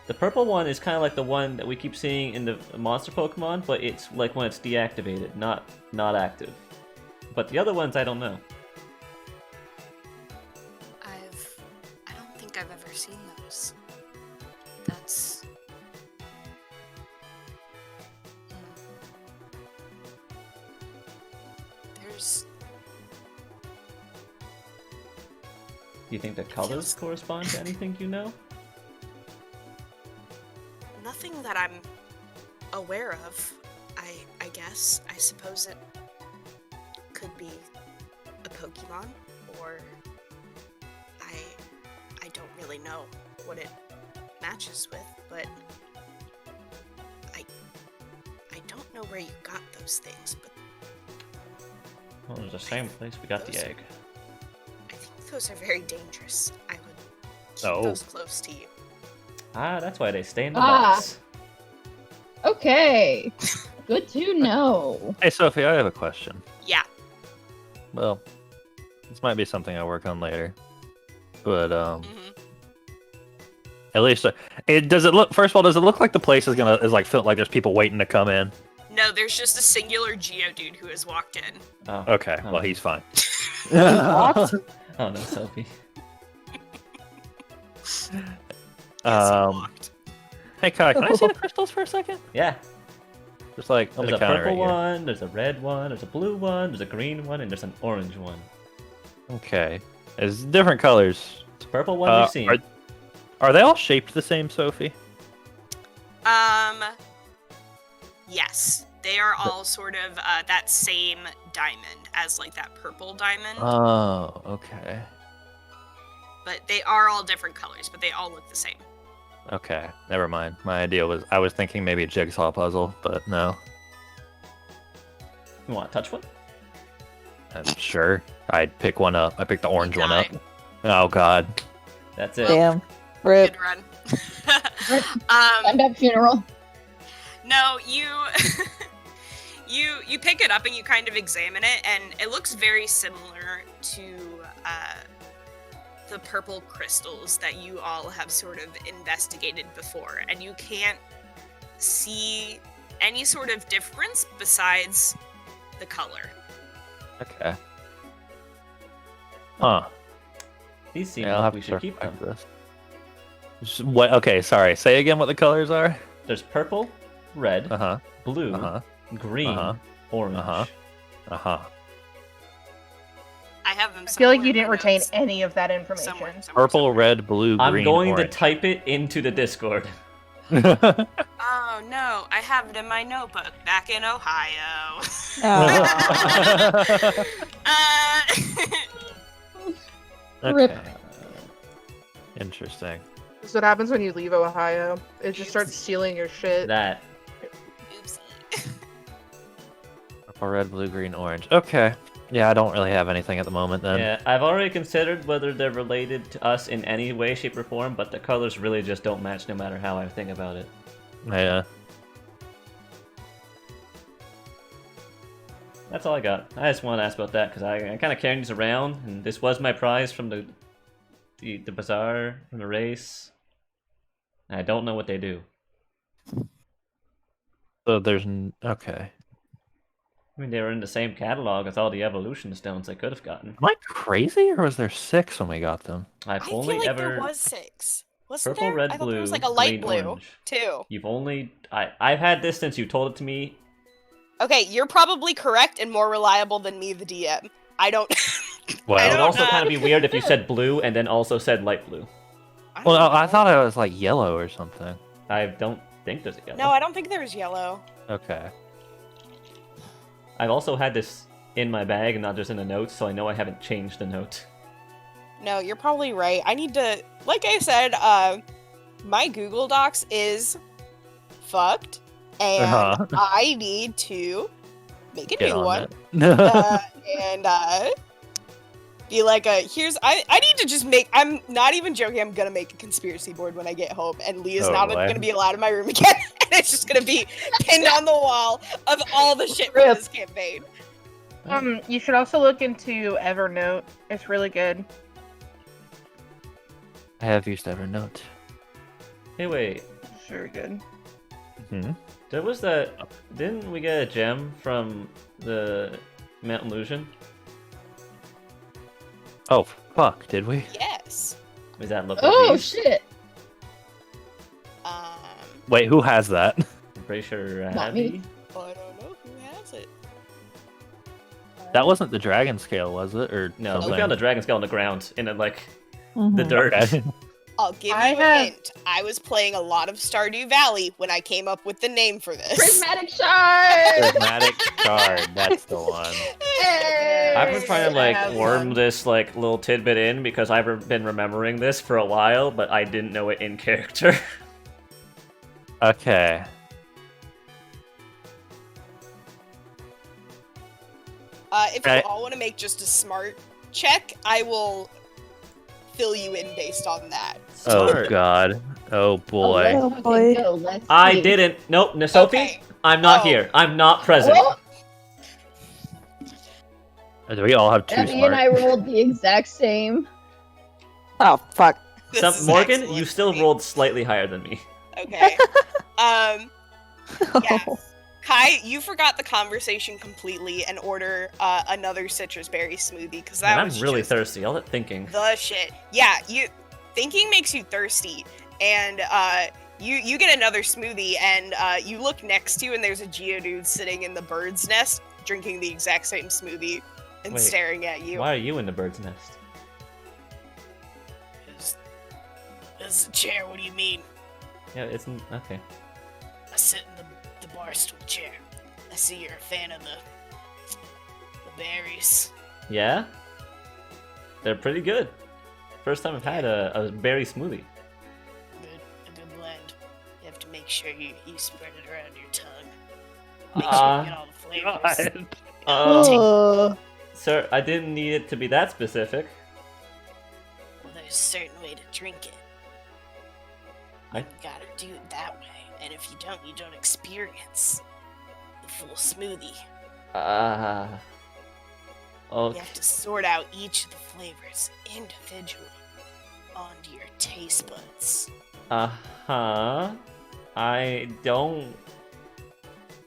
S1: The purple one is kind of like the one that we keep seeing in the monster Pokemon, but it's like when it's deactivated, not active. But the other ones, I don't know.
S4: I don't think I've ever seen those. That's... There's...
S1: Do you think the colors correspond to anything you know?
S4: nothing that I'm aware of, I guess. I suppose it could be a Pokemon, or I don't really know what it matches with, but I don't know where you got those things, but
S1: Well, it's the same place we got the egg.
S4: I think those are very dangerous. I would keep
S3: Oh.
S4: those close to you.
S1: Ah, that's why they stay in the
S6: Ah.
S1: box.
S6: Okay. Good to know.
S3: Hey, Sophie, I have a question.
S4: Yeah.
S3: Well, this might be something I work on later, but
S4: hmm
S3: at least does it look? First of all, does it look like the place is like feel like there's people waiting to come in?
S4: No, there's just a singular Geodude who has walked in.
S1: Oh.
S3: Okay,
S1: Oh.
S3: well he's fine.
S2: What?
S1: Oh no, Sophie.
S4: Yes, he
S3: Um,
S4: walked.
S3: Hey Kai, can I see the crystals for a second?
S1: Yeah,
S3: Just like on
S1: there's
S3: the
S1: a
S3: counter
S1: purple
S3: right here.
S1: one, there's a red one, there's a blue one, there's a green one, and there's an orange one.
S3: Okay, it's different colors.
S1: It's the purple one we've seen.
S3: Are they all shaped the same, Sophie?
S4: Yes, they are all sort of that same diamond as like that purple diamond,
S3: Oh, okay.
S4: but they are all different colors, but they all look the same.
S3: Okay, never mind. My idea was I was thinking maybe a jigsaw puzzle, but no.
S1: You want to touch one?
S3: I'm sure. I'd pick one up. I picked the orange one up.
S4: Nine.
S3: Oh god.
S1: That's it.
S2: Damn. Rip.
S4: Good run.
S6: End up funeral.
S4: No, you you pick it up and you kind of examine it, and it looks very similar to the purple crystals that you all have sort of investigated before, and you can't see any sort of difference besides the color.
S3: Okay. Huh.
S1: These seem
S3: Yeah, I'll
S1: like
S3: have
S1: we
S3: to
S1: should keep them.
S3: circle back to this. What? Okay, sorry. Say again what the colors are.
S1: There's purple, red,
S3: Uh-huh.
S1: blue,
S3: Uh-huh.
S1: green,
S3: Uh-huh.
S1: orange.
S3: Uh-huh. Uh-huh.
S4: I have them.
S5: I feel like
S4: somewhere
S5: you
S4: in
S5: didn't
S4: my
S5: retain
S4: notes.
S5: any of that information.
S4: Somewhere.
S3: Purple, red, blue,
S1: I'm
S3: green,
S1: going
S3: orange.
S1: to type it into the Discord.
S4: Oh no, I have it in my notebook back in Ohio.
S2: Oh.
S6: Rip.
S3: Okay. Interesting.
S5: This is what happens when you leave Ohio. It just starts stealing your shit.
S1: That.
S4: Oopsie.
S3: Purple, red, blue, green, orange. Okay. Yeah, I don't really have anything at the moment then.
S1: Yeah, I've already considered whether they're related to us in any way, shape, or form, but the colors really just don't match no matter how I think about it.
S3: Yeah.
S1: That's all I got. I just want to ask about that because I kind of carried these around, and this was my prize from the bazaar, from the race. And I don't know what they do.
S3: So there's okay.
S1: I mean, they were in the same catalog as all the evolution stones I could have gotten.
S3: Am I crazy, or was there 6 when we got them?
S1: I've
S4: I
S1: only
S4: feel like
S1: ever
S4: there was 6. Wasn't
S1: purple,
S4: there?
S1: red,
S4: I thought
S1: blue,
S4: there was like a light
S1: green,
S4: blue
S1: orange.
S4: too.
S1: You've only I've had this since you told it to me.
S4: Okay, you're probably correct and more reliable than me, the DM. I don't.
S3: Well,
S1: It would
S4: don't
S1: also
S4: know.
S1: kind of be weird if you said blue and then also said light blue.
S4: I
S3: well,
S4: don't
S3: I
S4: know.
S3: thought it was like yellow or something.
S1: I don't think there's a yellow.
S4: No, I don't think there was yellow.
S3: Okay.
S1: I've also had this in my bag and not just in the notes, so I know I haven't changed the note.
S4: No, you're probably right. I need to, like I said, my Google Docs is fucked, and
S3: Uh-huh.
S4: I need to make a
S3: Get
S4: new
S3: on
S4: one.
S3: it.
S4: And be like I need to just make, I'm not even joking, I'm gonna make a conspiracy board when I get home, and Leah's
S3: Oh,
S4: not
S3: boy.
S4: gonna be allowed in my room again, and it's just gonna be pinned on the wall of all the shit from
S5: Rip.
S4: this campaign.
S5: You should also look into Evernote. It's really good.
S3: I have used Evernote.
S1: Hey, wait.
S5: It's very good.
S3: Hmm.
S1: There was that. Didn't we get a gem from the Mount Illusion?
S3: Oh, fuck, did we?
S4: Yes.
S1: Is that look?
S6: Oh
S1: Like
S6: shit!
S4: Um,
S3: Wait, who has that?
S1: I'm pretty sure
S6: Not me.
S1: Abby.
S4: I don't know who has it.
S3: That wasn't the dragon scale, was it? Or
S1: No,
S3: something?
S1: we found a dragon skull on the ground in the the
S2: Mhm.
S1: dirt.
S3: Okay.
S4: I'll give you
S5: I
S4: a
S5: have-
S4: hint. I was playing a lot of Stardew Valley when I came up with the name for this.
S6: Prismatic shard.
S3: Prismatic shard. That's the one.
S1: I've been trying to
S5: I have
S1: worm
S5: one.
S1: this little tidbit in because I've been remembering this for a while, but I didn't know it in character.
S3: Okay.
S4: If
S3: Okay.
S4: you all want to make just a smart check, I will fill you in based on that.
S3: Oh
S1: Smart.
S3: god. Oh boy.
S2: Oh, boy.
S6: Let's
S1: I
S6: see.
S1: didn't. Nope, Sophie.
S4: Okay.
S1: I'm not
S4: Oh.
S1: here. I'm not present.
S6: Well,
S3: Do we all have 2
S6: Abby
S3: smart?
S6: and I rolled the exact same.
S2: Oh, fuck.
S4: This
S1: Some,
S4: is
S1: Morgan,
S4: excellent
S1: you
S4: for
S1: still
S4: me.
S1: rolled slightly higher than me.
S4: Okay. Yeah. Kai, you forgot the conversation completely and order another citrus berry smoothie because that
S1: Man, I'm
S4: was
S1: really
S4: just
S1: thirsty. All that thinking.
S4: the shit. Yeah, you thinking makes you thirsty, and you get another smoothie, and you look next to you, and there's a Geodude sitting in the bird's nest drinking the exact same smoothie and
S1: Wait,
S4: staring at you.
S1: Why are you in the bird's nest?
S4: This is a chair. What do you mean?
S1: Yeah, it's okay.
S4: I sit in the bar stool chair. I see you're a fan of the berries.
S1: Yeah, they're pretty good. First time I've had a berry smoothie.
S4: A good blend. You have to make sure you spread it around your tongue. Make sure you get all the flavors.
S1: Sir, I didn't need it to be that specific.
S7: Well, there's a certain way to drink it.
S1: I-
S7: You gotta do it that way. And if you don't experience the full smoothie. You
S1: Okay.
S7: have to sort out each of the flavors individually onto your taste buds.
S1: Uh-huh. I don't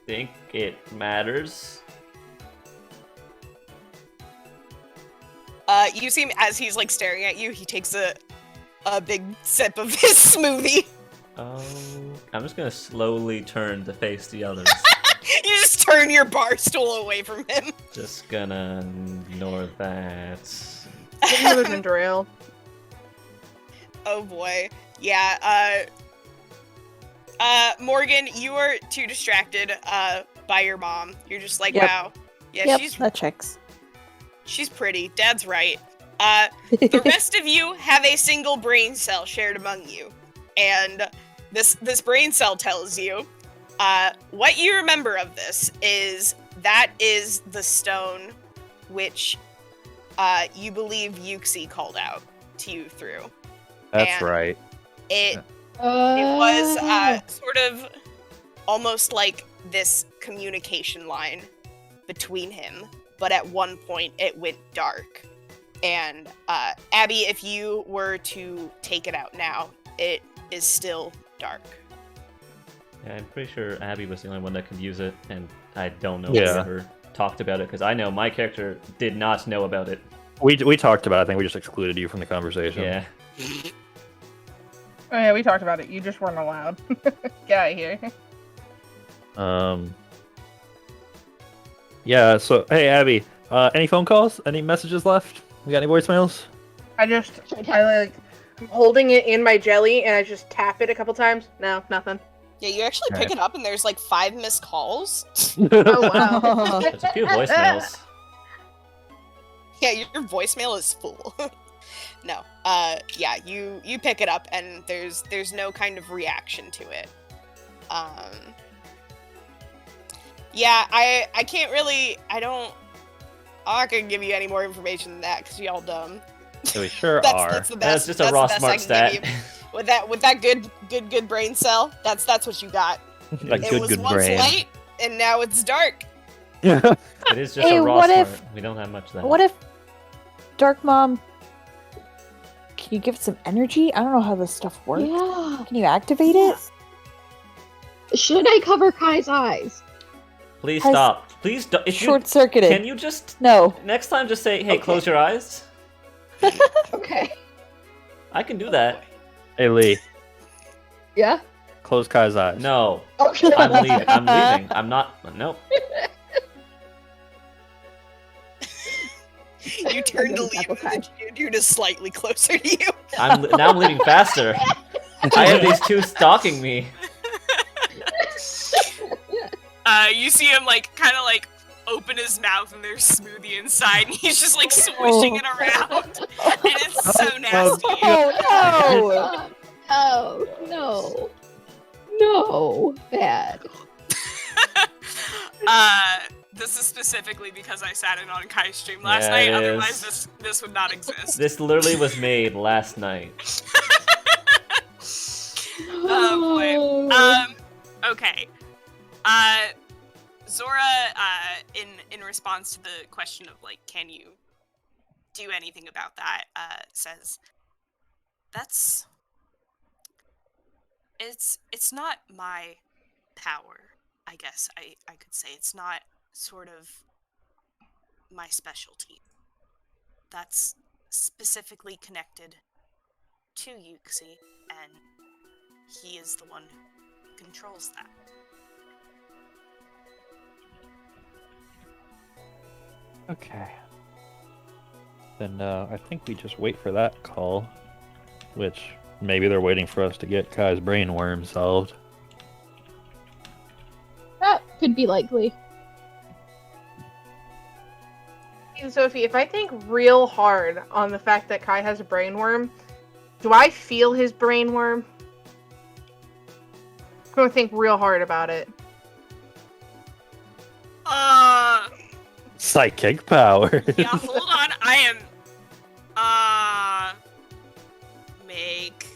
S1: think it matters.
S4: You see him as he's like staring at you. He takes a big sip of his smoothie.
S1: Oh, I'm just gonna slowly turn to face the others.
S4: You just turn your bar stool away from him.
S1: Just gonna ignore that.
S5: Give him another ginger ale.
S4: Oh boy. Yeah, Morgan, you are too distracted by your mom. You're just like,
S2: Yep.
S4: wow. Yeah,
S2: Yep,
S4: she's
S2: that checks.
S4: pretty. Dad's right. The rest of you have a single brain cell shared among you. And this brain cell tells you what you remember of this is that is the stone which you believe Yuxi called out to you through.
S3: That's
S4: And
S3: right.
S4: It was sort of almost like this communication line between him, but at one point it went dark. And Abby, if you were to take it out now, it is still dark.
S1: Yeah, I'm pretty sure Abby was the only one that could use it, and I don't know if
S3: Yeah.
S1: we ever talked about it, because I know my character did not know about it.
S3: We talked about it. I think we just excluded you from the conversation.
S1: Yeah.
S5: Oh yeah, we talked about it. You just weren't allowed. Get out of here.
S3: Yeah, so, hey, Abby, any phone calls? Any messages left? We got any voicemails?
S5: I'm holding it in my jelly and I just tap it a couple times. No, nothing.
S4: Yeah, you actually pick
S3: Okay.
S4: it up and there's like 5 missed calls.
S5: Oh wow.
S1: There's a few voicemails.
S4: Yeah, your voicemail is full. No. Yeah, you pick it up and there's no kind of reaction to it. Yeah, I can't really I'm not gonna give you any more information than that because y'all dumb.
S3: We sure
S4: That's
S3: are.
S4: the best.
S1: That's just a
S4: that's
S1: raw
S4: the best
S1: smart
S4: I can
S1: stat.
S4: give you. With that good brain cell, that's what you got.
S3: That
S4: It
S3: good,
S4: was
S3: good
S4: once
S3: brain.
S4: light and now it's dark.
S1: It is just
S2: Hey,
S1: a raw
S2: what
S1: smart.
S2: if-
S1: We don't have much of that.
S2: What if Dark Mom? Can you give it some energy? I don't know how this stuff works.
S6: Yeah.
S2: Can you activate it?
S6: Should I cover Kai's eyes?
S1: Please
S2: Has
S1: stop. Please don't. If
S2: Short
S1: you,
S2: circuited.
S1: can you just
S2: No.
S1: next time just say, "Hey,
S6: Okay.
S1: close your eyes."
S6: Okay.
S1: I can do that.
S3: Hey, Lee,
S6: Yeah.
S3: close Kai's eyes.
S1: No,
S6: Okay.
S1: I'm leaving. I'm leaving. I'm not. Nope.
S4: You turn to
S6: Like
S4: leave
S6: apple pie.
S4: and the dude is slightly closer to you.
S1: Now I'm leaving faster. I have these two stalking me.
S4: You see him kind of open his mouth and there's smoothie inside and he's just swishing it around. And it's so nasty.
S2: Oh
S6: Oh no. No. Bad.
S4: This is specifically because I sat in on Kai's stream last
S1: Yeah,
S4: night,
S1: it
S4: otherwise
S1: is.
S4: this would not exist.
S1: This literally was made last night.
S4: Oh boy. Okay. Zora, in response to the question of can you do anything about that, says it's not my power, I guess I could say. It's not sort of my specialty. That's specifically connected to Yuxi, and he is the one who controls that.
S3: Okay. Then I think we just wait for that call, which maybe they're waiting for us to get Kai's brain worm solved.
S6: That could be likely.
S5: Hey, Sophie, if I think real hard on the fact that Kai has a brain worm, do I feel his brain worm? I'm gonna think real hard about it.
S3: Psychic power.
S4: Yeah, hold on. I am. Make.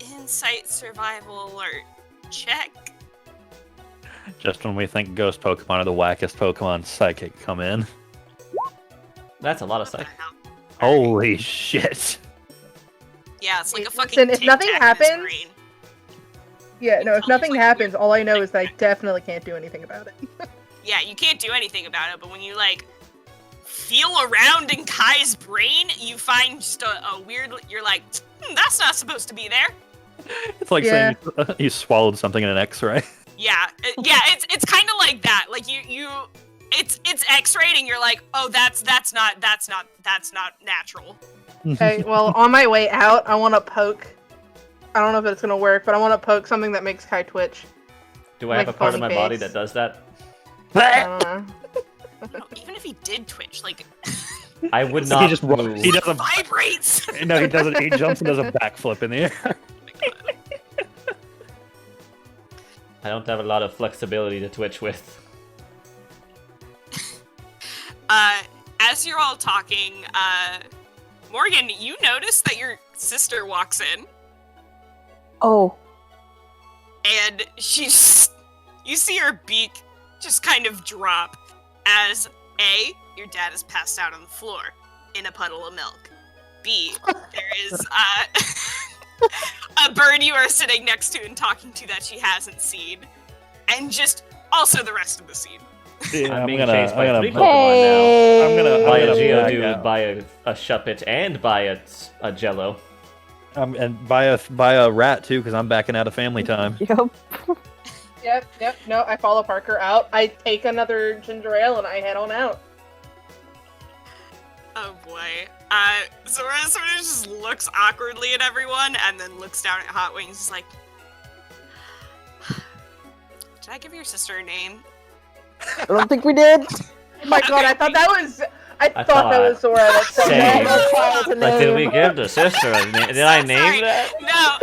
S4: Insight survival alert check.
S3: Just when we think ghost Pokemon are the wackest Pokemon, Psychic come in.
S1: That's a lot of
S4: What the
S1: psych.
S4: hell?
S3: Holy shit.
S4: Yeah, it's like a fucking.
S5: Listen, if
S4: Tic
S5: nothing
S4: Tac in his
S5: happens-
S4: brain.
S5: Yeah, no, if
S4: It's
S5: nothing
S4: like
S5: happens, all I know is that I definitely can't do anything about it.
S4: Yeah, you can't do anything about it, but when you like feel around in Kai's brain, you find just a weird. You're like, that's not supposed to be there.
S3: It's like
S5: Yeah.
S3: saying you swallowed something in an X-ray.
S4: Yeah, it's kind of like that. Like it's X-rayed, and you're like, oh, that's not natural.
S5: Okay, well, on my way out, I want to poke. I don't know if it's gonna work, but I want to poke something that makes Kai twitch.
S1: Do I have a
S5: Like
S1: part of my
S5: funny
S1: body
S5: face.
S1: that does that?
S5: I don't know.
S4: No, even if he did twitch, like
S1: I would
S3: He
S1: not
S3: just
S1: move.
S3: he does a
S4: vibrates.
S3: no, he doesn't. He jumps and does a backflip in the air.
S1: I don't have a lot of flexibility to twitch with.
S4: As you're all talking, Morgan, you notice that your sister walks in,
S2: Oh,
S4: and you see her beak just kind of drop as A, your dad is passed out on the floor in a puddle of milk. B, there is a bird you are sitting next to and talking to that she hasn't seen, and just also the rest of the scene.
S3: Yeah,
S1: I'm being chased by three
S3: I'm
S1: Pokemon
S3: gonna
S1: now. Buy a
S3: back
S1: Geodude,
S3: out.
S1: buy a Shuppet, and buy a Jello.
S3: And buy a rat too, because I'm backing out of family time.
S2: yep.
S5: Yep. No, I follow Parker out. I take another ginger ale and I head on out.
S4: Oh boy. Zora sort of just looks awkwardly at everyone and then looks down at Hot Wings. Is like, did I give your sister a name?
S2: I don't think we did.
S5: Oh my god, I thought that was. I thought
S1: thought-
S5: that was Zora. That's so
S1: Same.
S5: bad.
S1: Like, did we give the sister a name? Did I name
S4: Sorry.
S1: that?
S4: No.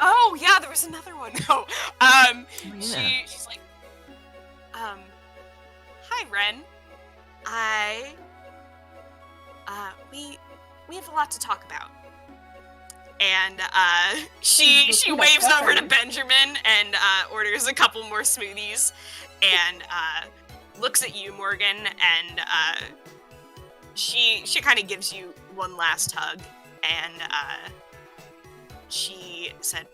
S4: Oh yeah, there was another one. No.
S1: Yeah.
S4: She's like, hi Ren. We have a lot to talk about. And she waves over to Benjamin and orders a couple more smoothies and looks at you, Morgan, and she kind of gives you one last hug, and she said,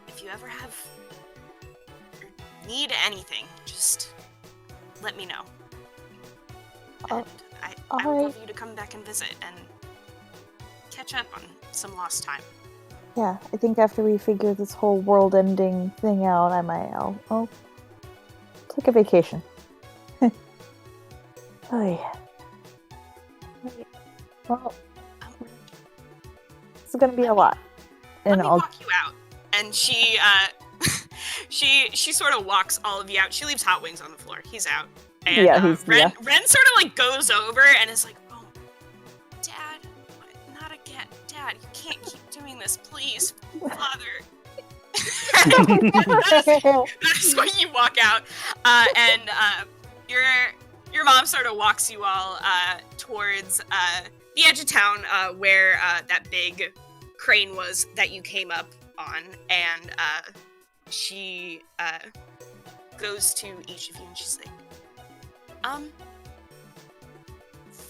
S4: if you ever have or need anything, just let me know. And I would love you to come back and visit and catch up on some lost time.
S2: Yeah, I think after we figure this whole world-ending thing out, I'll take a vacation. Oh yeah. Well, this is gonna be a lot,
S4: Let
S2: and
S4: me
S2: I'll.
S4: walk you out. And she she sort of walks all of you out. She leaves Hot Wings on the floor. He's out. And
S2: Yeah, he's-
S4: Ren,
S2: yeah.
S4: Ren sort of like goes over and is like, oh, Dad, not again. Dad, you can't keep doing this, please, Father. That's when you walk out, and your mom sort of walks you all towards the edge of town where that big crane was that you came up on, and she goes to each of you and she's like,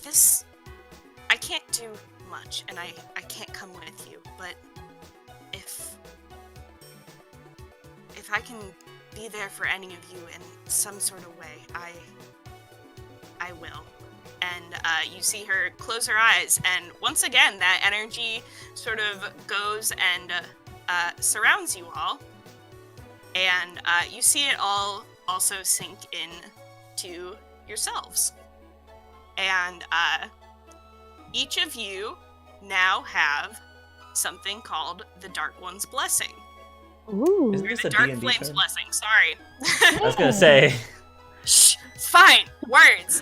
S4: this, I can't do much, and I can't come with you, but if I can be there for any of you in some sort of way, I will. And you see her close her eyes, and once again, that energy sort of goes and surrounds you all. And you see it all also sink in to yourselves. And each of you now have something called the Dark One's Blessing.
S2: Ooh.
S1: Isn't
S4: Or
S1: this
S4: the
S1: a
S4: Dark
S1: D&D
S4: Flame's
S1: term?
S4: Blessing, sorry.
S1: I was gonna say.
S4: Shh, it's fine. Words.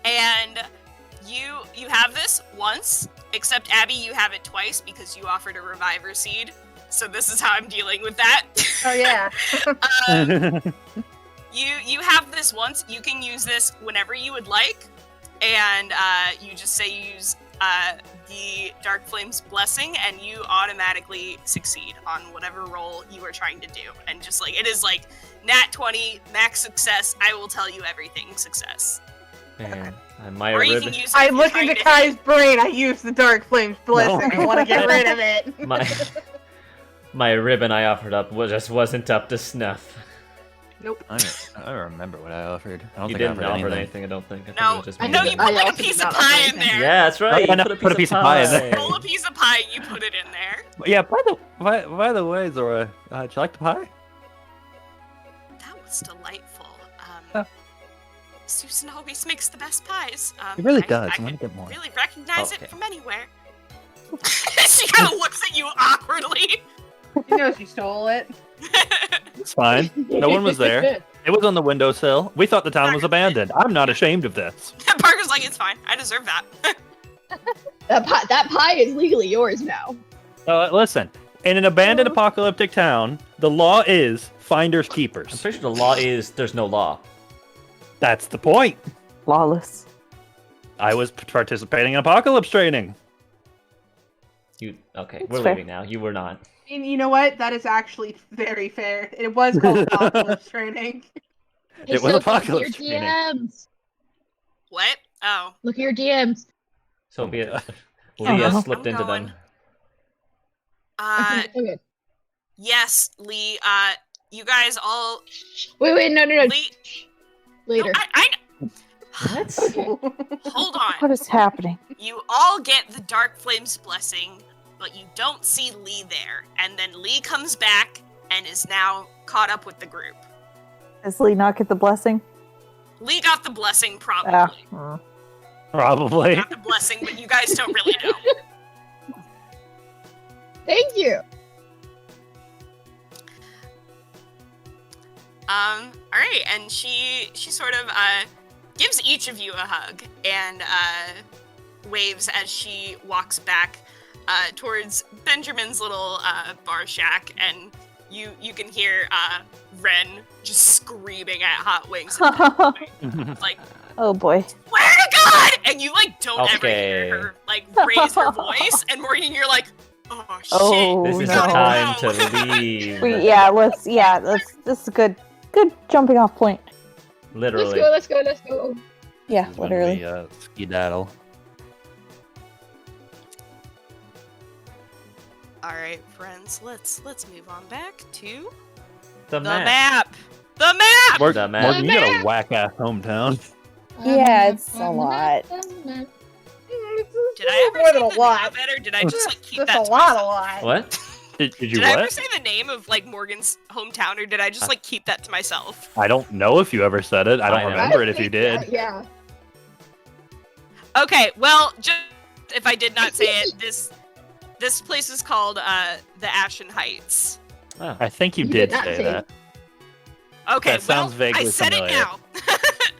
S4: And you have this once, Except Abby, you have it twice because you offered a reviver seed. So this is how I'm dealing with that.
S5: Oh yeah.
S4: You have this once. You can use this whenever you would like, and you just say you use the Dark Flame's blessing, and you automatically succeed on whatever roll you are trying to do. And just like it is like nat 20 max success. I will tell you everything success.
S1: Man, Maya
S4: Or you
S1: ribbon.
S4: can use. It
S5: I
S4: if you're
S5: look
S4: trying
S5: into
S4: to
S5: Kai's brain. I use the Dark Flame's blessing. I want to get rid of it.
S1: My ribbon I offered up just wasn't up to snuff.
S5: Nope.
S3: I don't remember what I offered. I don't
S1: You
S3: think I
S1: didn't
S3: offered
S1: offer
S3: anything.
S1: anything, I don't think. I think
S4: No,
S1: it was just
S5: I
S1: me.
S4: No, you put
S5: I
S4: like a
S5: also
S4: piece
S5: did
S4: of
S5: not offer
S4: pie in
S5: anything.
S4: there.
S1: Yeah, that's right.
S3: Oh, yeah,
S1: you
S3: no, put a piece of pie in there.
S4: Pull a piece of pie, you put it in there.
S3: Yeah. By the way, Zora, did you like the pie?
S4: That was delightful.
S3: Oh.
S4: Susan always makes the best pies.
S3: It really
S4: I
S3: does. I'm
S4: could
S3: gonna get more.
S4: really recognize
S1: Okay.
S4: it from anywhere. She kind of looks at you awkwardly.
S5: You know she stole it.
S3: It's fine. No one was there. It was on the windowsill. We thought the town was abandoned. I'm not ashamed of this.
S4: Parker's like, it's fine. I deserve that.
S6: That pie is legally yours now.
S3: Listen, in an abandoned apocalyptic town, the law is finders
S1: I'm
S3: keepers.
S1: pretty sure the law is there's no law.
S3: That's the point.
S2: Flawless.
S3: I was participating in apocalypse training.
S1: Okay,
S2: It's
S1: we're
S2: fair.
S1: leaving now. You were not.
S5: And you know what? That is actually very fair. It was called apocalypse training.
S6: Hey,
S3: It was
S6: Sophie,
S3: apocalypse
S6: Look at your
S3: training.
S6: DMs.
S4: What? Oh.
S6: Look at your DMs.
S1: Sophia,
S3: God.
S1: Leah
S2: Oh.
S1: slipped
S4: I'm
S1: into
S4: going.
S1: them.
S6: Okay.
S4: Yes, Lee. You guys all.
S6: Wait, no.
S4: Lee.
S6: Later.
S4: No, I
S1: What?
S4: hold on.
S2: What is happening?
S4: You all get the Dark Flame's blessing, but you don't see Lee there. And then Lee comes back and is now caught up with the group.
S2: Does Lee not get the blessing?
S4: Lee got the blessing, probably.
S3: Probably.
S4: Got the blessing, but you guys don't really know.
S6: Thank you.
S4: All right, and she sort of gives each of you a hug and waves as she walks back towards Benjamin's little bar shack, and you can hear Ren just screaming at Hot Wings, like,
S2: Oh boy.
S4: "Swear to God!" And you like don't ever
S1: Okay.
S4: hear her like raise her voice, and Morgan, you're like, "Oh shit!"
S2: Oh,
S1: This is
S2: no.
S1: the time to
S4: No.
S1: leave.
S2: This is a good jumping off point.
S1: Literally.
S6: Let's go.
S2: Yeah,
S3: This is when
S2: literally.
S3: we, skedaddle.
S4: All right, friends, let's move on back to
S1: The
S4: the
S1: map.
S4: map. The map.
S1: The map.
S3: Morgan, you got a whack ass hometown.
S2: Yeah, it's a lot.
S4: Did I ever
S5: More
S4: say
S5: than a
S4: the
S5: lot.
S4: name of it, or did I just like keep
S5: That's
S4: that
S5: a
S4: to
S5: lot.
S4: myself?
S1: What?
S3: Did you
S4: Did I ever
S3: what?
S4: say the name of like Morgan's hometown, or did I just like keep that to myself?
S3: I don't know if you ever said it. I don't
S1: I know.
S3: remember it if you did.
S6: Yeah.
S4: Okay, well, just if I did not say it, this place is called the Ashen Heights.
S1: Oh.
S3: I think you
S6: You
S3: did
S6: did not
S3: say
S6: say
S3: that.
S4: Okay,
S3: That sounds
S4: well,
S3: vaguely
S4: I said
S3: familiar.
S4: it now.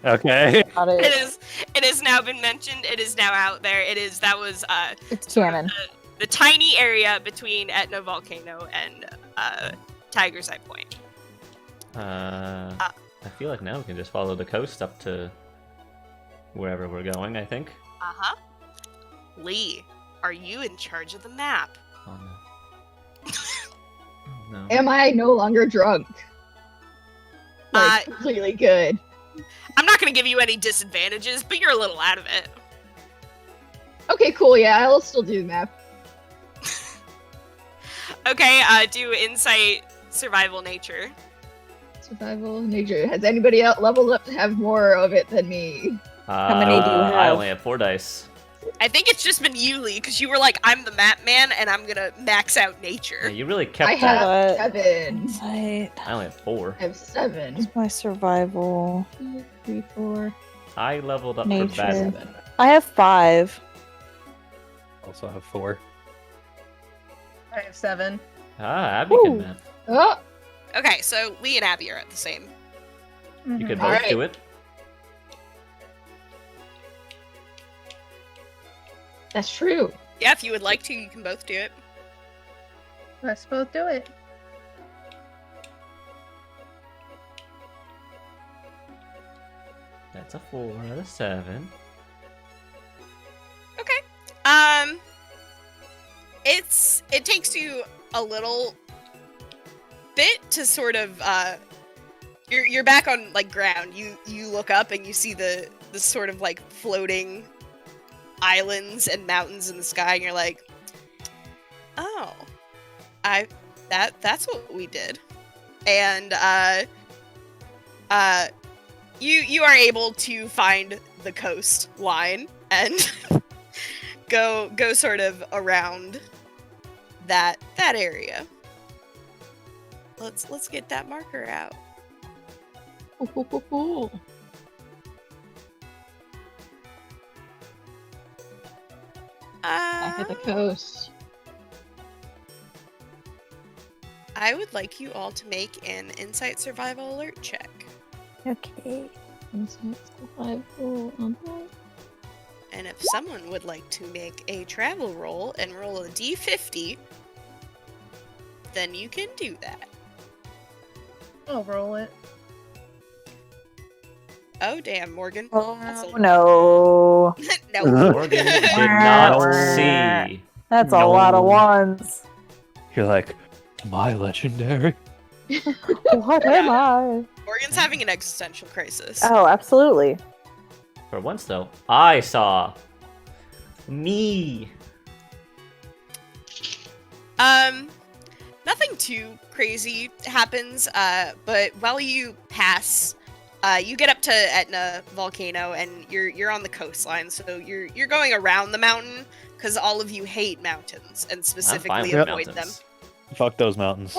S3: Okay.
S2: Got
S4: It
S2: it.
S4: is. It has now been mentioned. It is now out there. It is. That was
S2: It's canon.
S4: the tiny area between Etna Volcano and Tiger's Eye Point.
S1: I feel like now we can just follow the coast up to wherever we're going, I think.
S4: Uh-huh. Lee, are you in charge of the map?
S1: Oh, no. No.
S6: Am I no longer drunk? Like, completely good.
S4: I'm not going to give you any disadvantages, but you're a little out of it.
S6: Okay, cool. Yeah, I'll still do the map.
S4: Okay, do Insight, Survival, Nature.
S6: Survival, nature. Has anybody else leveled up to have more of it than me?
S2: How many do you
S1: I
S2: have?
S1: only have 4 dice.
S4: I think it's just been you, Lee, because you were like, I'm the map man, and I'm going to max out
S1: Yeah,
S4: Nature.
S1: you really kept
S6: I
S1: that.
S6: have 7.
S2: Insight.
S1: I only have 4.
S6: I have 7.
S2: What's my survival?
S6: 2, 3, 4.
S1: I leveled up
S2: Nature.
S1: for battle.
S2: I have 5.
S3: Also have 4.
S5: I have 7.
S1: Abby
S2: Woo.
S1: can map.
S6: Oh,
S4: Okay, so Lee and Abby are at the same.
S1: You could
S6: All
S1: both
S6: right.
S1: do it.
S6: that's true.
S4: Yeah, if you would like to, you can both do it.
S5: Let's both do it.
S1: That's a 4 out of 7.
S4: Okay. It takes you a little bit to sort of you're back on like ground. You look up and you see the sort of like floating islands and mountains in the sky, and you're like, oh, that's what we did. And you are able to find the coastline and go sort of around that area. Let's get that marker out.
S6: Back at the coast.
S4: I would like you all to make an insight survival alert check.
S2: Okay.
S6: Insight survival.
S4: And if someone would like to make a travel roll and roll a d50, then you can do that.
S5: I'll roll it.
S4: Oh damn, Morgan. That's
S2: Oh no.
S4: no.
S1: Morgan did not see.
S2: That's a lot of ones.
S3: You're like, am I legendary?
S2: What am I?
S4: Morgan's having an existential crisis.
S2: Oh, absolutely.
S1: For once, though, I saw me.
S4: Nothing too crazy happens, but while you pass, you get up to Etna Volcano, and you're on the coastline, so you're going around the mountain, because all of you hate mountains, and specifically
S1: with
S4: avoid them.
S1: mountains.
S3: Fuck those mountains.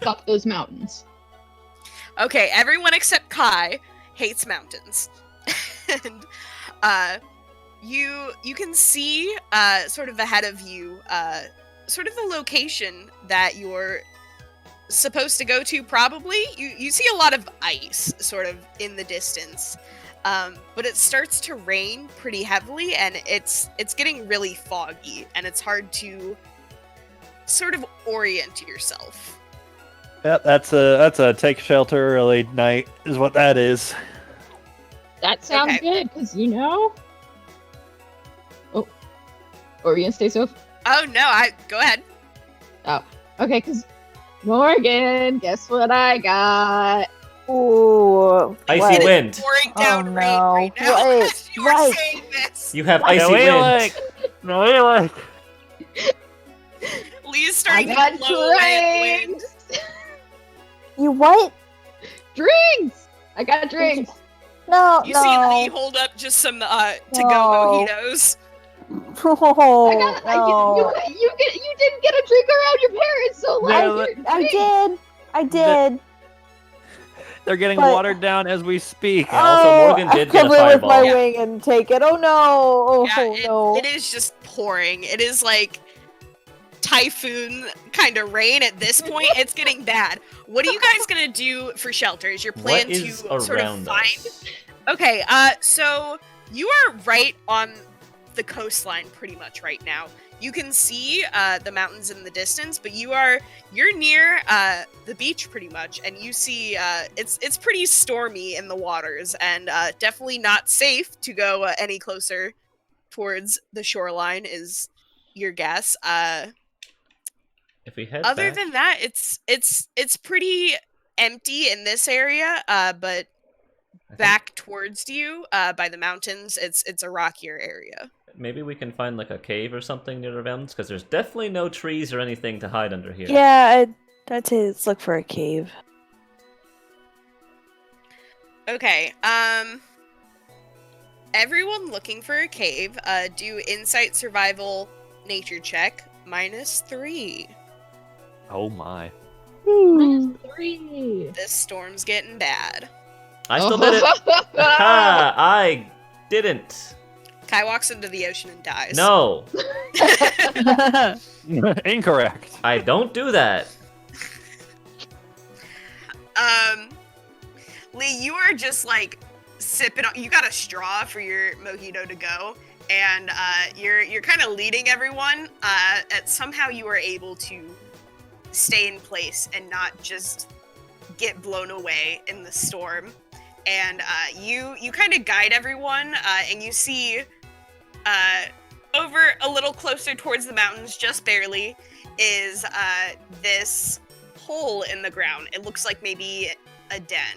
S6: Fuck those mountains.
S4: Okay, everyone except Kai hates mountains. And you can see sort of ahead of you sort of the location that you're supposed to go to. Probably you see a lot of ice sort of in the distance, but it starts to rain pretty heavily, and it's getting really foggy, and it's hard to sort of orient yourself.
S3: Yep, that's a take shelter early night is what that is.
S6: That sounds good, because Oh. Or are you gonna stay so?
S4: Oh no, go ahead.
S6: Oh. Okay, because Morgan, guess what I got?
S2: Ooh.
S1: Icy
S2: what?
S1: wind.
S4: Pouring down
S2: Oh,
S4: rain
S2: no.
S4: right now.
S2: Wait,
S4: as you are
S2: right.
S4: saying this.
S1: You have
S3: No,
S1: icy
S3: we
S1: wind.
S3: like.
S4: Lee's
S6: I
S4: starting to
S6: got
S4: blow away at wind.
S6: drinks.
S2: You what?
S6: Drinks. I got drinks.
S2: No,
S4: You
S2: no.
S4: see Lee hold up just some to-go
S2: No.
S4: mojitos.
S2: Oh,
S6: I got.
S2: no.
S6: You didn't get a drink around your parents, so
S2: I did.
S3: They're getting
S2: But-
S3: watered down as we speak.
S1: And also, Morgan did get a
S2: cover it with my
S1: fireball.
S2: wing and take it. Oh no!
S4: Yeah,
S2: No!
S4: it is just pouring. It is like typhoon kind of rain at this point. It's getting bad. What are you guys gonna do for shelter? Is your plan
S1: What is
S4: to sort of
S1: around
S4: find?
S1: us?
S4: Okay, so you are right on the coastline pretty much right now. You can see the mountains in the distance, but you're near the beach pretty much, and you see it's pretty stormy in the waters, and definitely not safe to go any closer towards the shoreline is your guess.
S1: If we head
S4: Other
S1: back,
S4: than that, it's pretty empty in this area, but
S1: I think
S4: back towards you by the mountains, it's a rockier area.
S1: maybe we can find like a cave or something near the mountains, because there's definitely no trees or anything to hide under here.
S2: Yeah, I'd say let's look for a cave.
S4: Okay, everyone looking for a cave, do insight survival nature check, -3.
S3: Oh my.
S6: -3.
S4: This storm's getting bad.
S1: I still did it. Ha! I didn't.
S4: Kai walks into the ocean and dies.
S1: No,
S3: Incorrect.
S1: I don't do that.
S4: Lee, you are just like sipping on, you got a straw for your mojito to go, and you're kind of leading everyone. Somehow you are able to stay in place and not just get blown away in the storm. And you kind of guide everyone, and you see over a little closer towards the mountains, just barely, is this hole in the ground. It looks like maybe a den.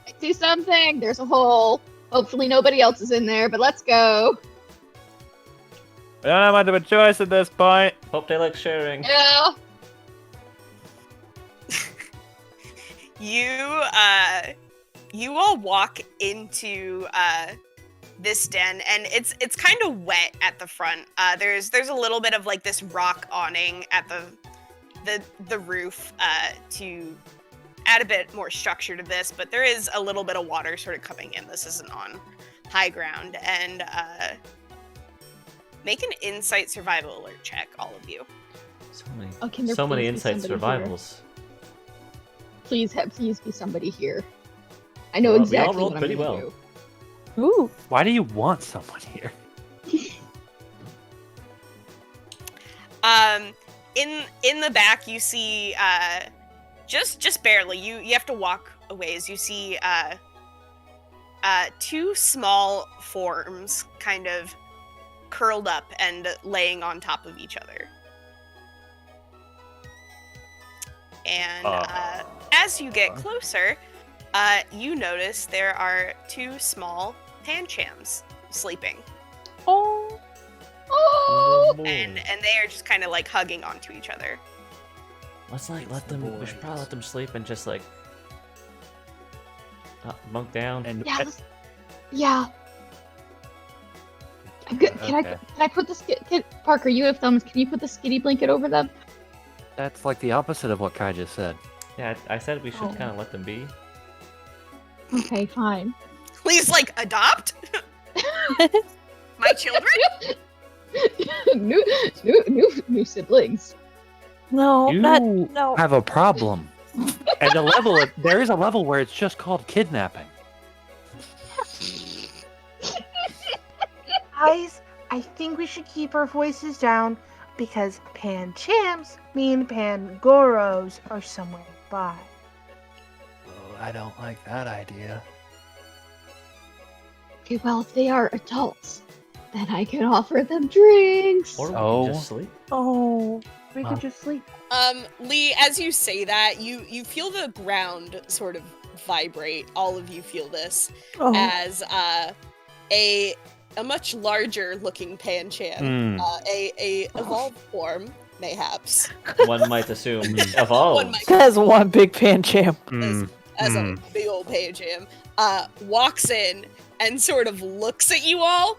S6: I see something. There's a hole. Hopefully nobody else is in there, but let's go.
S3: We don't have much of a choice at this point.
S1: Hope they like sharing.
S6: Yeah.
S4: You all walk into this den, and it's kind of wet at the front. There's a little bit of like this rock awning at the roof to add a bit more structure to this, but there is a little bit of water sort of coming in. This isn't on high ground, and make an insight survival alert check, all of you.
S1: So many insight survivals.
S6: Please be somebody here. I know
S1: Well,
S6: exactly
S1: we all rolled
S6: what I'm
S1: pretty
S6: gonna
S1: well.
S6: do.
S2: Ooh.
S3: Why do you want someone here?
S4: In the back, you see just barely. You have to walk a ways. You see two small forms kind of curled up and laying on top of each other. And as you get closer, you notice there are two small Panchams sleeping.
S2: Oh.
S6: Oh.
S4: And they are just kind of like hugging onto each other.
S1: Let's let them. We should probably let them sleep and just like bunk down.
S3: And
S6: Yeah. Yeah. Can I put the Parker? You have thumbs. Can you put the skitty blanket over them?
S3: that's like the opposite of what Kai just said.
S1: Yeah, I said we should kind of let them be.
S6: Okay, fine.
S4: Please, like, adopt my children.
S6: new siblings.
S2: No,
S3: You
S2: no.
S3: have a problem. And there is a level where it's just called kidnapping.
S8: Guys, I think we should keep our voices down because Panchams mean Pangoros are somewhere by.
S3: Oh, I don't like that idea.
S6: Okay, well, if they are adults, then I can offer them drinks.
S1: Or we
S3: Oh.
S1: can just sleep.
S8: Oh, we
S3: Huh.
S8: could just sleep.
S4: Lee, as you say that, you feel the ground sort of vibrate. All of you feel this
S2: Oh.
S4: as a much larger looking Pancham, a evolved form, mayhaps.
S1: One might assume evolved.
S4: One might-
S2: That's one big Pancham.
S4: as a big old Pancham, walks in and sort of looks at you all,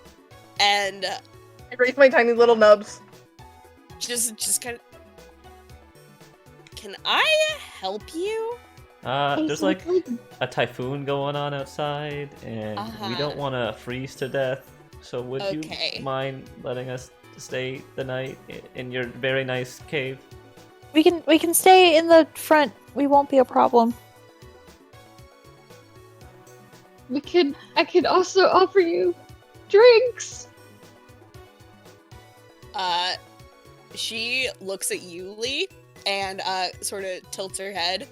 S4: and
S5: I raise my tiny little nubs.
S4: just kind of. Can I help you?
S1: There's like a typhoon going on outside, and we don't want to freeze to death. So would
S4: Okay.
S1: you mind letting us stay the night in your very nice cave?
S2: We can stay in the front. We won't be a problem.
S6: I could also offer you drinks.
S4: She looks at you, Lee, and sort of tilts her head.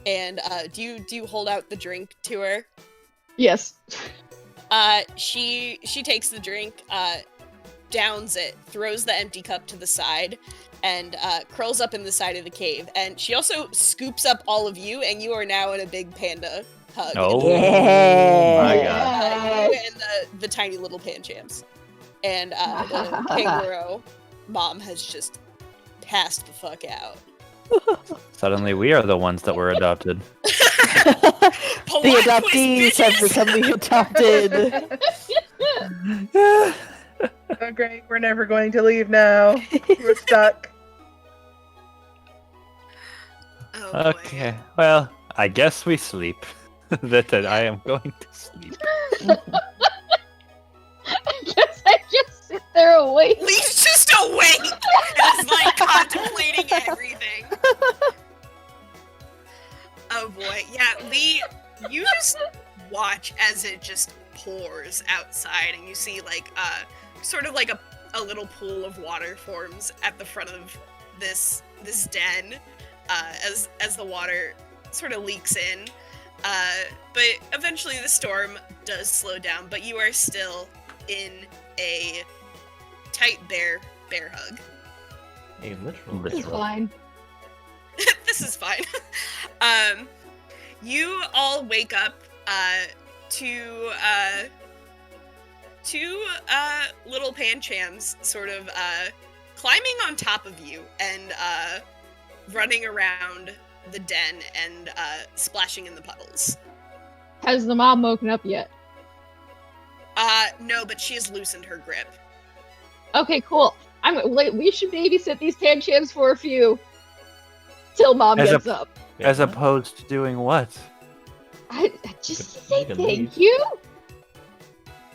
S4: And do you hold out the drink to her?
S6: Yes.
S4: She takes the drink, downs it, throws the empty cup to the side, and curls up in the side of the cave. And she also scoops up all of you, and you are now in a big panda hug.
S3: Oh
S2: Yeah.
S3: my god.
S4: You and the tiny little Panchams. And the kangaroo mom has just passed the fuck out.
S3: Suddenly we are the ones that were adopted.
S2: The adoptees have become the adopted.
S5: Oh, great. We're never going to leave now. We're stuck.
S4: Oh, boy.
S3: Okay, well, I guess we sleep. That I am going to sleep.
S6: I guess I just sit there awake.
S4: Lee's just awake and is like contemplating everything. Oh boy, yeah, Lee, you just watch as it just pours outside, and you see like sort of like a little pool of water forms at the front of this den as the water sort of leaks in. But eventually the storm does slow down, but you are still in a tight bear hug.
S1: A literal.
S6: It's fine.
S4: This is fine. You all wake up to two little panchams sort of climbing on top of you and running around the den and splashing in the puddles.
S6: Has the mom woken up yet?
S4: No, but she has loosened her grip.
S6: Okay, cool. We should babysit these panchams for a few till mom gets up.
S3: As opposed to doing what?
S6: I just say
S1: You can
S6: thank
S1: leave.
S6: you.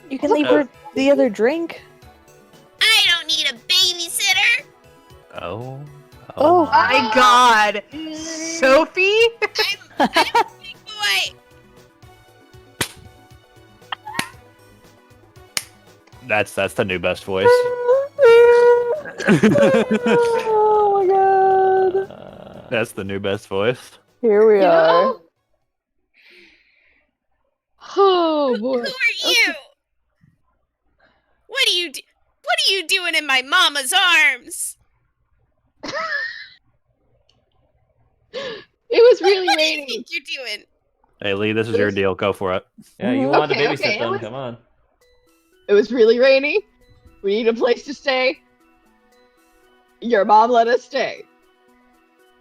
S2: You can leave her the other drink.
S4: I don't need a babysitter.
S3: Oh.
S2: Oh.
S8: My God, Sophie.
S4: I'm a big boy.
S3: That's the new best voice.
S2: Oh my god.
S3: That's the new best voice.
S2: Here we
S6: You
S2: are.
S6: know? Oh
S4: Who
S6: boy.
S4: are you? What are you doing in my mama's arms?
S6: It was really
S4: What do you
S6: rainy.
S4: think you're doing?
S3: Hey Lee, this is your deal. Go for it.
S1: Yeah, you want to
S6: Okay,
S1: babysit
S6: okay, it
S1: them.
S6: was-
S1: Come on.
S6: It was really rainy. We need a place to stay. Your mom let us stay.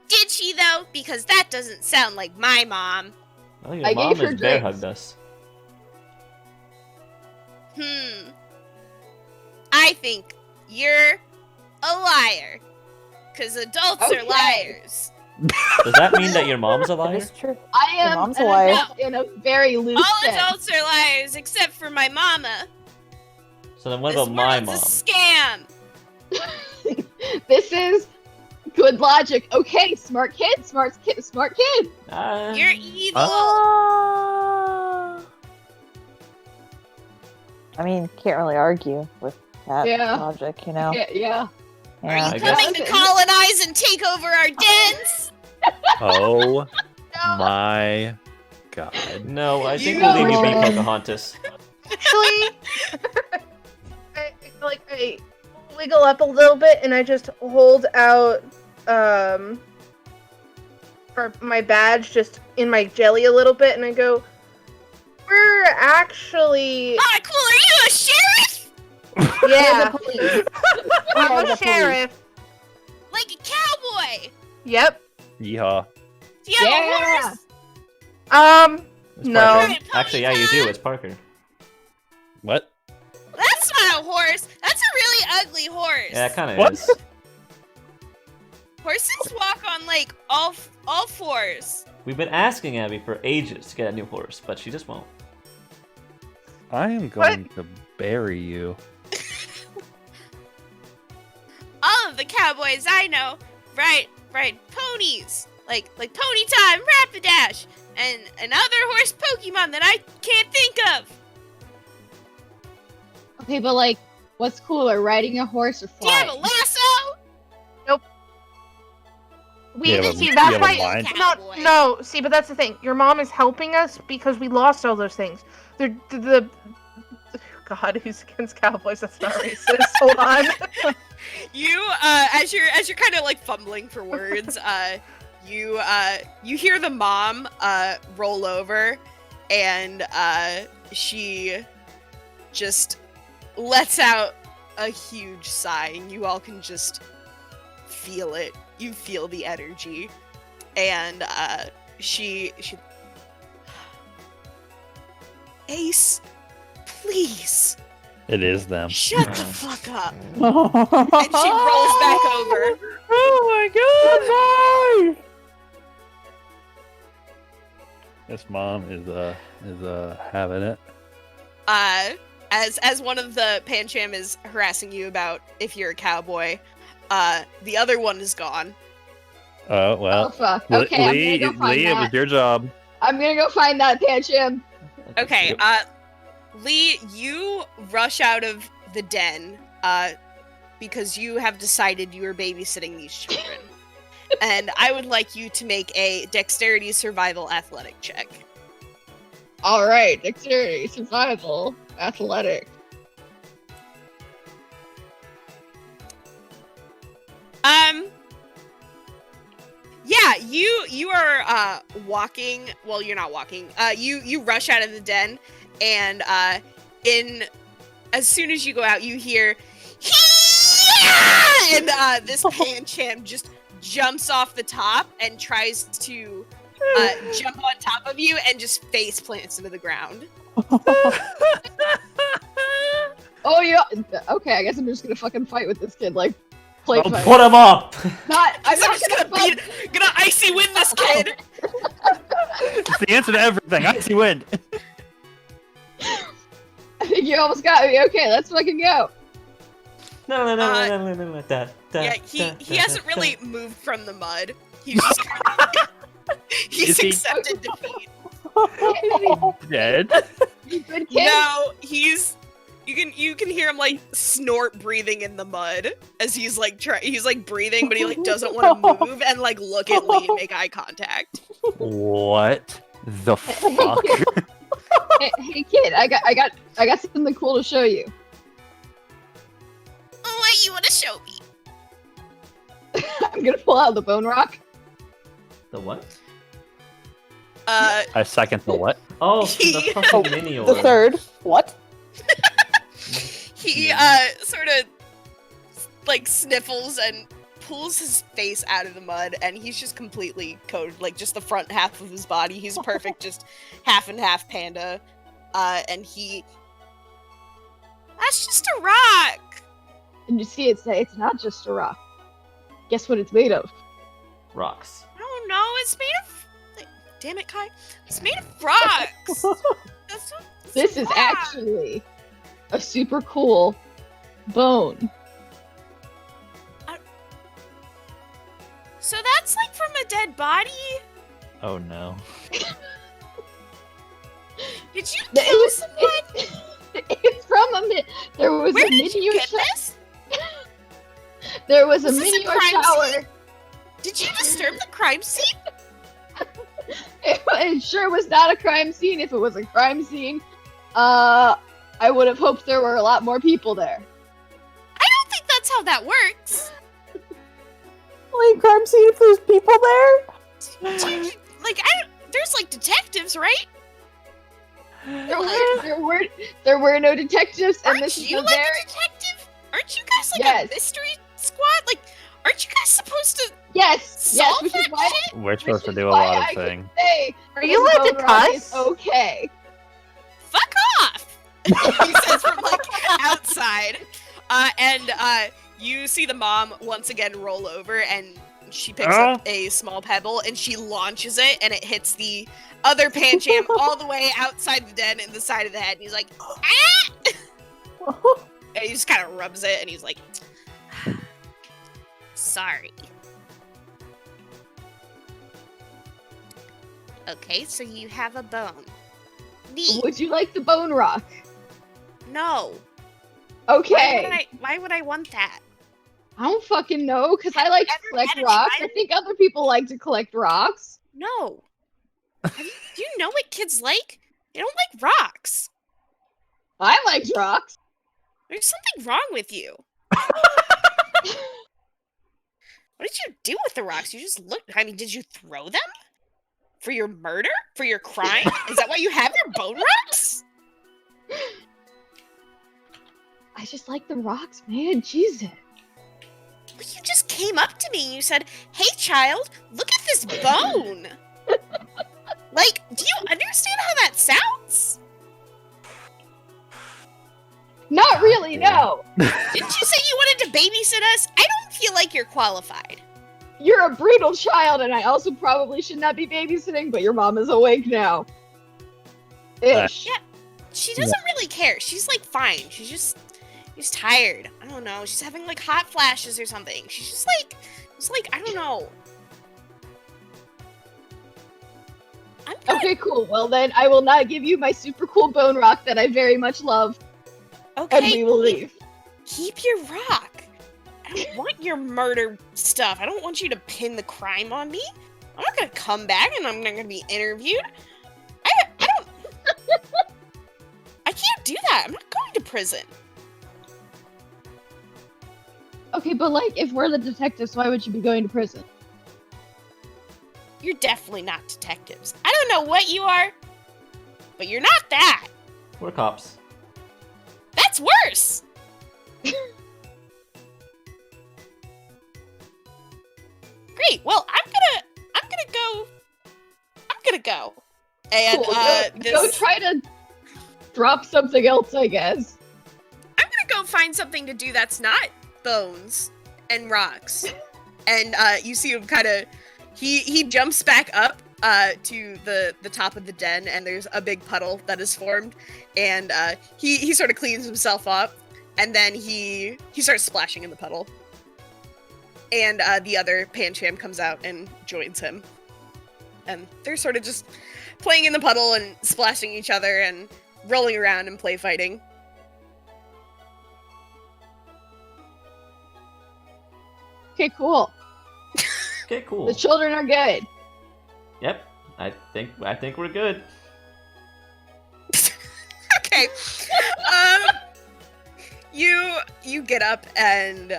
S4: Did she though? Because that doesn't sound like my mom.
S1: Well, your
S6: I
S1: mom
S6: gave her
S1: has bear
S6: drinks.
S1: hugged us.
S4: I think you're a liar. Because adults are
S6: Okay.
S4: liars.
S1: Does that mean that your mom's a
S2: That
S1: liar?
S2: is true.
S6: I
S2: Your
S6: am
S2: mom's a
S6: an
S2: liar.
S6: adult in a very loose
S4: All
S6: sense.
S4: adults are liars except for my mama.
S1: So then what
S4: This
S1: about my
S4: world's
S1: mom?
S4: a scam.
S6: This is good logic. Okay, smart kid.
S4: You're evil.
S2: I mean, can't really argue with that
S6: Yeah.
S2: logic, you know?
S6: Yeah.
S4: Are
S2: Yeah.
S4: you
S1: I guess-
S4: coming to colonize and take over our dens?
S3: Oh my god.
S1: No, I think
S4: You
S1: we'll leave you be,
S2: know-
S1: Pocahontas.
S8: Actually, I wiggle up a little bit and I just hold out for my badge just in my jelly a little bit and I go, we're actually
S4: Ah, cool. Are you a sheriff?
S8: yeah,
S6: Police.
S8: I'm
S2: the
S8: a sheriff.
S4: Like a cowboy?
S8: Yep.
S3: Yeehaw.
S4: Do you have a
S6: Yeah.
S4: horse?
S1: It's
S8: No.
S1: Parker.
S4: Right,
S1: Actually, yeah, you do. It's Parker.
S3: What?
S4: That's not a horse. That's a really ugly horse.
S1: Yeah, it kind of
S3: What?
S1: is.
S4: Horses walk on like all fours.
S1: We've been asking Abby for ages to get a new horse, but she just won't.
S3: I am going to bury you.
S4: All of the cowboys I know ride ponies. Like Pony Time, Rapidash, and another horse Pokemon that I can't think of.
S6: Okay, but like, what's cooler, riding a horse or
S4: Do you have
S6: flying?
S4: a lasso?
S8: We
S3: You have a-
S8: see
S3: you
S8: that's
S3: have a
S8: why
S3: mind?
S8: no, see, but that's the thing. Your mom is helping us because we lost all those things. The God, who's against cowboys? That's not racist. Hold on.
S4: You as you're kind of like fumbling for words, you hear the mom roll over and she just lets out a huge sigh and you all can just feel it. You feel the energy. And she Ace, please
S3: It is them.
S4: shut the fuck up. And she rolls back over.
S3: Oh my god! This mom is having it.
S4: As one of the Pancham is harassing you about if you're a cowboy, the other one is gone.
S3: Oh
S6: Oh
S3: well.
S6: fuck.
S3: Lee,
S6: Okay, I'm gonna go find
S3: Lee, it was
S6: that.
S3: your job.
S6: I'm gonna go find that Pancham.
S4: Okay, Lee, you rush out of the den because you have decided you are babysitting these children. And I would like you to make a dexterity survival athletic check.
S6: All right, dexterity, survival, athletic.
S4: Yeah, you are walking. Well, you're not walking. You rush out of the den, and as soon as you go out, you hear, and this Pancham just jumps off the top and tries to jump on top of you and just face plants into the ground.
S6: Oh yeah. Okay, I guess I'm just gonna fucking fight with this kid, like play
S1: I'll
S6: fight.
S1: put him up.
S4: I'm just gonna icy win this kid.
S3: It's the answer to everything. Icy wind.
S6: I think you almost got me. Okay, let's fucking go.
S1: No.
S4: Yeah, he hasn't really moved from the mud. He's just he's
S3: Is he-
S4: accepted defeat.
S3: Dead.
S6: You good kid?
S4: No, you can hear him like snort breathing in the mud as he's like breathing, but he like doesn't want to move and like look at Lee and make eye contact.
S3: What the fuck?
S6: Hey kid, I got something cool to show you.
S4: Oh, what you want to show me?
S6: I'm gonna pull out the bone rock.
S1: The what?
S3: I second the what?
S1: Oh, the fucking mini
S2: The
S1: orb.
S2: third. What?
S4: He sort of like sniffles and pulls his face out of the mud, and he's just completely coated, like just the front half of his body. He's a perfect, just half and half panda. And that's just a rock.
S6: And you see, it's not just a rock. Guess what it's made of?
S1: Rocks.
S4: Oh no, it's made of. Damn it, Kai! It's made of rocks. That's not,
S6: This is
S4: rock.
S6: actually a super cool bone.
S4: So that's like from a dead body.
S3: Oh no.
S4: Did you
S6: It
S4: kill
S6: was-
S4: someone?
S6: It's from there was
S4: Where
S6: a
S4: did you
S6: meteor
S4: get
S6: shower.
S4: this?
S6: There was a
S4: Was this a
S6: meteor
S4: crime
S6: shower.
S4: scene? Did you disturb the crime scene?
S6: It sure was not a crime scene. If it was a crime scene, I would have hoped there were a lot more people there.
S4: I don't think that's how that works.
S2: Like crime scene if there's people there?
S4: Like, there's like detectives, right?
S6: There were no detectives, and
S4: Aren't
S6: this is
S4: you
S6: a
S4: like
S6: very
S4: a detective? Aren't you guys like
S6: Yes.
S4: a mystery squad? Like, aren't you guys supposed to
S6: yes,
S4: solve
S6: which is
S4: that
S6: why
S4: shit?
S3: We're supposed to
S6: is
S3: do a
S6: why
S3: lot
S6: I
S3: of
S6: can
S3: things.
S6: say
S2: Are you
S6: this
S2: allowed to
S6: bone rock
S2: cuss?
S6: is okay.
S4: Fuck off! He says from like outside. And you see the mom once again roll over, and she picks up a small pebble and she launches it, and it hits the other Pancham all the way outside the den in the side of the head, and he's like, ah! And he just kind of rubs it, and he's like, sorry. Okay, so you have a bone. Neat.
S6: Would you like the bone rock?
S4: No.
S6: Okay.
S4: Why would I want that?
S6: I don't fucking know, because I like to
S4: Ever
S6: collect
S4: met a
S6: rocks. I
S4: child?
S6: think other people like to collect rocks.
S4: No. Do you know what kids like? They don't like rocks.
S6: I like rocks.
S4: There's something wrong with you. What did you do with the rocks? You just looked. I mean, did you throw them? For your murder? For your crime? Is that why you have your bone rocks?
S6: I just like the rocks, man. Jesus.
S4: But you just came up to me and you said, hey, child, look at this bone. Like, do you understand how that sounds?
S6: Not really, no.
S4: Didn't you say you wanted to babysit us? I don't feel like you're qualified.
S6: You're a brutal child, and I also probably should not be babysitting, but your mom is awake now. Ish.
S4: Yeah. She doesn't really care. She's like fine. She's tired. I don't know. She's having like hot flashes or something. She's just like I don't know.
S7: I'm gonna...
S6: Okay, cool. Well, then I will not give you my super cool bone rock that I very much love, and we
S7: Okay,
S6: will leave.
S7: keep your rock. I don't want your murder stuff. I don't want you to pin the crime on me. I'm not gonna come back and I'm not gonna be interviewed. I don't... I can't do that. I'm not going to prison.
S6: Okay, but like, if we're the detectives, why would you be going to prison?
S7: You're definitely not detectives. I don't know what you are, but you're not that.
S1: We're cops.
S7: That's worse. Great. Well, I'm gonna go. And
S6: Cool, go try to drop something else, I guess.
S7: I'm gonna go find something to do that's not bones and rocks. And you see him kind of, he jumps back up to the top of the den, and there's a big puddle that is formed, and he sort of cleans himself up, and then he starts splashing in the puddle. And the other Pancham comes out and joins him. And they're sort of just playing in the puddle and splashing each other and rolling around and play fighting.
S6: Okay, cool.
S1: Okay, cool.
S6: The children are good.
S1: Yep. I think we're good.
S7: Okay. You get up and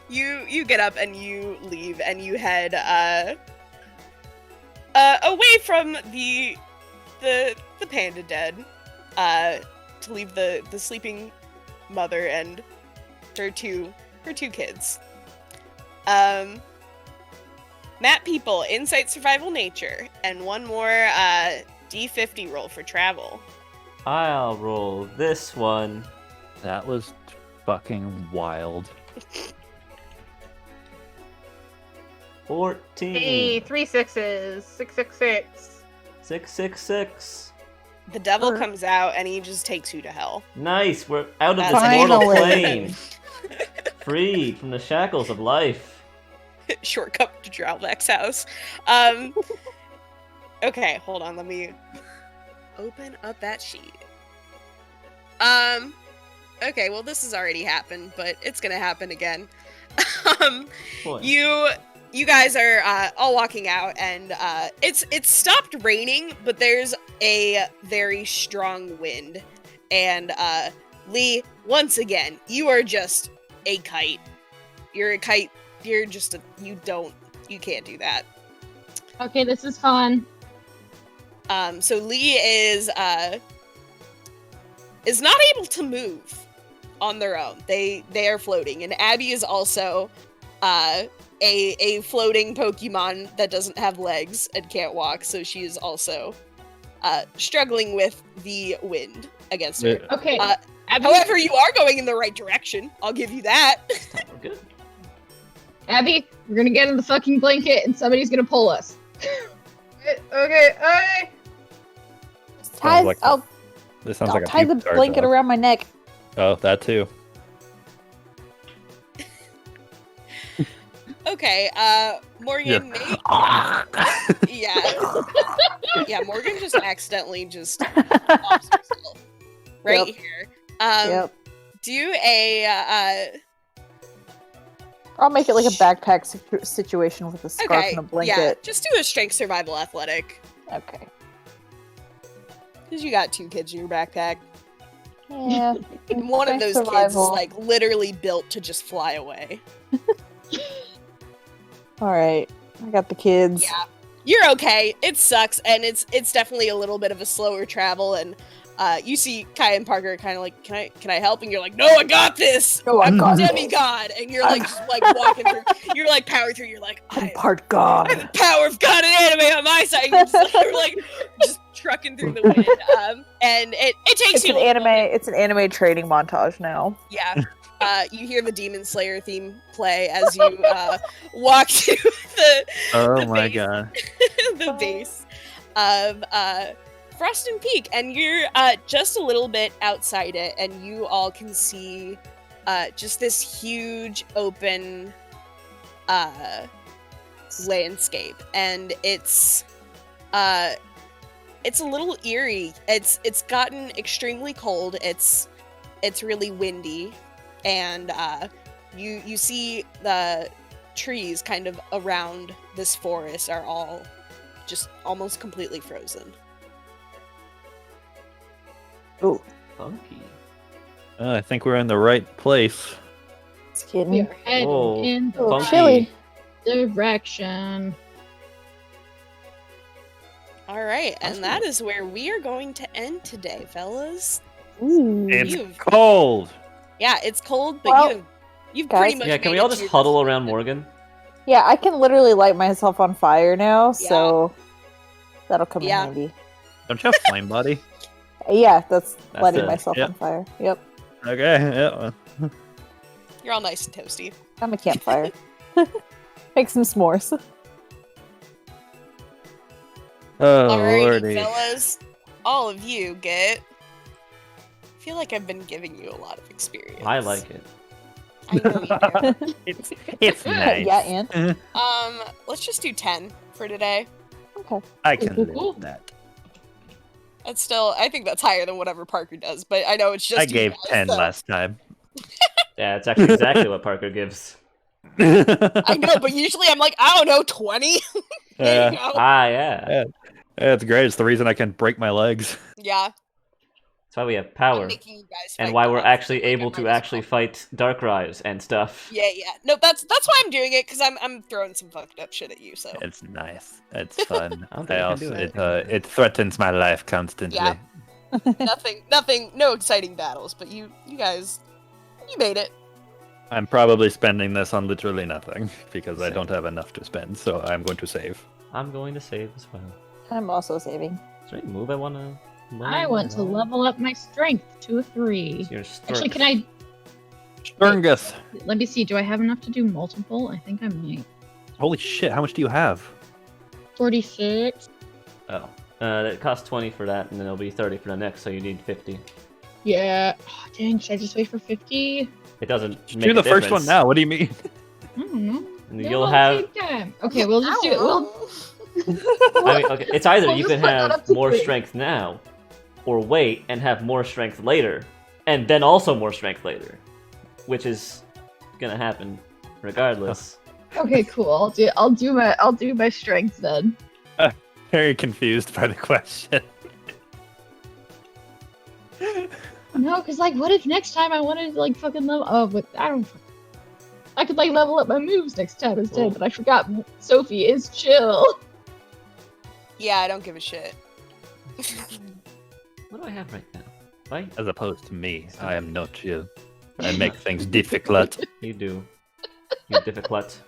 S7: you get up and you leave and you head away from the panda den to leave the sleeping mother and her two kids. Map people, insight, survival, nature, and one more D50 roll for travel.
S1: I'll roll this one.
S3: That was fucking wild.
S1: 14.
S8: Hey, 3 6s. 666.
S1: 666.
S7: The devil comes out and he just takes you to hell.
S1: Nice. We're out of this
S7: Finally.
S1: mortal plane. Freed from the shackles of life.
S7: Shortcut to Drowback's house. Okay, hold on, let me open up that sheet. Okay, well this has already happened, but it's gonna happen again.
S1: Boy.
S7: You guys are all walking out, and it's stopped raining, but there's a very strong wind. And Lee, once again, you are just a kite. You're a kite. You're just you can't do that.
S6: Okay, this is fun.
S7: So Lee is not able to move on their own. They are floating, and Abby is also a floating Pokemon that doesn't have legs and can't walk, so she is also struggling with the wind against her.
S6: Okay. Abby,
S7: However, you are going in the right direction. I'll give you that.
S1: We're good.
S6: Abby, we're gonna get in the fucking blanket and somebody's gonna pull us.
S5: Okay.
S2: I'll
S3: This sounds like a
S2: tie the
S3: puke
S2: blanket
S3: dart,
S2: around my neck.
S3: though. Oh, that too.
S7: Okay, Morgan, yeah, Morgan just accidentally just offs herself right
S2: Yep.
S7: here.
S2: Yep.
S7: Do a
S2: I'll make it like a backpack situation with a scarf and a blanket.
S7: yeah, just do a strength survival athletic
S2: Okay.
S7: because you got 2 kids in your backpack.
S2: Yeah.
S7: And one of those
S2: Strength
S7: kids is
S2: survival.
S7: like literally built to just fly away.
S2: All right. I got the kids.
S7: Yeah, you're okay. It sucks, and it's definitely a little bit of a slower travel. And you see Kai and Parker kind of like, can I help? And you're like, no, I got this.
S2: No, I
S7: I'm
S2: got
S7: demigod, and you're like just like walking through. You're like powering through. You're like,
S2: I'm
S7: I
S2: part
S7: have
S2: god.
S7: the power of God and anime on my side. And you're like just trucking through the wind. And it takes
S2: It's
S7: you
S2: an
S7: a little
S2: anime.
S7: bit.
S2: It's an anime training montage now.
S7: Yeah. You hear the Demon Slayer theme play as you walk to the
S3: Oh my
S7: base.
S3: god.
S7: the base of Froston Peak, and you're just a little bit outside it, and you all can see just this huge open
S4: landscape, and it's a little eerie. It's gotten extremely cold. It's really windy, and you see the trees kind of around this forest are all just almost completely frozen.
S2: Ooh,
S1: Funky.
S3: I think we're in the right place.
S2: it's
S6: We
S2: kidding.
S6: are heading
S1: Whoa,
S6: in the
S2: Oh,
S1: funky.
S2: chilly.
S6: right direction.
S4: All right,
S1: That's
S4: and that is where we are going to end today, fellas.
S2: Ooh.
S3: It's
S4: You've-
S3: cold.
S4: Yeah, it's cold, but
S2: Well,
S4: you've
S2: guys-
S4: pretty much.
S1: Yeah, can
S4: made
S1: we all
S4: it
S1: just
S4: to
S1: huddle
S4: this
S1: around
S4: point.
S1: Morgan?
S2: Yeah, I can literally light myself on fire now, so that'll come
S4: Yeah.
S2: in handy.
S3: Don't you have flame body?
S2: Yeah, that's
S1: That's
S2: lighting
S1: it.
S2: myself
S3: Yep.
S2: on fire. Yep.
S3: Okay. Yeah.
S4: You're all nice and toasty.
S2: I'm a campfire. Make some s'mores.
S3: Oh
S4: Alrighty,
S3: lordy.
S4: fellas, all of you get. I feel like I've been giving you a lot of experience.
S1: I like it.
S4: I know you do.
S3: It's nice.
S2: Yeah, and
S4: Let's just do 10 for today.
S2: okay.
S3: I can live
S6: Cool.
S3: with that.
S4: That's still, I think that's higher than whatever Parker does, but I know it's just.
S3: I
S4: you
S3: gave
S4: guys,
S3: 10
S4: so-
S3: last time.
S1: Yeah, it's actually exactly what Parker gives.
S4: I know, but usually I'm like, I don't know, 20. There you
S3: Yeah.
S4: go.
S1: Ah, yeah.
S3: It's great. It's the reason I can break my legs.
S4: Yeah.
S1: That's why we have
S4: I'm
S1: power.
S4: making you guys
S1: And
S4: fight
S1: why we're
S4: back,
S1: actually
S4: like I
S1: able
S4: might
S1: to
S4: as
S1: actually
S4: well.
S1: fight Darkrise and stuff.
S4: Yeah. No, that's why I'm doing it, because I'm throwing some fucked up shit at you. So
S3: It's nice. It's fun.
S1: I don't think I can do
S3: it threatens my life constantly.
S4: Yeah. nothing, no exciting battles. But you guys, you made it.
S3: I'm probably spending this on literally nothing because I
S1: Same.
S3: don't have enough to spend, so I'm going to save.
S1: I'm going to save as well.
S2: I'm also saving.
S1: Is there any move I want to learn?
S6: I want to level up my strength to a 3.
S1: Your
S6: Actually,
S1: strength.
S6: can I?
S3: Sturgus!
S6: Let me see. Do I have enough to do multiple? I think I might.
S3: Holy shit, how much do you have?
S6: 46.
S1: Oh. It costs 20 for that, and then it'll be 30 for the next, so you need 50.
S6: Yeah. Oh, dang, should I just wait for 50?
S1: It doesn't make
S3: Do
S1: a
S3: the first one
S1: difference.
S3: now. What do you mean?
S6: I don't know.
S1: And
S6: No,
S1: you'll
S6: I'll
S1: have.
S6: take time. Okay, we'll just do it. We'll.
S1: I mean, okay, it's either
S6: We'll
S1: you
S6: just
S1: can
S6: put that
S1: have
S6: up to
S1: more
S6: 3.
S1: strength now, or wait and have more strength later, and then also more strength later, which is gonna happen regardless.
S6: Okay, cool. I'll do my strength then.
S3: Very confused by the question.
S6: No, because like, what if next time I wanted to like fucking level? Oh, but I don't. I could like level up my moves next time instead,
S1: Cool.
S6: but I forgot Sophie is chill.
S4: Yeah, I don't give a shit.
S1: What do I have right now? Right?
S3: As opposed to me, I am not chill. I make things difficult.
S1: You do. You difficult.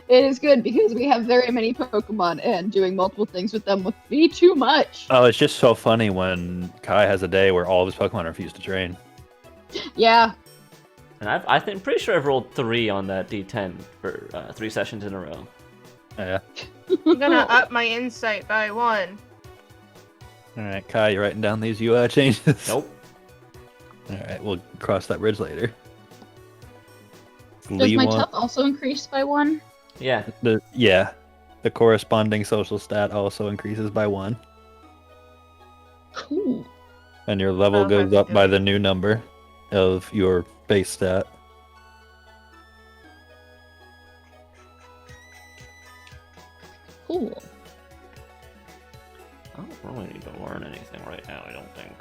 S6: It is good because we have very many Pokemon, and doing multiple things with them would be too much.
S3: Oh, it's just so funny when Kai has a day where all of his Pokemon refuse to train.
S6: Yeah.
S1: And I think, I'm pretty sure I've rolled 3 on that D10 for 3 sessions in a row.
S3: Yeah.
S8: I'm gonna up my insight by 1.
S3: Alright, Kai, you writing down these UI changes?
S1: Nope.
S3: Alright, we'll cross that bridge later.
S6: Does
S3: Lee
S6: my
S3: want-
S6: tough also increase by 1?
S1: Yeah.
S3: The corresponding social stat also increases by 1.
S6: Cool.
S3: And your level
S8: Oh,
S3: goes
S8: that's
S3: up by
S8: good.
S3: the new number of your base stat.
S6: Cool.
S1: I don't really need to learn anything right now, I don't think.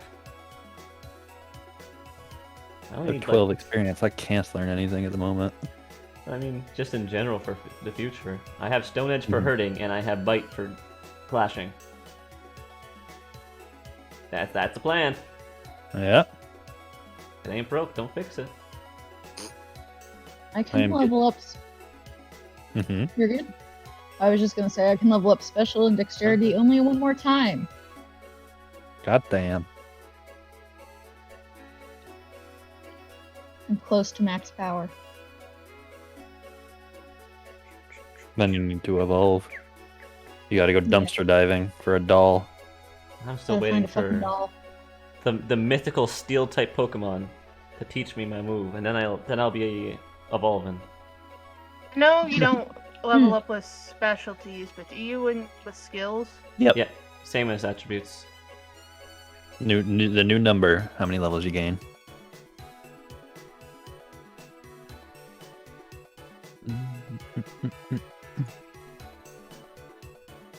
S1: I only
S3: Or
S1: need
S3: 12 experience. I can't learn anything at the moment.
S1: I mean, just in general for the future. I have Stone Edge for
S3: Mhm.
S1: hurting, and I have Bite for clashing. That's the plan.
S3: Yeah.
S1: If it ain't broke, don't fix it.
S6: I can
S3: am good.
S6: level up.
S3: Mm-hmm.
S6: You're good. I was just gonna say I can level up special and dexterity only one more time.
S3: God damn.
S6: I'm close to max power.
S3: Then you need to evolve. You gotta go
S6: Yeah.
S3: dumpster diving for a doll.
S1: I'm still
S6: Gotta
S1: waiting
S6: find a fucking
S1: for
S6: doll.
S1: the mythical steel type Pokemon to teach me my move, and then I'll be evolving.
S8: No, you don't level up with specialties, but do you with skills?
S3: Yep.
S1: Yeah, same as attributes.
S3: The new number. How many levels you gain?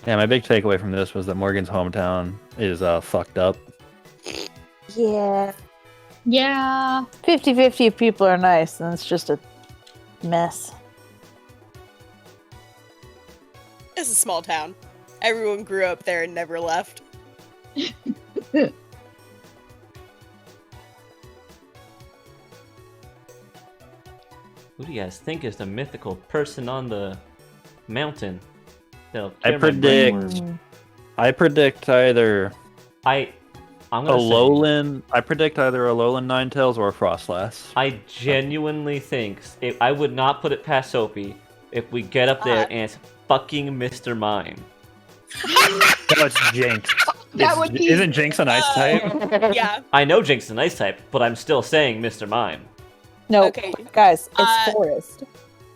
S3: Yeah, my big takeaway from this was that Morgan's hometown is fucked up.
S2: Yeah.
S6: Yeah.
S2: 50-50 if people are nice, and it's just a mess.
S7: It's a small town. Everyone grew up there and never left.
S1: Who do you guys think is the mythical person on the mountain? That'll
S3: I
S1: cure my brain
S3: predict-
S1: worm?
S3: I predict either
S1: I'm
S3: a
S1: gonna say,
S3: Alolan. I predict either a Alolan Ninetales or a Frostlass.
S1: I genuinely think I would not put it past Sophie if we get up there and it's fucking Mr. Mime.
S3: No, it's Jinx.
S6: That would be-
S3: Isn't Jinx an ice type?
S7: Yeah.
S1: I know Jinx is an ice type, but I'm still saying Mr. Mime.
S2: No,
S7: Okay.
S2: guys, it's
S7: Uh,
S2: Forest.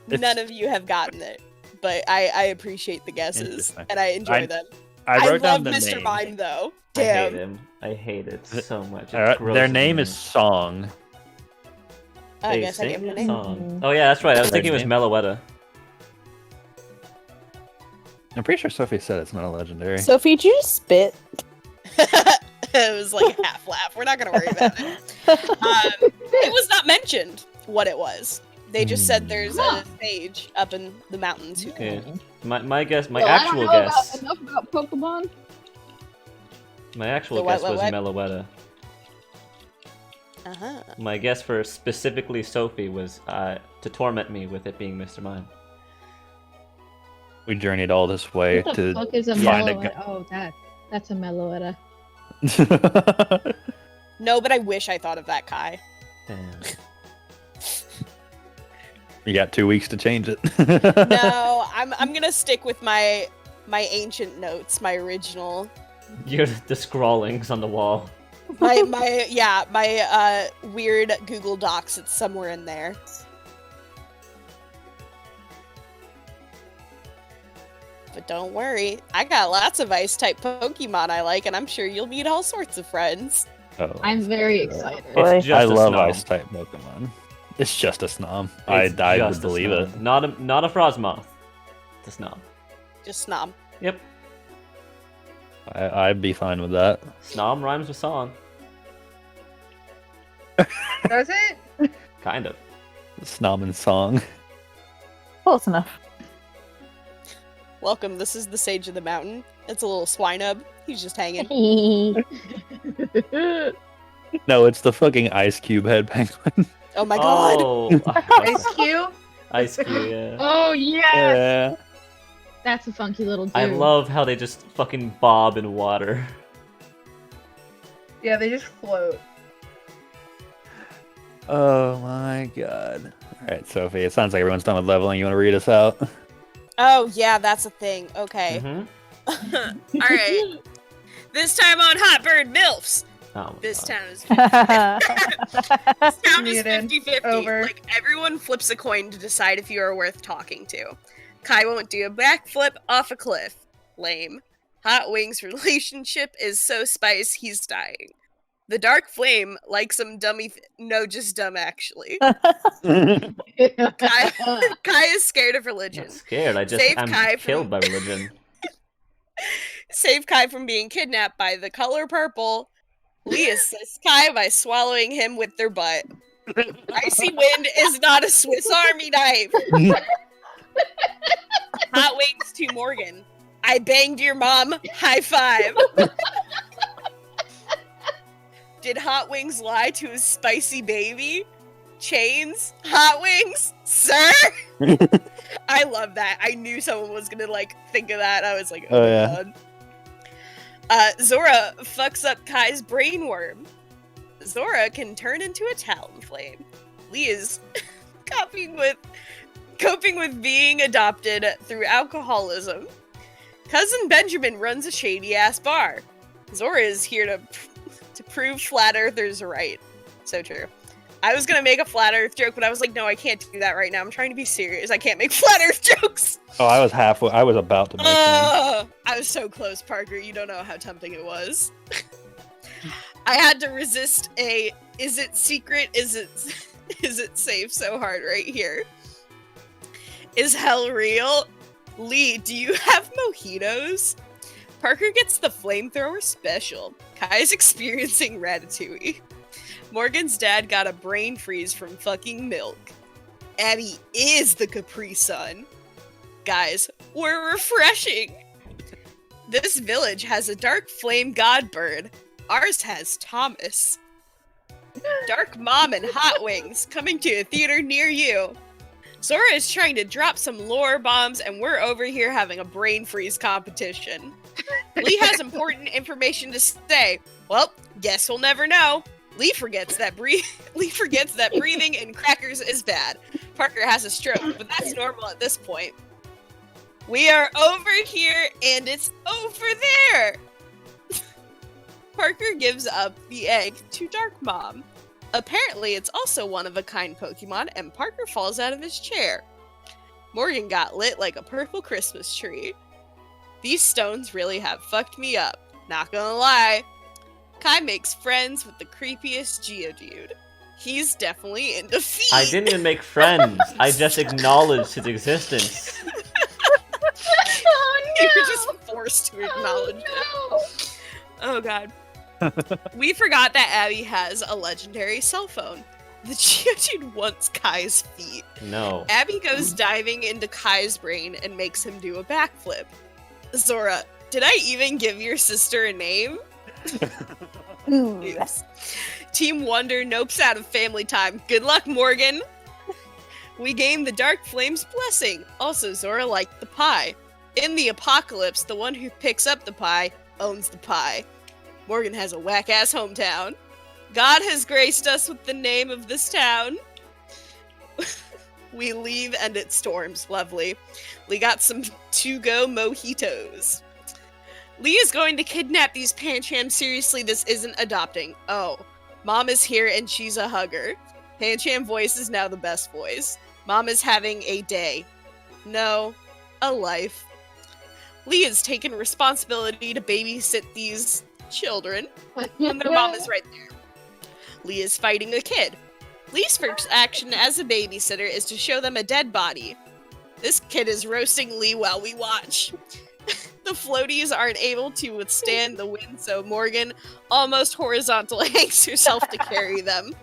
S7: None of you have gotten it, but I appreciate the guesses
S3: Interesting.
S7: and I enjoy them.
S3: I wrote
S7: love
S3: down the
S7: Mr.
S3: name.
S7: Mime though.
S1: I hate
S7: Damn.
S1: him. I hate it so much. It
S3: Their
S1: grosses
S3: name
S1: me
S3: is
S1: out.
S3: Song.
S7: I
S1: They
S7: guess I
S1: sing
S7: gave him a
S1: a
S7: name.
S1: song. Oh yeah, that's right. I was thinking it was
S3: Name.
S1: Meloetta.
S3: I'm pretty sure Sophie said it's not a legendary.
S2: Sophie, did you just spit?
S7: It was like a half laugh. We're not gonna worry about it. It was not mentioned what it was. They just said there's a stage up in the mountains. Who
S1: Okay.
S7: can...
S1: My guess, my
S6: Well,
S1: actual
S6: I don't know
S1: guess,
S6: enough about Pokemon.
S1: my actual
S7: The what,
S1: guess was
S7: what?
S1: Meloetta.
S7: Uh-huh.
S1: My guess for specifically Sophie was to torment me with it being Mr. Mime.
S3: We journeyed all this way
S9: What the
S3: to
S9: fuck is a
S3: find a
S9: Meloetta? Oh, that's a Meloetta.
S7: No, but I wish I thought of that, Kai.
S1: Damn.
S3: You got 2 weeks to change it.
S7: No, I'm gonna stick with my ancient notes, my original.
S1: You're the scrawlings on the wall.
S7: My weird Google Docs. It's somewhere in there. But don't worry, I got lots of ice type Pokemon I like, and I'm sure you'll meet all sorts of friends.
S3: Oh,
S9: I'm very excited.
S2: Boy.
S1: It's just
S3: I
S1: a
S3: love
S1: Snom.
S3: ice type Pokemon. It's just a Snom.
S1: It's
S3: I
S1: just
S3: would
S1: a
S3: believe
S1: Snom.
S3: it.
S1: Not a Frostmoth. It's a Snom.
S7: Just Snom.
S1: Yep.
S3: I'd be fine with that.
S1: Snom rhymes with song.
S5: Does it?
S3: Snom
S1: Kind of.
S3: and Song.
S2: Close enough.
S7: Welcome, this is the Sage of the Mountain. It's a little Swinub. He's just hanging.
S3: No, it's the fucking Ice Cube head penguin.
S7: Oh my god!
S1: Oh,
S5: Ice Cube?
S1: Ice Cube, yeah.
S9: Oh yeah,
S3: Yeah.
S9: that's a funky little dude.
S1: I love how they just fucking bob in water.
S5: Yeah, they just float.
S3: Oh my god. Alright, Sophie, it sounds like everyone's done with leveling. You want to read us out?
S7: Oh yeah, that's a thing. Okay.
S1: Mhm.
S7: Alright. This time on Hot Bird MILFs.
S1: Oh my
S7: This
S1: God.
S7: town is this town is
S5: Muted.
S7: 50-50.
S5: Over.
S7: Like everyone flips a coin to decide if you are worth talking to. Kai won't do a backflip off a cliff. Lame. Hot Wings' relationship is so spice he's dying. The Dark Flame likes some dummy no, just dumb actually. Kai is scared of
S1: I'm
S7: religion.
S1: not scared. I just
S7: Save
S1: I'm
S7: Kai
S1: killed
S7: from-
S1: by religion.
S7: Save Kai from being kidnapped by the color purple. Lee assists Kai by swallowing him with their butt. Icy Wind is not a Swiss Army knife. Hot Wings to Morgan. I banged your mom. High five. Did Hot Wings lie to his spicy baby? Chains? Hot Wings? Sir? I love that. I knew someone was gonna think of that. I was like, oh,
S3: Oh,
S7: my
S3: yeah.
S7: God. Zora fucks up Kai's brain worm. Zora can turn into a Talonflame. Lee is coping with being adopted through alcoholism. Cousin Benjamin runs a shady ass bar. Zora is here to prove flat earthers are right. So true.
S4: I was gonna make a flat Earth joke, but I was like, no, I can't do that right now. I'm trying to be serious. I can't make flat Earth jokes.
S3: Oh, I was halfway. I was about to make one.
S4: I was so close, Parker. You don't know how tempting it was. I had to resist a, is it secret? Is it safe so hard right here? Is hell real? Lee, do you have mojitos? Parker gets the flamethrower special. Kai's experiencing Ratatouille. Morgan's dad got a brain freeze from fucking milk. Abby is the Capri Sun. Guys, we're refreshing. This village has a dark flame god bird. Ours has Thomas. Dark Mom and Hot Wings coming to a theater near you. Zora is trying to drop some lore bombs and we're over here having a brain freeze competition. Lee has important information to say. Well, guess we'll never know. Lee forgets that breathing in crackers is bad. Parker has a stroke, but that's normal at this point. We are over here and it's over there. Parker gives up the egg to Dark Mom. Apparently, it's also one of a kind Pokemon, and Parker falls out of his chair. Morgan got lit like a purple Christmas tree. These stones really have fucked me up. Not gonna lie. Kai makes friends with the creepiest Geodude. He's definitely into feet.
S1: I didn't even make friends. I just acknowledged his existence.
S6: Oh no!
S4: You're just forced to acknowledge it. Oh god. We forgot that Abby has a legendary cell phone. The Geodude wants Kai's feet.
S1: No.
S4: Abby goes diving into Kai's brain and makes him do a backflip. Zora, did I even give your sister a name? Oops. Team Wonder nopes out of family time. Good luck, Morgan. We gained the Dark Flame's blessing. Also, Zora liked the pie. In the apocalypse, the one who picks up the pie owns the pie. Morgan has a whack-ass hometown. God has graced us with the name of this town. We leave and it storms. Lovely. We got some to-go mojitos. Lee is going to kidnap these Pancham. Seriously, this isn't adopting. Oh, Mom is here and she's a hugger. Pancham voice is now the best voice. Mom is having a day. No, a life. Lee has taken responsibility to babysit these children, and their mom is right there. Lee is fighting a kid. Lee's first action as a babysitter is to show them a dead body. This kid is roasting Lee while we watch. The floaties aren't able to withstand the wind, so Morgan almost horizontally hangs herself to carry them.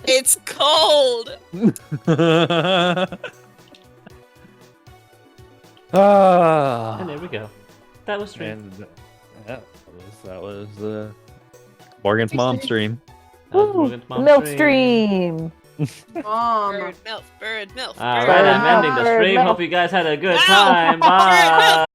S4: It's cold!
S1: And there we go. That was stream.
S3: And that was Morgan's mom stream.
S1: That was Morgan's mom
S2: Milk stream.
S4: Bird, milk, bird, milk.
S1: Alright, I'm ending the stream. Hope you guys had a good time. Bye.